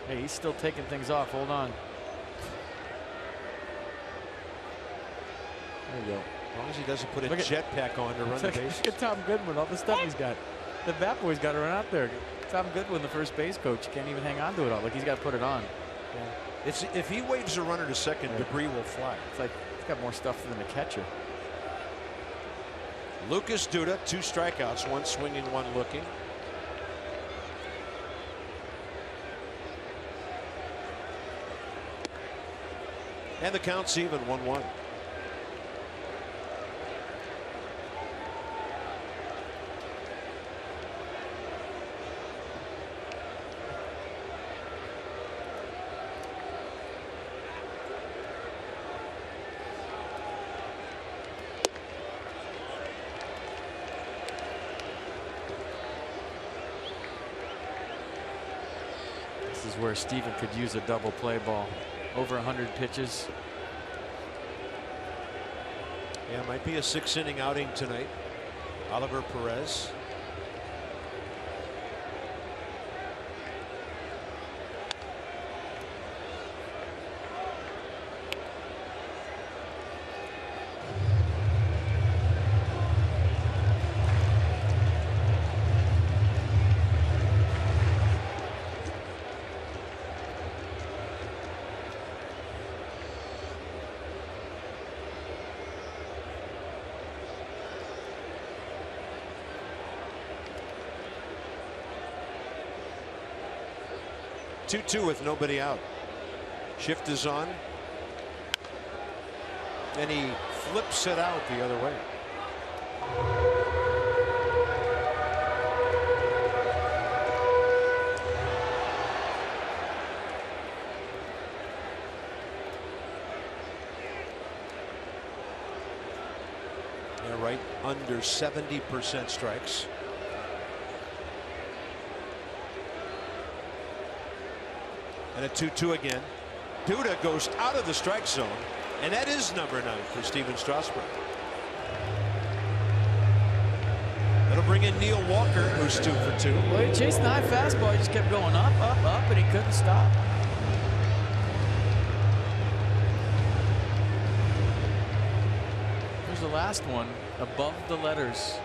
Hey, he's still taking things off. Hold on. There you go. As long as he doesn't put a jetpack on to run the bases. Look at Tom Goodwin, all the stuff he's got. The bat boy's got to run out there. Tom Goodwin, the first base coach, can't even hang on to it all. Like, he's got to put it on. Yeah. If he waves a runner to second, debris will fly. It's like he's got more stuff than the catcher. Lucas Duda, 2 strikeouts, 1 swinging, 1 looking. And the count's even, 1-1. This is where Steven could use a double play ball. Over 100 pitches. Yeah, might be a 6-inning outing tonight. Oliver Perez. 2-2 with nobody out. Shift is on. And he flips it out the other way. They're right under 70% strikes. And a 2-2 again. Duda goes out of the strike zone, and that is number 9 for Steven Strasburg. That'll bring in Neil Walker, who's 2 for 2. Well, he chased the high fastball. He just kept going up, up, up, and he couldn't stop. Here's the last one, above the letters.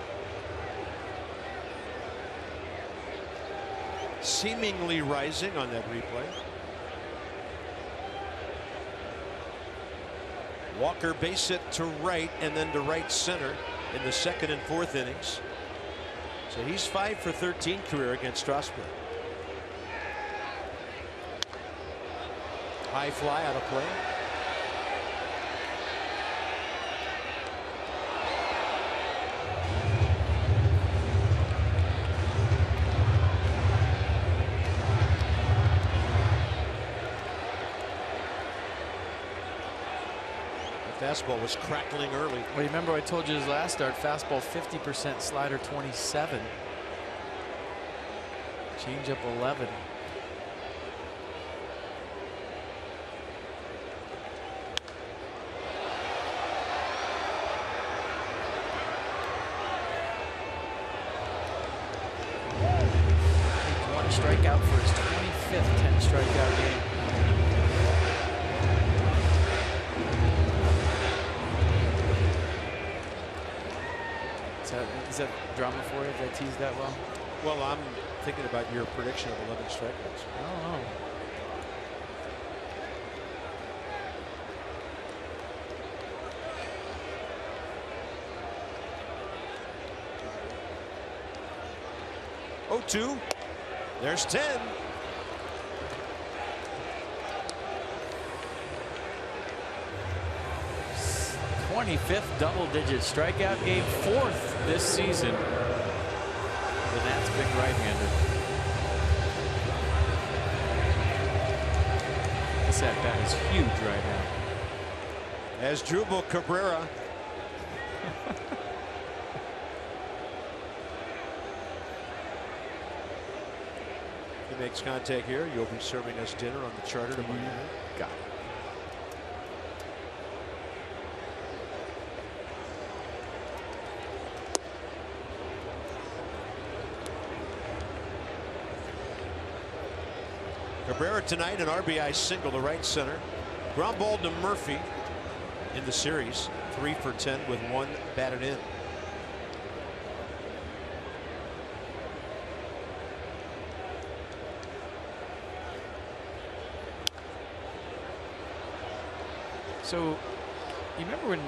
Seemingly rising on that replay. Walker base hit to right and then to right center in the 2nd and 4th innings. So he's 5 for 13 career against Strasburg. High fly out of play. Fastball was crackling early. Well, remember I told you his last start, fastball 50%, slider 27. Changeup 11. One strikeout for his 25th 10 strikeout game. Is that drama for you if I teased that well? Well, I'm thinking about your prediction of 11 strikeouts. I don't know. Oh, 2. There's 10. '25th double-digit strikeout game, 4th this season. And that's big right-hander. This at-bat is huge right now. As Drupal Cabrera. He makes contact here. You'll be serving us dinner on the charter tomorrow night. Got it. Cabrera tonight, an RBI single to right center. Ground ball to Murphy in the series. 3 for 10 with 1 batted in. So, you remember when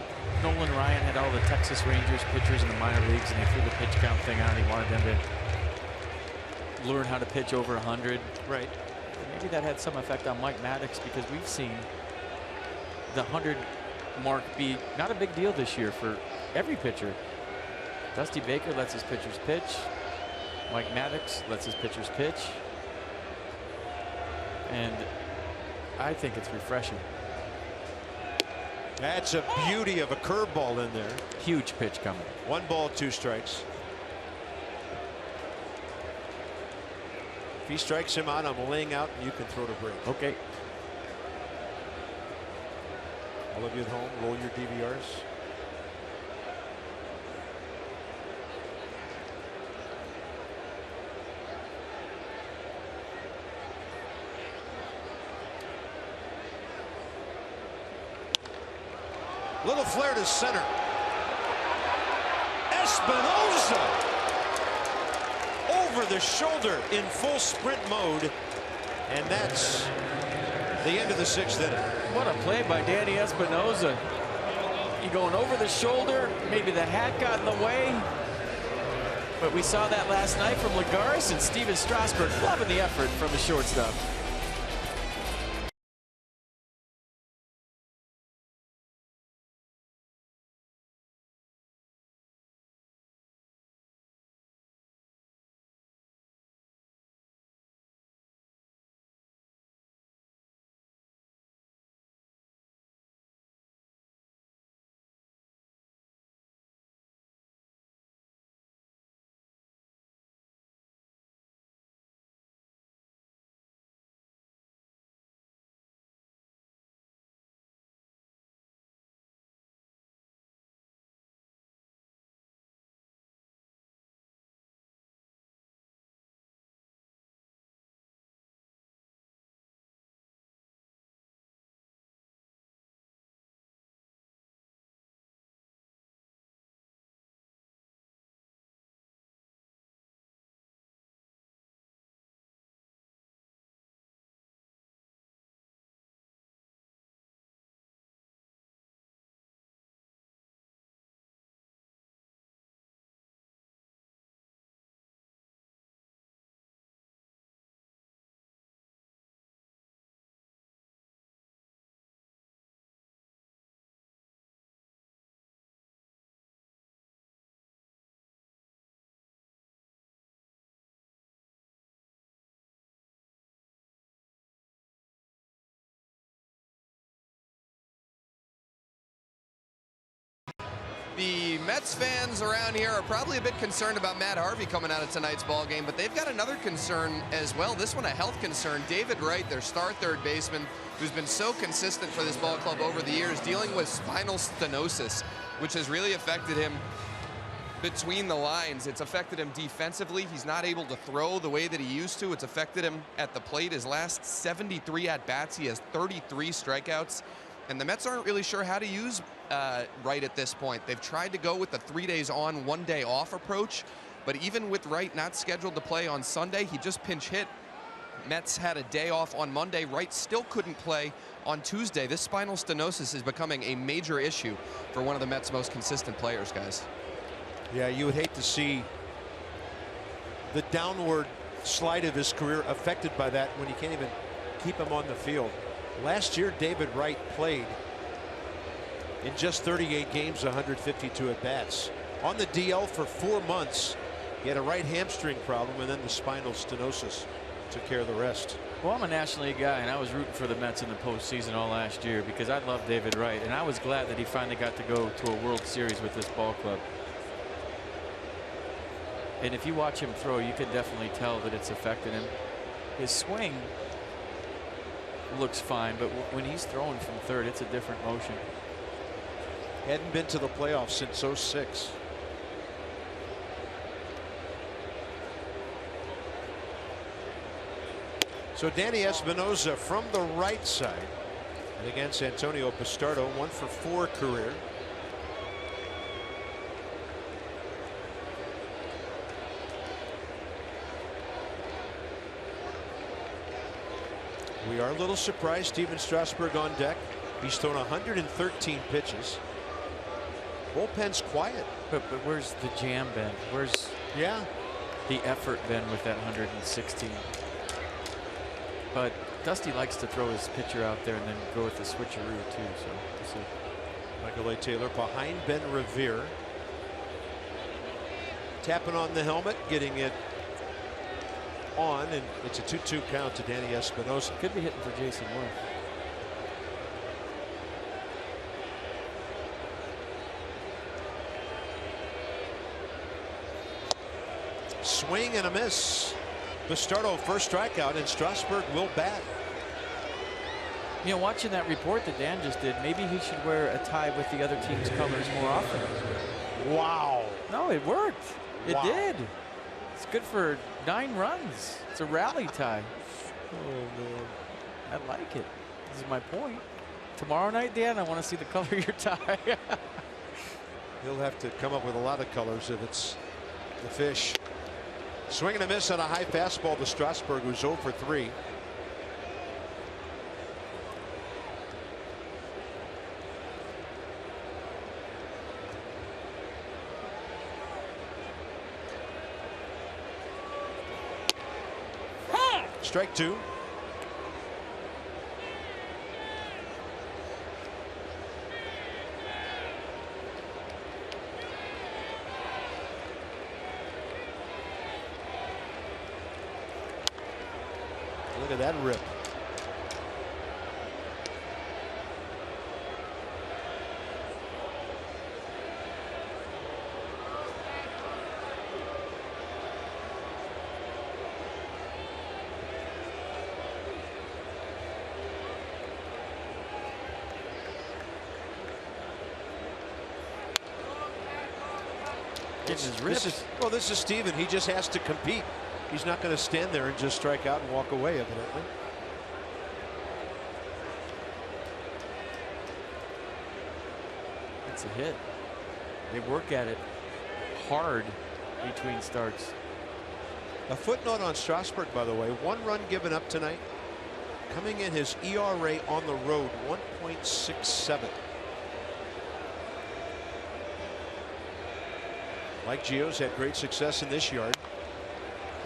Nolan Ryan had all the Texas Rangers pitchers in the minor leagues and they threw the pitch count thing out? He wanted them to learn how to pitch over 100. Right. Maybe that had some effect on Mike Maddox, because we've seen the 100 mark be not a big deal this year for every pitcher. Dusty Baker lets his pitchers pitch. Mike Maddox lets his pitchers pitch. And I think it's refreshing. That's a beauty of a curveball in there. Huge pitch coming. 1 ball, 2 strikes. If he strikes him out, I'm laying out and you can throw to break. Okay. All of you at home, roll your DVRs. Little flare to center. Espinosa over the shoulder in full sprint mode, and that's the end of the 6th inning. What a play by Danny Espinosa. He going over the shoulder. Maybe the hat got in the way. But we saw that last night from Lagares, and Steven Strasburg loving the effort from the shortstop. The Mets fans around here are probably a bit concerned about Matt Harvey coming out of tonight's ball game, but they've got another concern as well. This one a health concern. David Wright, their star third baseman, who's been so consistent for this ball club over the years, dealing with spinal stenosis, which has really affected him between the lines. It's affected him defensively. He's not able to throw the way that he used to. It's affected him at the plate. His last 73 at-bats, he has 33 strikeouts. And the Mets aren't really sure how to use Wright at this point. They've tried to go with the 3 days on, 1 day off approach. But even with Wright not scheduled to play on Sunday, he just pinch hit. Mets had a day off on Monday. Wright still couldn't play on Tuesday. This spinal stenosis is becoming a major issue for one of the Mets' most consistent players, guys. Yeah, you would hate to see the downward slide of his career affected by that when you can't even keep him on the field. Last year, David Wright played in just 38 games, 152 at-bats. On the DL for 4 months. He had a right hamstring problem, and then the spinal stenosis took care of the rest. Well, I'm a National League guy, and I was rooting for the Mets in the postseason all last year because I love David Wright, and I was glad that he finally got to go to a World Series with this ball club. And if you watch him throw, you can definitely tell that it's affected him. His swing looks fine, but when he's throwing from third, it's a different motion. Hadn't been to the playoffs since '06. So Danny Espinosa from the right side, and against Antonio Pistardo, 1 for 4 career. We are a little surprised. Steven Strasburg on deck. He's thrown 113 pitches. Bullpen's quiet. But where's the jam been? Where's the effort been with that 116? But Dusty likes to throw his pitcher out there and then go with the switcheroo too. So we'll see. Michael A. Taylor behind Ben Revere. Tapping on the helmet, getting it on, and it's a 2-2 count to Danny Espinosa. Could be hitting for Jason Worth. Swing and a miss. Pistardo first strikeout, and Strasburg will bat. You know, watching that report that Dan just did, maybe he should wear a tie with the other team's colors more often. Wow. No, it worked. It did. It's good for 9 runs. It's a rally tie. Oh, man. I like it. This is my point. Tomorrow night, Dan, I want to see the color of your tie. He'll have to come up with a lot of colors if it's the fish. Swing and a miss on a high fastball to Strasburg, who's 0 for 3. Strike 2. Look at that rip. This is Steven. He just has to compete. He's not going to stand there and just strike out and walk away, evidently. It's a hit. They work at it hard between starts. A footnote on Strasburg, by the way. 1 run given up tonight. Coming in, his ERA on the road, 1.67. Mike Gio's had great success in this yard.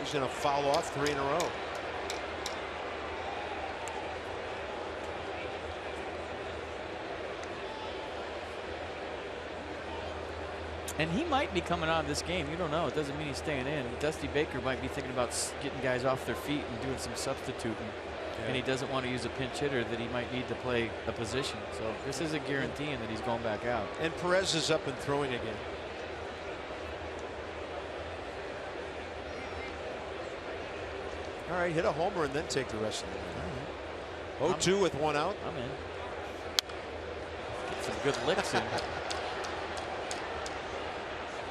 He's going to foul off 3 in a row. And he might be coming out of this game. You don't know. It doesn't mean he's staying in. Dusty Baker might be thinking about getting guys off their feet and doing some substituting. and he doesn't want to use a pinch hitter that he might need to play a position. So this isn't guaranteeing that he's going back out. And Perez is up and throwing again. All right, hit a homer and then take the rest of the game. 0-2 with one out. I'm in. Get some good licks in.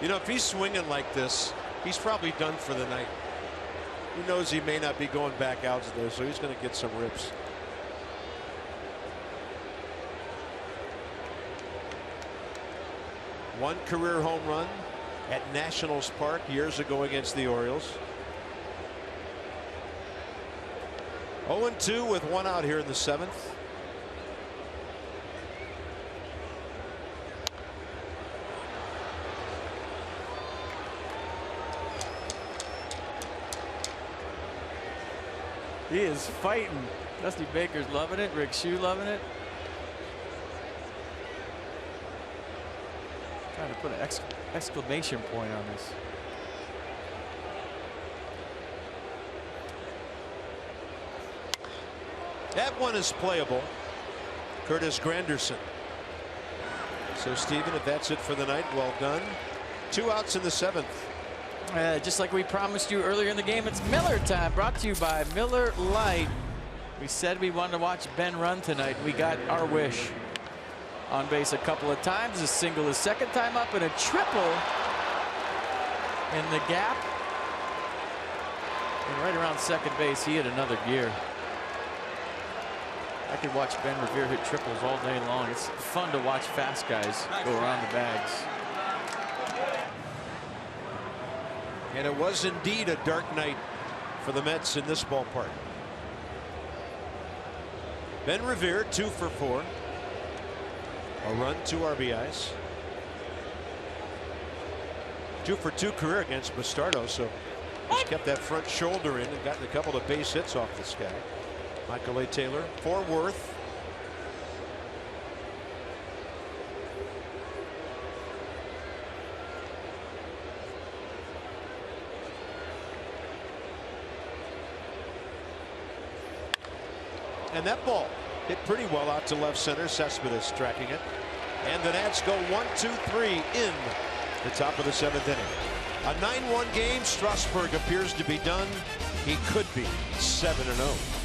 You know, if he's swinging like this, he's probably done for the night. He knows he may not be going back out there, so he's going to get some rips. One career home run at Nationals Park years ago against the Orioles. 0-2 with one out here in the 7th. He is fighting. Dusty Baker's loving it. Rick Shue loving it. Trying to put an exclamation point on this. That one is playable. Curtis Granderson. So, Steven, if that's it for the night, well done. 2 outs in the 7th. Just like we promised you earlier in the game, it's Miller time, brought to you by Miller Lite. We said we wanted to watch Ben run tonight. We got our wish. On base a couple of times, a single his second time up, and a triple in the gap. And right around second base, he hit another gear. I could watch Ben Revere hit triples all day long. It's fun to watch fast guys go around the bags. And it was indeed a dark night for the Mets in this ballpark. Ben Revere 2 for 4. A run, 2 RBIs. 2 for 2 career against Bastardo, so he's kept that front shoulder in and gotten a couple of base hits off this guy. Michael A. Taylor for Worth. And that ball hit pretty well out to left center. Cespedes tracking it. And the Nats go 1-2-3 in the top of the 7th inning. A 9-1 game. Strasburg appears to be done. He could be 7-0.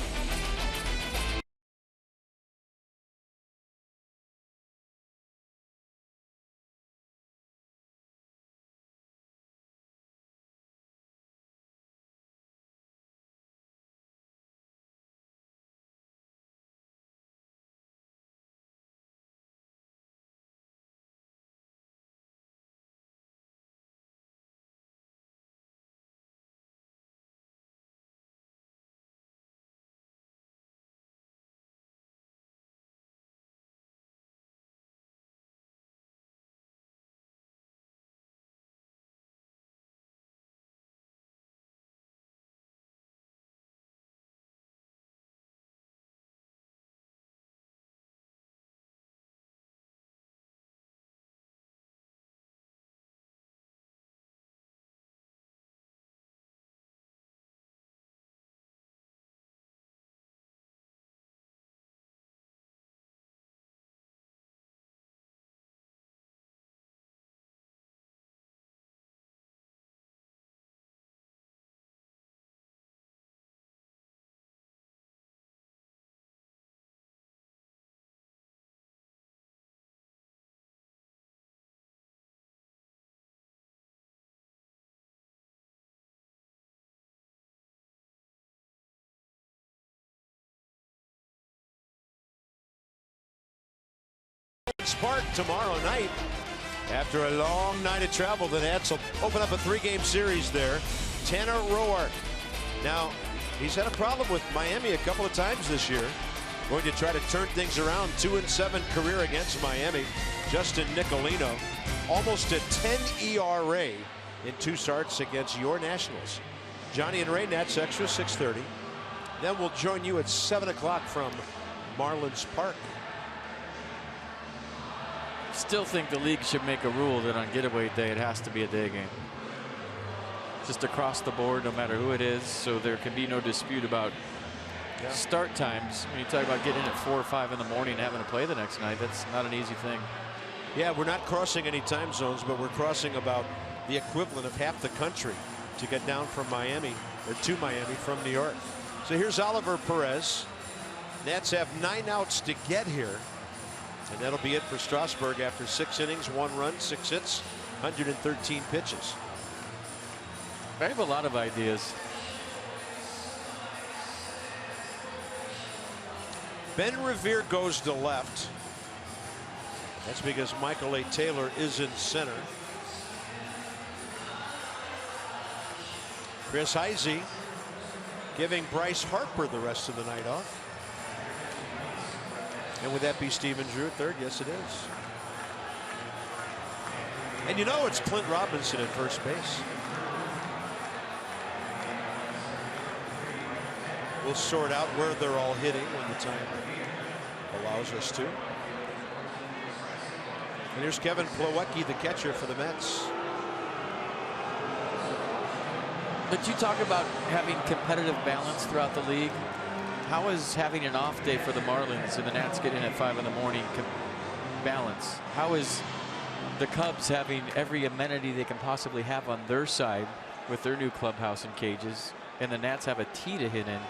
Park tomorrow night. After a long night of travel, the Nats will open up a 3-game series there. Tanner Roark. Now, he's had a problem with Miami a couple of times this year. Going to try to turn things around. 2-7 career against Miami. Justin Nicolino, almost a 10 ERA in 2 starts against your Nationals. Johnny and Ray, Nats Extra, 6:30. Then we'll join you at 7 o'clock from Marlins Park. Still think the league should make a rule that on getaway day it has to be a day game. Just across the board, no matter who it is, so there can be no dispute about start times. When you talk about getting in at 4 or 5 in the morning and having to play the next night, that's not an easy thing. Yeah, we're not crossing any time zones, but we're crossing about the equivalent of half the country to get down from Miami, or to Miami from New York. So here's Oliver Perez. Nats have 9 outs to get here, and that'll be it for Strasburg after 6 innings, 1 run, 6 hits, 113 pitches. I have a lot of ideas. Ben Revere goes to left. That's because Michael A. Taylor is in center. Chris Heisey giving Bryce Harper the rest of the night off. And would that be Stephen Drew at third? Yes, it is. And you know it's Clint Robinson at first base. We'll sort out where they're all hitting when the time allows us to. And here's Kevin Plawecki, the catcher for the Mets. But you talk about having competitive balance throughout the league. How is having an off day for the Marlins and the Nats getting in at 5 in the morning balance? How is the Cubs having every amenity they can possibly have on their side with their new clubhouse and cages, and the Nats have a tee to hit in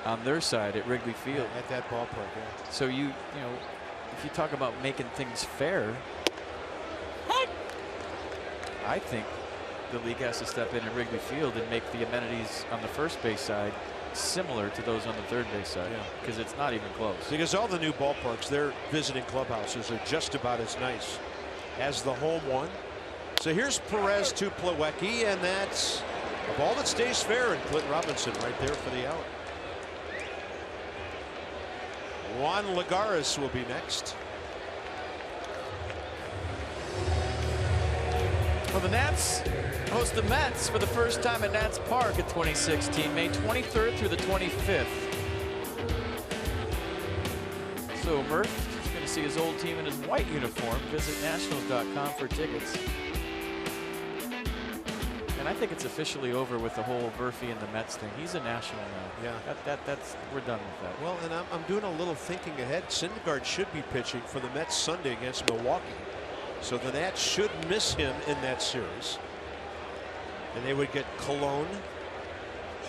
on their side at Wrigley Field? At that ballpark, yeah. So you know, if you talk about making things fair, I think the league has to step in at Wrigley Field and make the amenities on the first base side similar to those on the third base side, because it's not even close. Because all the new ballparks, their visiting clubhouses are just about as nice as the home one. So here's Perez to Plawecki, and that's a ball that stays fair, and Clint Robinson right there for the out. Juan Lagares will be next. Well, the Nats host the Mets for the first time at Nats Park in 2016, May 23rd through the 25th. So Murph is going to see his old team in his white uniform. Visit Nationals.com for tickets. And I think it's officially over with the whole Murphy and the Mets thing. He's a national now. Yeah. That's we're done with that. Well, and I'm doing a little thinking ahead. Syndergaard should be pitching for the Mets Sunday against Milwaukee. So the Nats should miss him in that series. And they would get Cologne,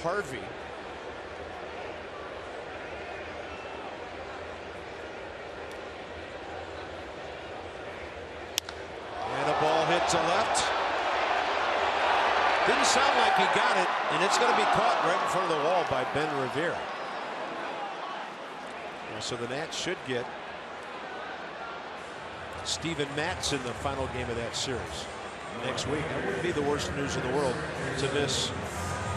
Harvey, and a ball hit to left. Didn't sound like he got it, and it's going to be caught right in front of the wall by Ben Revere. So the Nats should get Steven Matz in the final game of that series next week. That wouldn't be the worst news in the world to miss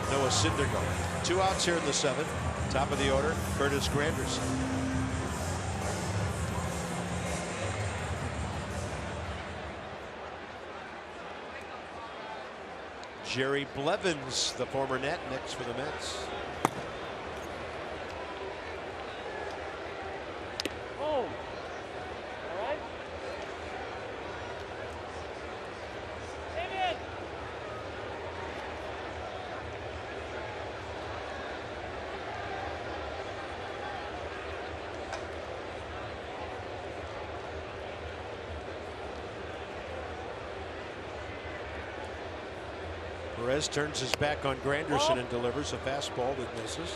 Noah Syndergaard. 2 outs here in the 7th. Top of the order, Curtis Granderson. Jerry Blevins, the former Nat, next for the Mets. Perez turns his back on Granderson and delivers a fastball that misses.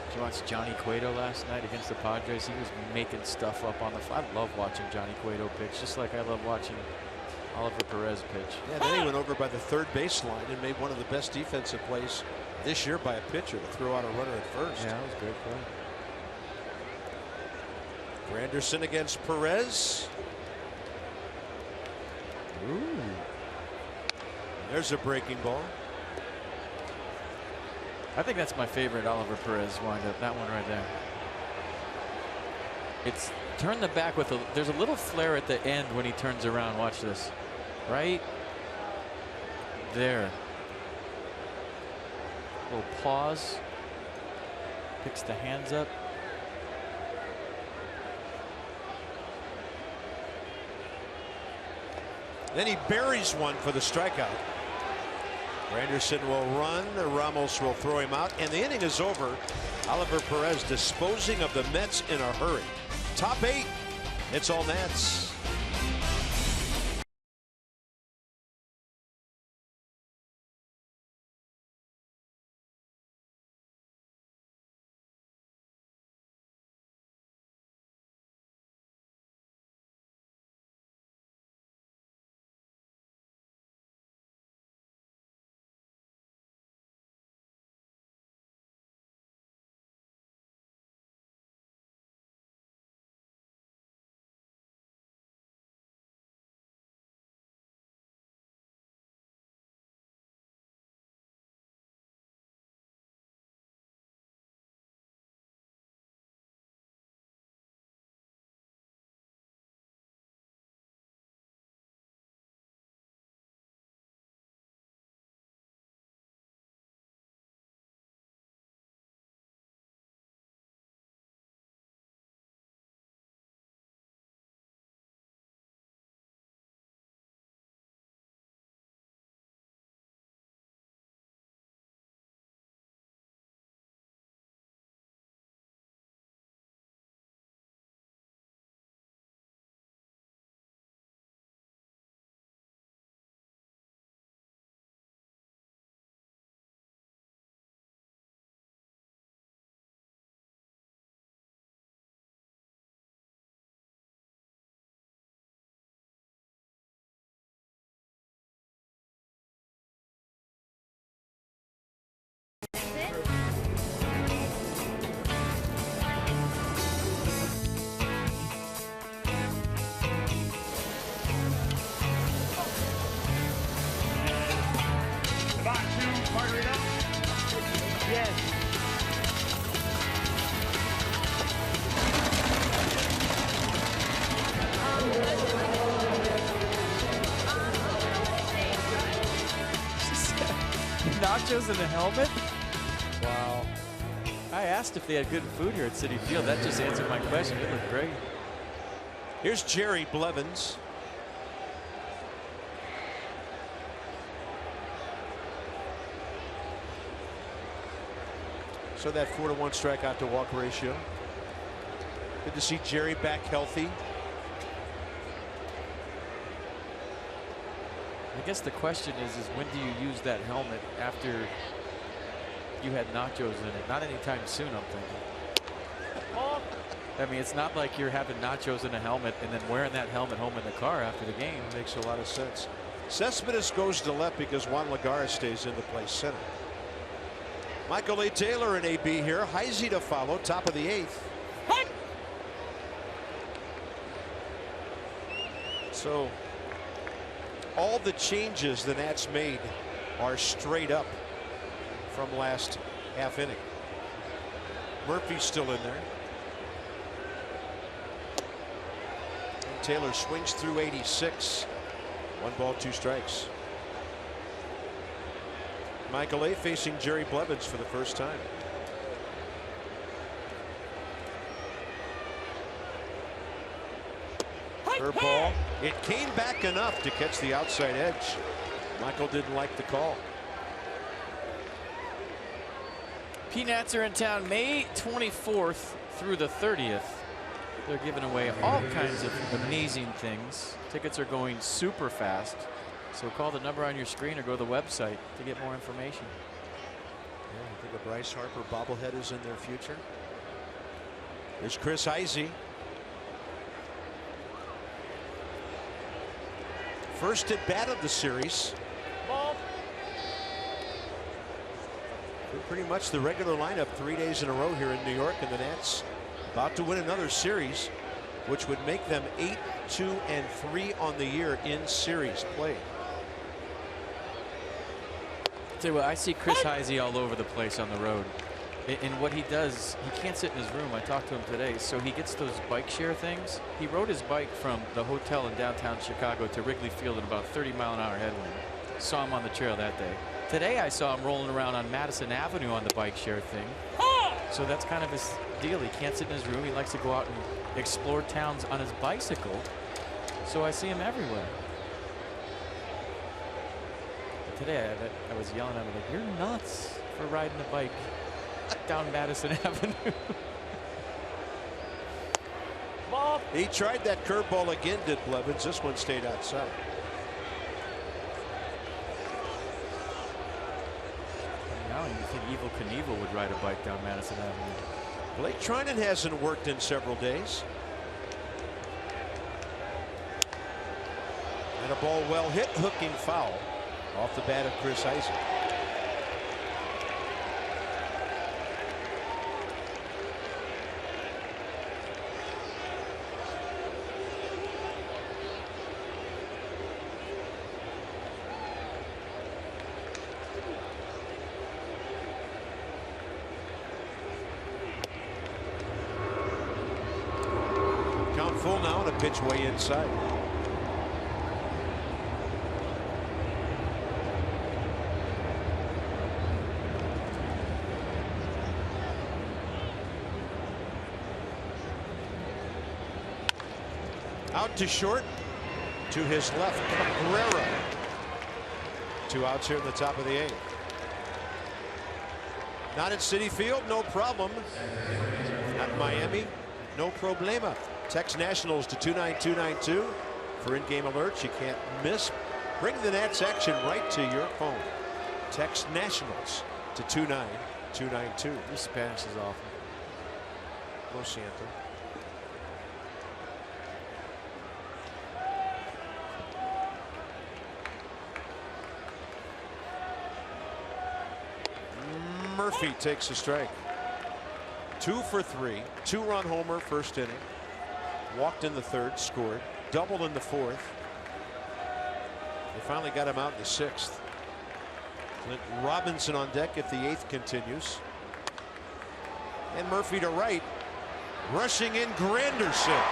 Did you watch Johnny Cueto last night against the Padres? He was making stuff up on the field. I love watching Johnny Cueto pitch, just like I love watching Oliver Perez pitch. Yeah, then he went over by the third baseline and made one of the best defensive plays this year by a pitcher to throw out a runner at first. Yeah, that was a great play. Granderson against Perez. Ooh. There's a breaking ball. I think that's my favorite Oliver Perez windup. That one right there. It's turn the back with a. There's a little flare at the end when he turns around. Watch this. Right there. Little pause. Picks the hands up. Then he buries one for the strikeout. Granderson will run. Ramos will throw him out, and the inning is over. Oliver Perez disposing of the Mets in a hurry. Top 8. It's all Nats. Nachos in the helmet? Wow. I asked if they had good food here at Citi Field. That just answered my question. It looked great. Here's Jerry Blevins. So that 4-to-1 strikeout to walk ratio. Good to see Jerry back healthy. I guess the question is when do you use that helmet after you had nachos in it? Not anytime soon, I'm thinking. I mean, it's not like you're having nachos in a helmet and then wearing that helmet home in the car after the game. Makes a lot of sense. Cespedes goes to left because Juan Lagares stays in to play center. Michael A. Taylor and AB here. Heisey to follow, top of the 8th. So all the changes the Nats made are straight up from last half inning. Murphy's still in there. And Taylor swings through 86. 1 ball, 2 strikes. Michael A. facing Jerry Blevins for the first time. Curveball. It came back enough to catch the outside edge. Michael didn't like the call. Peanuts are in town May 24th through the 30th. They're giving away all kinds of amazing things. Tickets are going super fast. So call the number on your screen or go to the website to get more information. Yeah, I think a Bryce Harper bobblehead is in their future. There's Chris Heisey. First at bat of the series. Pretty much the regular lineup 3 days in a row here in New York, and the Nats about to win another series, which would make them 8-2-3 on the year in series play. Tell you what, I see Chris Heisey all over the place on the road. And what he does, he can't sit in his room. I talked to him today. So he gets those bike share things. He rode his bike from the hotel in downtown Chicago to Wrigley Field in about 30-mile-an-hour headwind. Saw him on the trail that day. Today I saw him rolling around on Madison Avenue on the bike share thing. So that's kind of his deal. He can't sit in his room. He likes to go out and explore towns on his bicycle. So I see him everywhere. Today I was yelling at him like, "You're nuts for riding a bike down Madison Avenue." He tried that curveball again, did Blevins. This one stayed outside. Now you think Evel Knievel would ride a bike down Madison Avenue. Blake Trinan hasn't worked in several days. And a ball well hit, hooking foul off the bat of Chris Isaac. Count full now and a pitch way inside. Out to short, to his left, Cabrera. 2 outs here in the top of the 8th. Not at Citi Field, no problem. At Miami, no problema. Text Nationals to 29292 for in-game alerts. You can't miss. Bring the Nats action right to your phone. Text Nationals to 29292. Your Spanish is awful. Lo siento. Murphy takes a strike. 2 for 3. 2-run homer first inning. Walked in the 3rd, scored. Doubled in the 4th. They finally got him out in the 6th. Clint Robinson on deck if the 8th continues. And Murphy to right. Rushing in Granderson.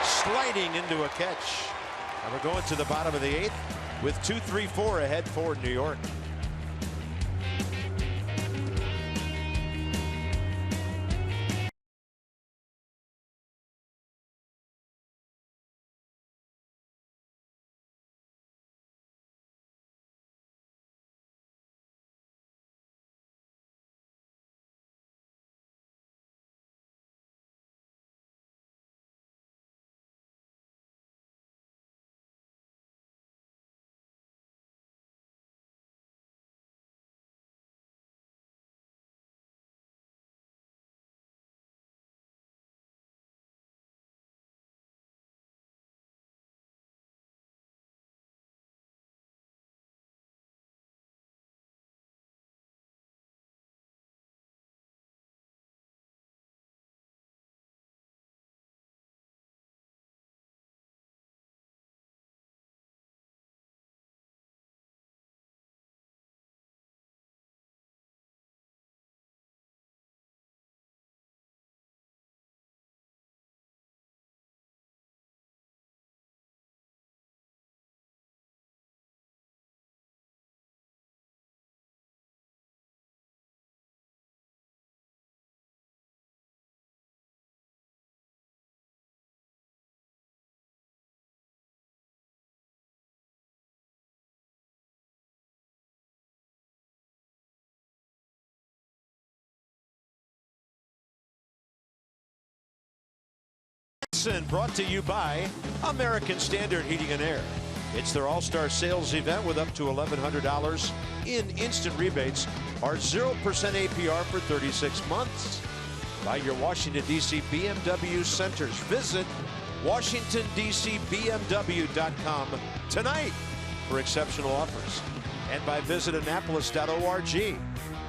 Sliding into a catch. And we're going to the bottom of the 8th with 2-3-4 ahead for New York. Brought to you by American Standard Heating and Air. It's their all-star sales event with up to $1,100 in instant rebates or 0% APR for 36 months. By your Washington, D.C. BMW centers. Visit WashingtonDCBMW.com tonight for exceptional offers. And by visitannapolis.org.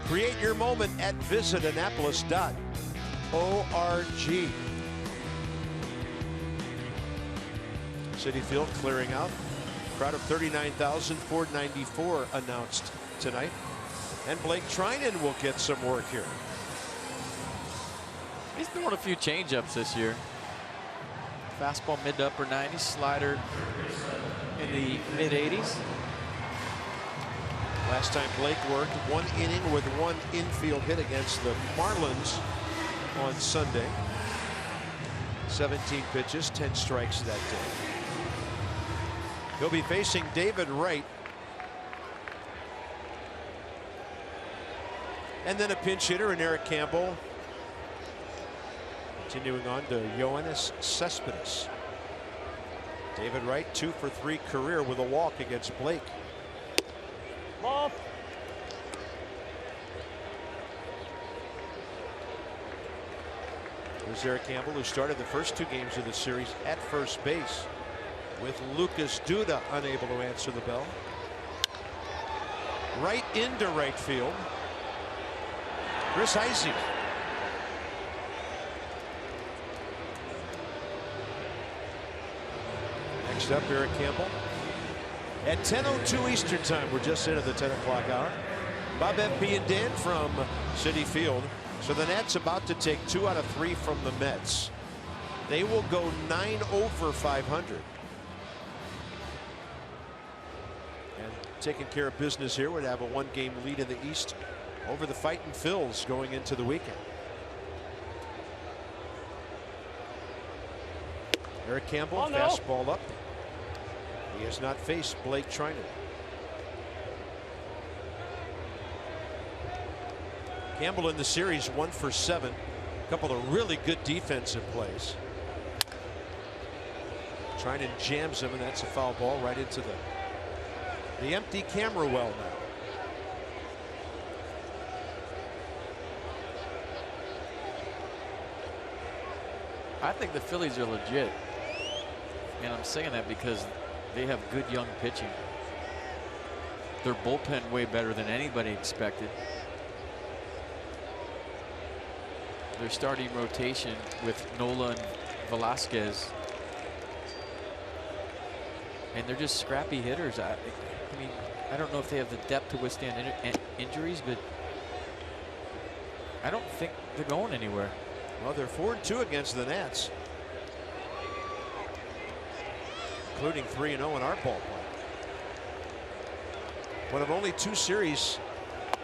Create your moment at visitannapolis.org. Citi Field clearing out. Crowd of 39,494 announced tonight. And Blake Trinan will get some work here. He's throwing a few changeups this year. Fastball mid to upper 90s, slider in the mid 80s. Last time Blake worked, 1 inning with 1 infield hit against the Marlins on Sunday. 17 pitches, 10 strikes that day. He'll be facing David Wright. And then a pinch hitter in Eric Campbell. Continuing on to Yoenis Cespedes. David Wright 2 for 3 career with a walk against Blake. Ball. There's Eric Campbell, who started the first 2 games of the series at first base, with Lucas Duda unable to answer the bell. Right into right field. Chris Heisey. Next up, Eric Campbell. At 10:02 Eastern Time, we're just into the 10 o'clock hour. Bob F.P. and Dan from Citi Field. So the Nats about to take 2 out of 3 from the Mets. They will go 9 over 500. And taking care of business here would have a 1-game lead in the East over the Fightin' Phils going into the weekend. Eric Campbell, fastball up. He has not faced Blake Trinan. Campbell in the series 1 for 7. A couple of really good defensive plays. Trinan jams him, and that's a foul ball right into the empty camera well now. I think the Phillies are legit. And I'm saying that because they have good young pitching. Their bullpen way better than anybody expected. Their starting rotation with Nola and Velasquez. And they're just scrappy hitters. I mean, I don't know if they have the depth to withstand injuries, but I don't think they're going anywhere. Well, they're 4-2 against the Nats, including 3-0 in our ballpark. One of only 2 series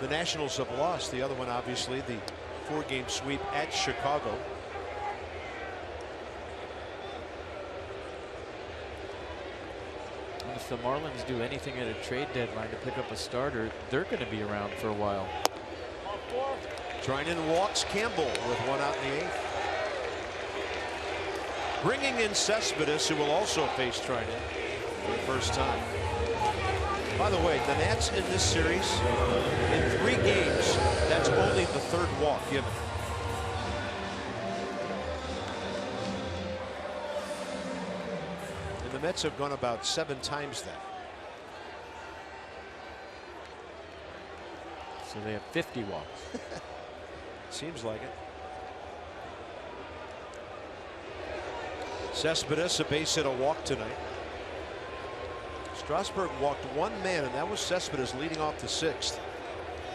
the Nationals have lost. The other one, obviously, the 4-game sweep at Chicago. And if the Marlins do anything at a trade deadline to pick up a starter, they're going to be around for a while. Trinan walks Campbell with 1 out in the 8th. Bringing in Cespedes, who will also face Trinan for the first time. By the way, the Nats in this series, in 3 games, that's only the 3rd walk given. And the Mets have gone about 7 times that. So they have 50 walks. Seems like it. Cespedes, a base hit, a walk tonight. Strasburg walked 1 man, and that was Cespedes leading off the 6th.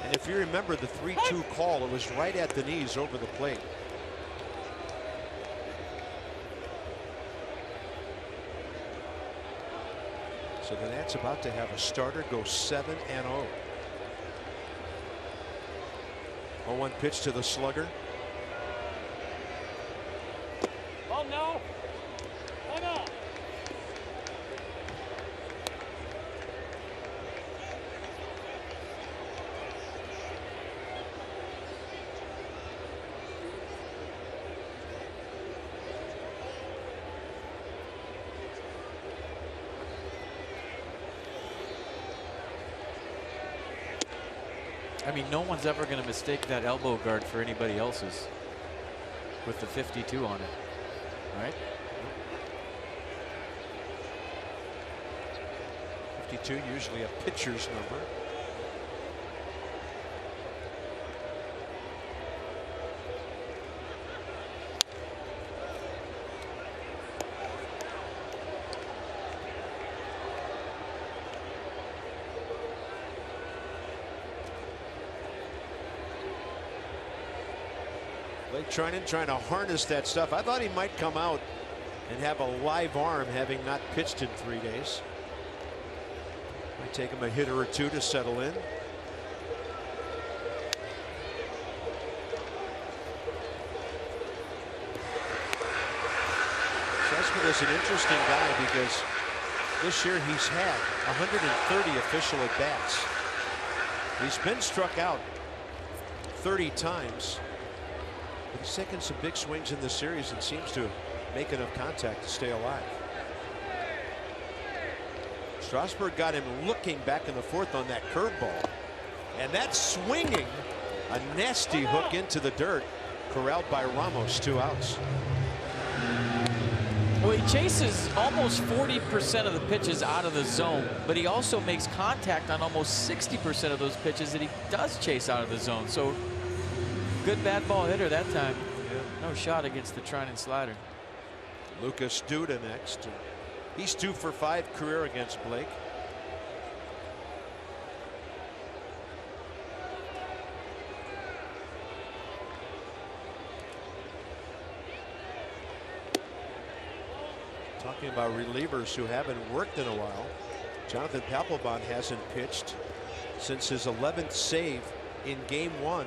And if you remember the 3-2 call, it was right at the knees over the plate. So the Nats about to have a starter go 7-0. 0-1 pitch to the slugger. Oh no. Oh no. I mean, no one's ever going to mistake that elbow guard for anybody else's with the 52 on it, right? 52 usually a pitcher's number. Blake Trinan trying to harness that stuff. I thought he might come out and have a live arm, having not pitched in 3 days. Might take him a hitter or 2 to settle in. Cespedes is an interesting guy because this year he's had 130 official at bats. He's been struck out 30 times. But he's taken some big swings in this series and seems to make enough contact to stay alive. Strasburg got him looking back in the fourth on that curveball. And that's swinging. A nasty hook into the dirt. Corralled by Ramos, 2 outs. Well, he chases almost 40% of the pitches out of the zone, but he also makes contact on almost 60% of those pitches that he does chase out of the zone. So good bad ball hitter that time. Yeah. No shot against the Trinan slider. Lucas Duda next. He's 2 for 5 career against Blake. Talking about relievers who haven't worked in a while. Jonathan Papelbon hasn't pitched since his 11th save in Game 1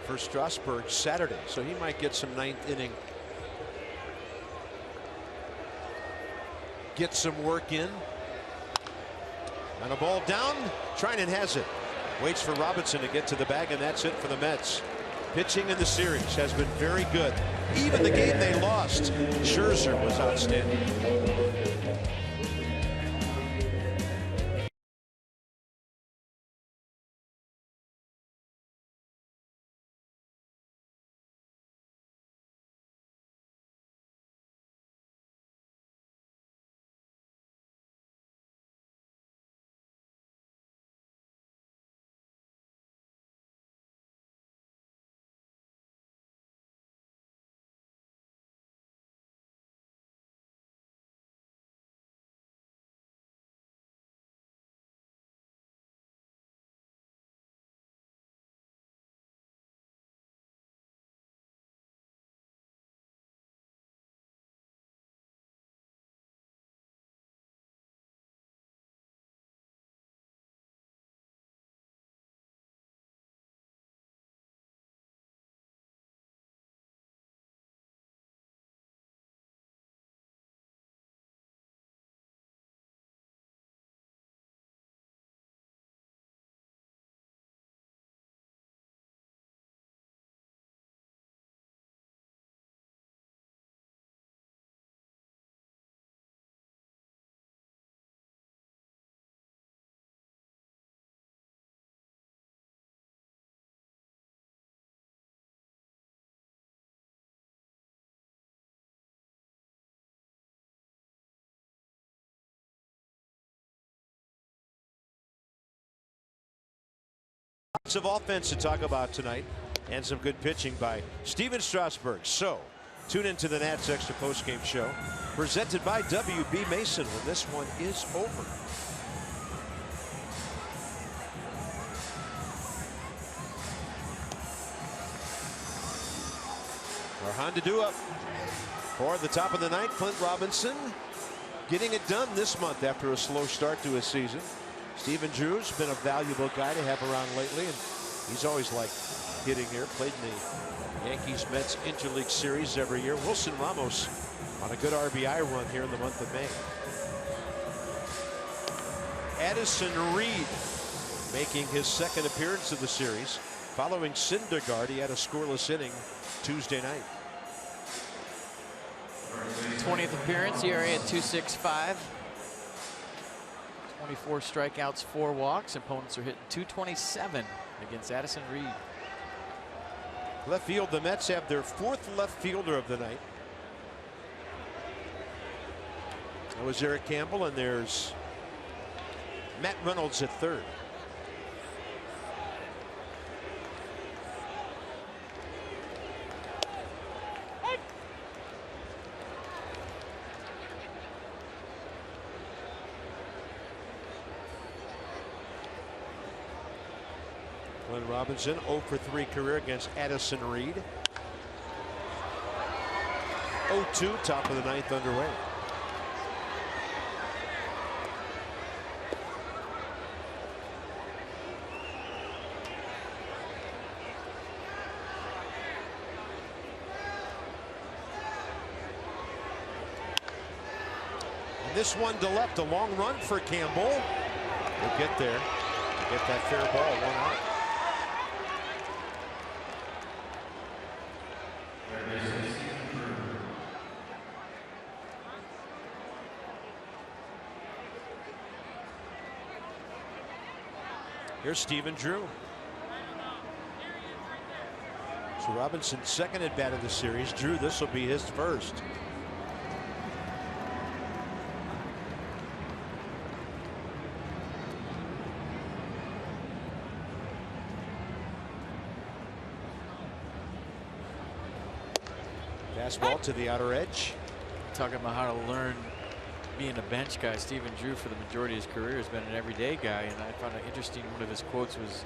for Strasburg Saturday. So he might get some 9th inning. Get some work in. And a ball down. Trinan has it. Waits for Robinson to get to the bag, and that's it for the Mets. Pitching in the series has been very good. Even the game they lost, Scherzer was outstanding. Lots of offense to talk about tonight, and some good pitching by Stephen Strasburg. So tune into the Nats Extra postgame show presented by WB Mason when this one is over. Orhan Dudua for the top of the ninth. Clint Robinson getting it done this month after a slow start to his season. Stephen Drew's been a valuable guy to have around lately, and he's always liked hitting here. Played in the Yankees-Mets Interleague Series every year. Wilson Ramos on a good RBI run here in the month of May. Addison Reed making his second appearance of the series. Following Syndergaard, he had a scoreless inning Tuesday night. 20th appearance, ERA at 2.65. 24 strikeouts, 4 walks. Opponents are hitting .227 against Addison Reed. Left field, the Mets have their 4th left fielder of the night. That was Eric Campbell, and there's Matt Reynolds at 3rd. Glenn Robinson 0 for 3 career against Addison Reed. 0-2, top of the ninth underway. And this one to left, a long run for Campbell. We'll get there. Get that fair ball, 1 out. Here's Stephen Drew. So Robinson's second at bat of the series. Drew, this will be his first. Fastball to the outer edge. Talking about how to learn being a bench guy. Stephen Drew, for the majority of his career, has been an everyday guy, and I found it interesting. One of his quotes was,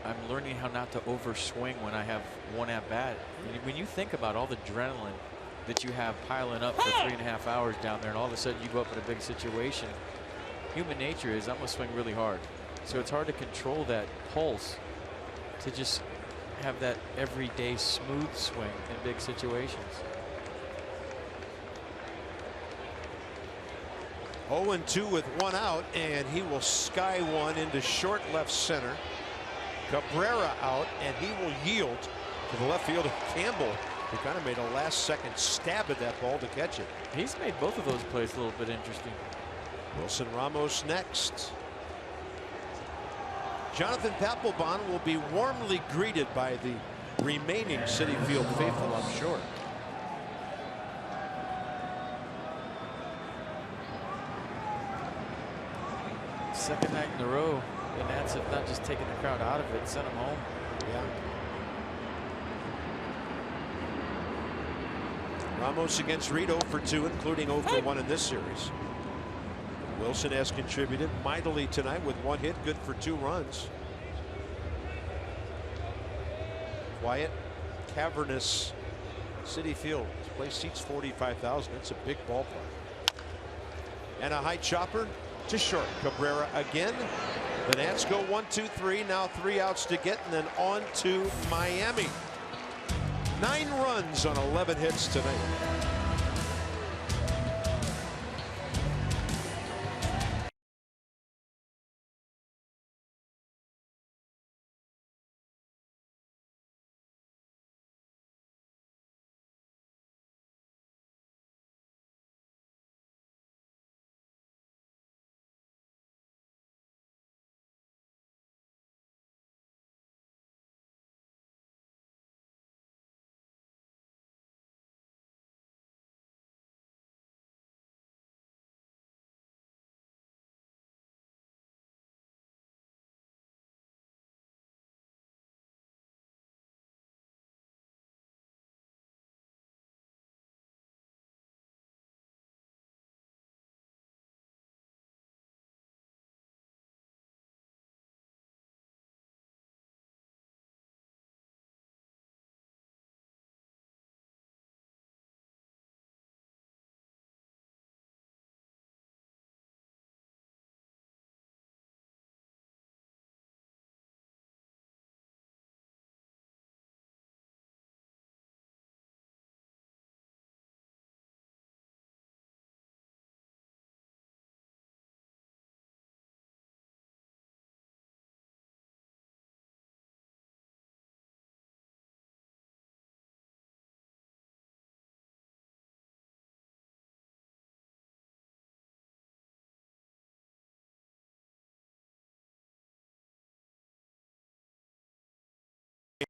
"I'm learning how not to overswing when I have one at bat." When you think about all the adrenaline that you have piling up for 3.5 hours down there, and all of a sudden you go up in a big situation, human nature is I'm gonna swing really hard. So it's hard to control that pulse to just have that everyday smooth swing in big situations. 0-2 with one out, and he will sky one into short left center. Cabrera out, and he will yield to the left fielder Campbell, who kind of made a last-second stab at that ball to catch it. He's made both of those plays a little bit interesting. Wilson Ramos next. Jonathan Papelbon will be warmly greeted by the remaining Citi Field faithful, I'm sure. Second night in a row, the Nats have not just taken the crowd out of it, sent them home. Yeah. Ramos against Reed 0 for 2, including 0 for 1 in this series. Wilson has contributed mightily tonight with 1 hit, good for 2 runs. Quiet, cavernous Citi Field. This place seats 45,000. It's a big ballpark. And a high chopper to short. Cabrera again. The Nats go 1-2-3. Now 3 outs to get, and then on to Miami. 9 runs on 11 hits tonight.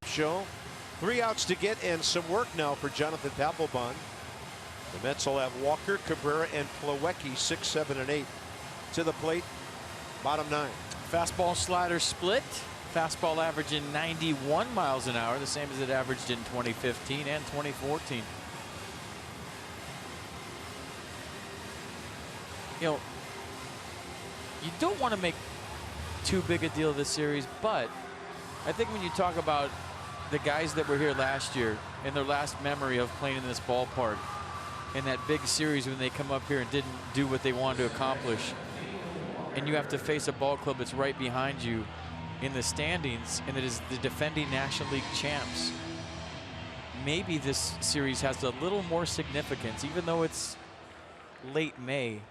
Show 3 outs to get, and some work now for Jonathan Papelbon. The Mets will have Walker, Cabrera, and Plawecki 6, 7, and 8 to the plate. Bottom 9. Fastball slider split. Fastball averaging 91 miles an hour, the same as it averaged in 2015 and 2014. You know, you don't want to make too big a deal of this series, but I think when you talk about the guys that were here last year and their last memory of playing in this ballpark in that big series when they come up here and didn't do what they wanted to accomplish, and you have to face a ball club that's right behind you in the standings and that is the defending National League champs, maybe this series has a little more significance, even though it's late May,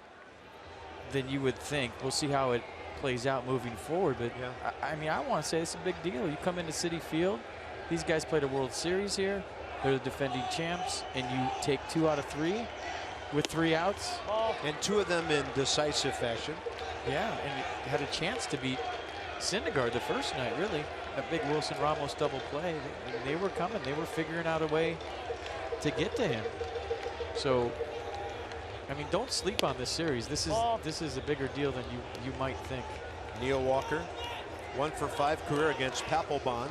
than you would think. We'll see how it plays out moving forward, but yeah. I mean, I want to say it's a big deal. You come into Citi Field, these guys played a World Series here, they're the defending champs, and you take 2 out of 3 with 3 outs. And 2 of them in decisive fashion. Yeah, and you had a chance to beat Syndergaard the first night, really. That big Wilson Ramos double play. They were coming. They were figuring out a way to get to him. So, I mean, don't sleep on this series. This is a bigger deal than you might think. Neil Walker, 1 for 5 career against Papelbon.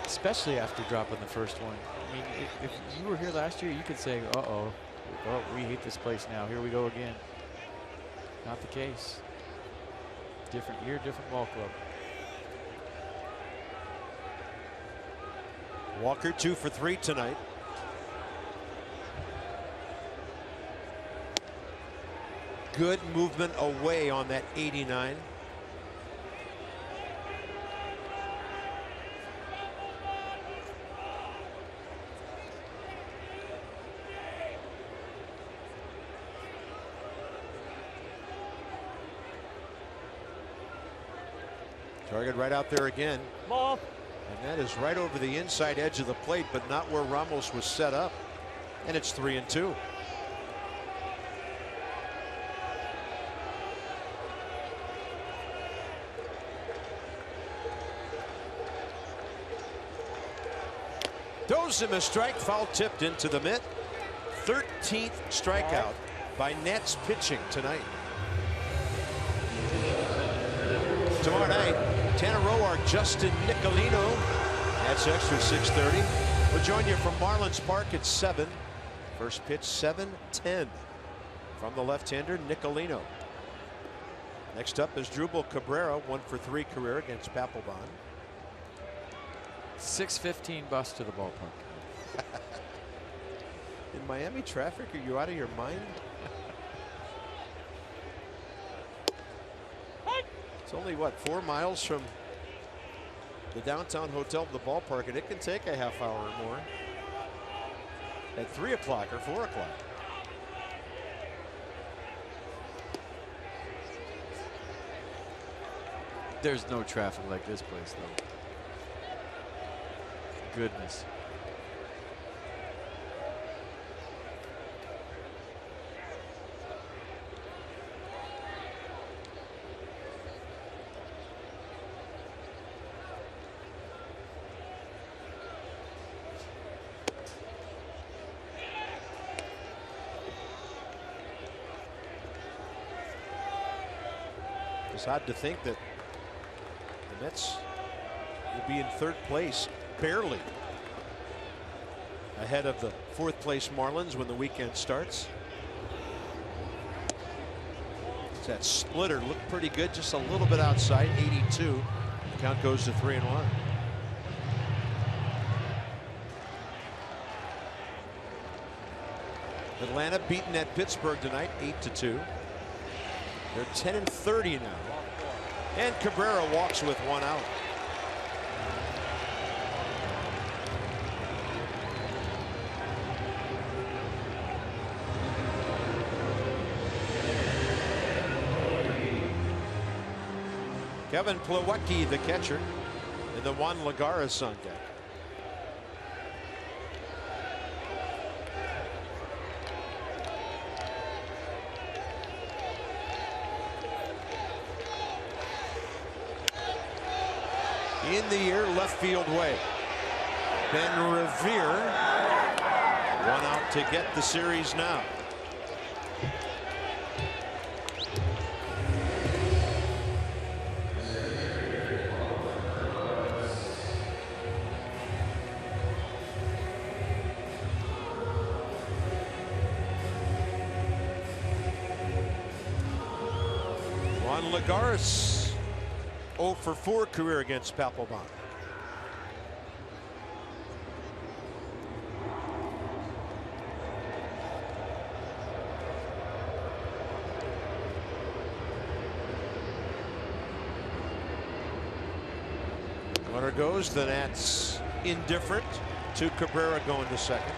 Especially after dropping the first one. I mean, if you were here last year, you could say, uh-oh, we hate this place now. Here we go again. Not the case. Different year, different ball club. Walker 2 for 3 tonight. Good movement away on that 89. Target right out there again. Ball. And that is right over the inside edge of the plate, but not where Ramos was set up. And it's 3-2. Throws him a strike, foul tipped into the mitt. 13th strikeout by Nets pitching tonight. Tomorrow night, Tanner Roark, Justin Nicolino. That's extra 6:30. We'll join you from Marlins Park at 7. First pitch 7:10 from the left-hander Nicolino. Next up is Drupal Cabrera, 1 for 3 career against Papelbon. 6:15 bus to the ballpark. In Miami traffic, are you out of your mind? It's only, what, 4 miles from the downtown hotel to the ballpark, and it can take a half hour or more. At 3 o'clock or 4 o'clock. There's no traffic like this place, though. Goodness. It's odd to think that the Mets will be in 3rd place, barely ahead of the 4th place Marlins when the weekend starts. That splitter looked pretty good, just a little bit outside. 82. The count goes to 3-1. Atlanta beaten at Pittsburgh tonight, 8-2. They're 10-30 now. And Cabrera walks with 1 out. Kevin Plawecki, the catcher, and the Juan Lagares on deck. In the air, left field way. Ben Revere, 1 out to get the series now. Juan Lagares, 0 for 4 career against Papelbon. Runner goes, the Nats indifferent to Cabrera going to second.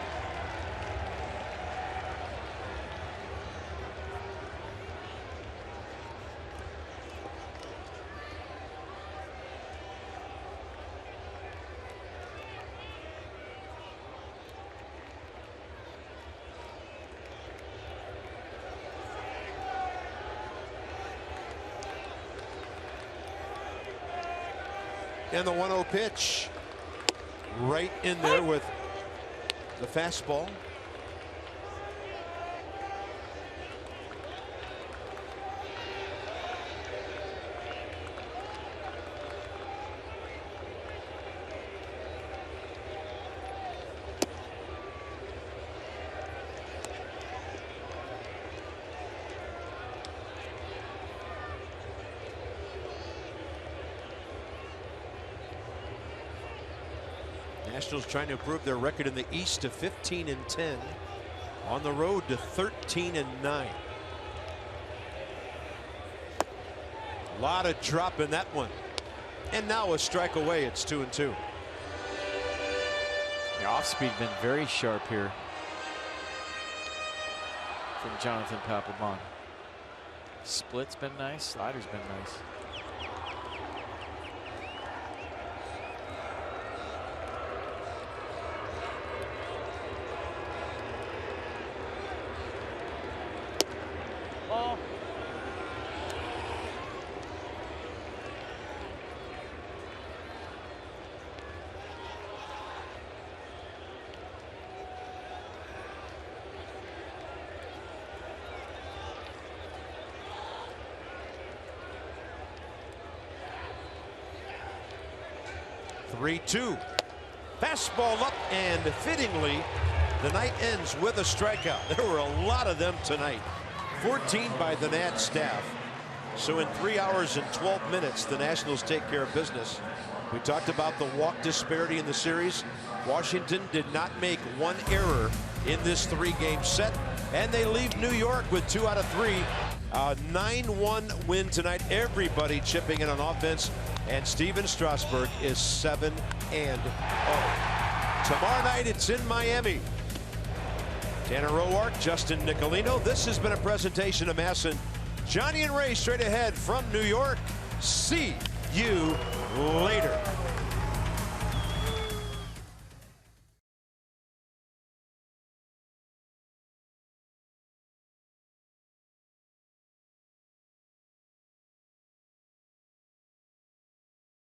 And the 1-0 pitch right in there with the fastball. Nationals trying to improve their record in the East to 15-10. On the road to 13-9. A lot of drop in that one. And now a strike away. It's 2-2. The off speed been very sharp here from Jonathan Papelbon. Split's been nice. Slider's been nice. Ball. Three-two. Fastball up, and fittingly, the night ends with a strikeout. There were a lot of them tonight. 14 by the Nats staff. So in 3 hours and 12 minutes, the Nationals take care of business. We talked about the walk disparity in the series. Washington did not make one error in this 3-game set, and they leave New York with 2 out of 3. A 9-1 win tonight. Everybody chipping in on offense, and Steven Strasburg is 7-0. Tomorrow night, it's in Miami. Tanner Roark, Justin Nicolino. This has been a presentation of Masson. Johnny and Ray straight ahead from New York. See you later.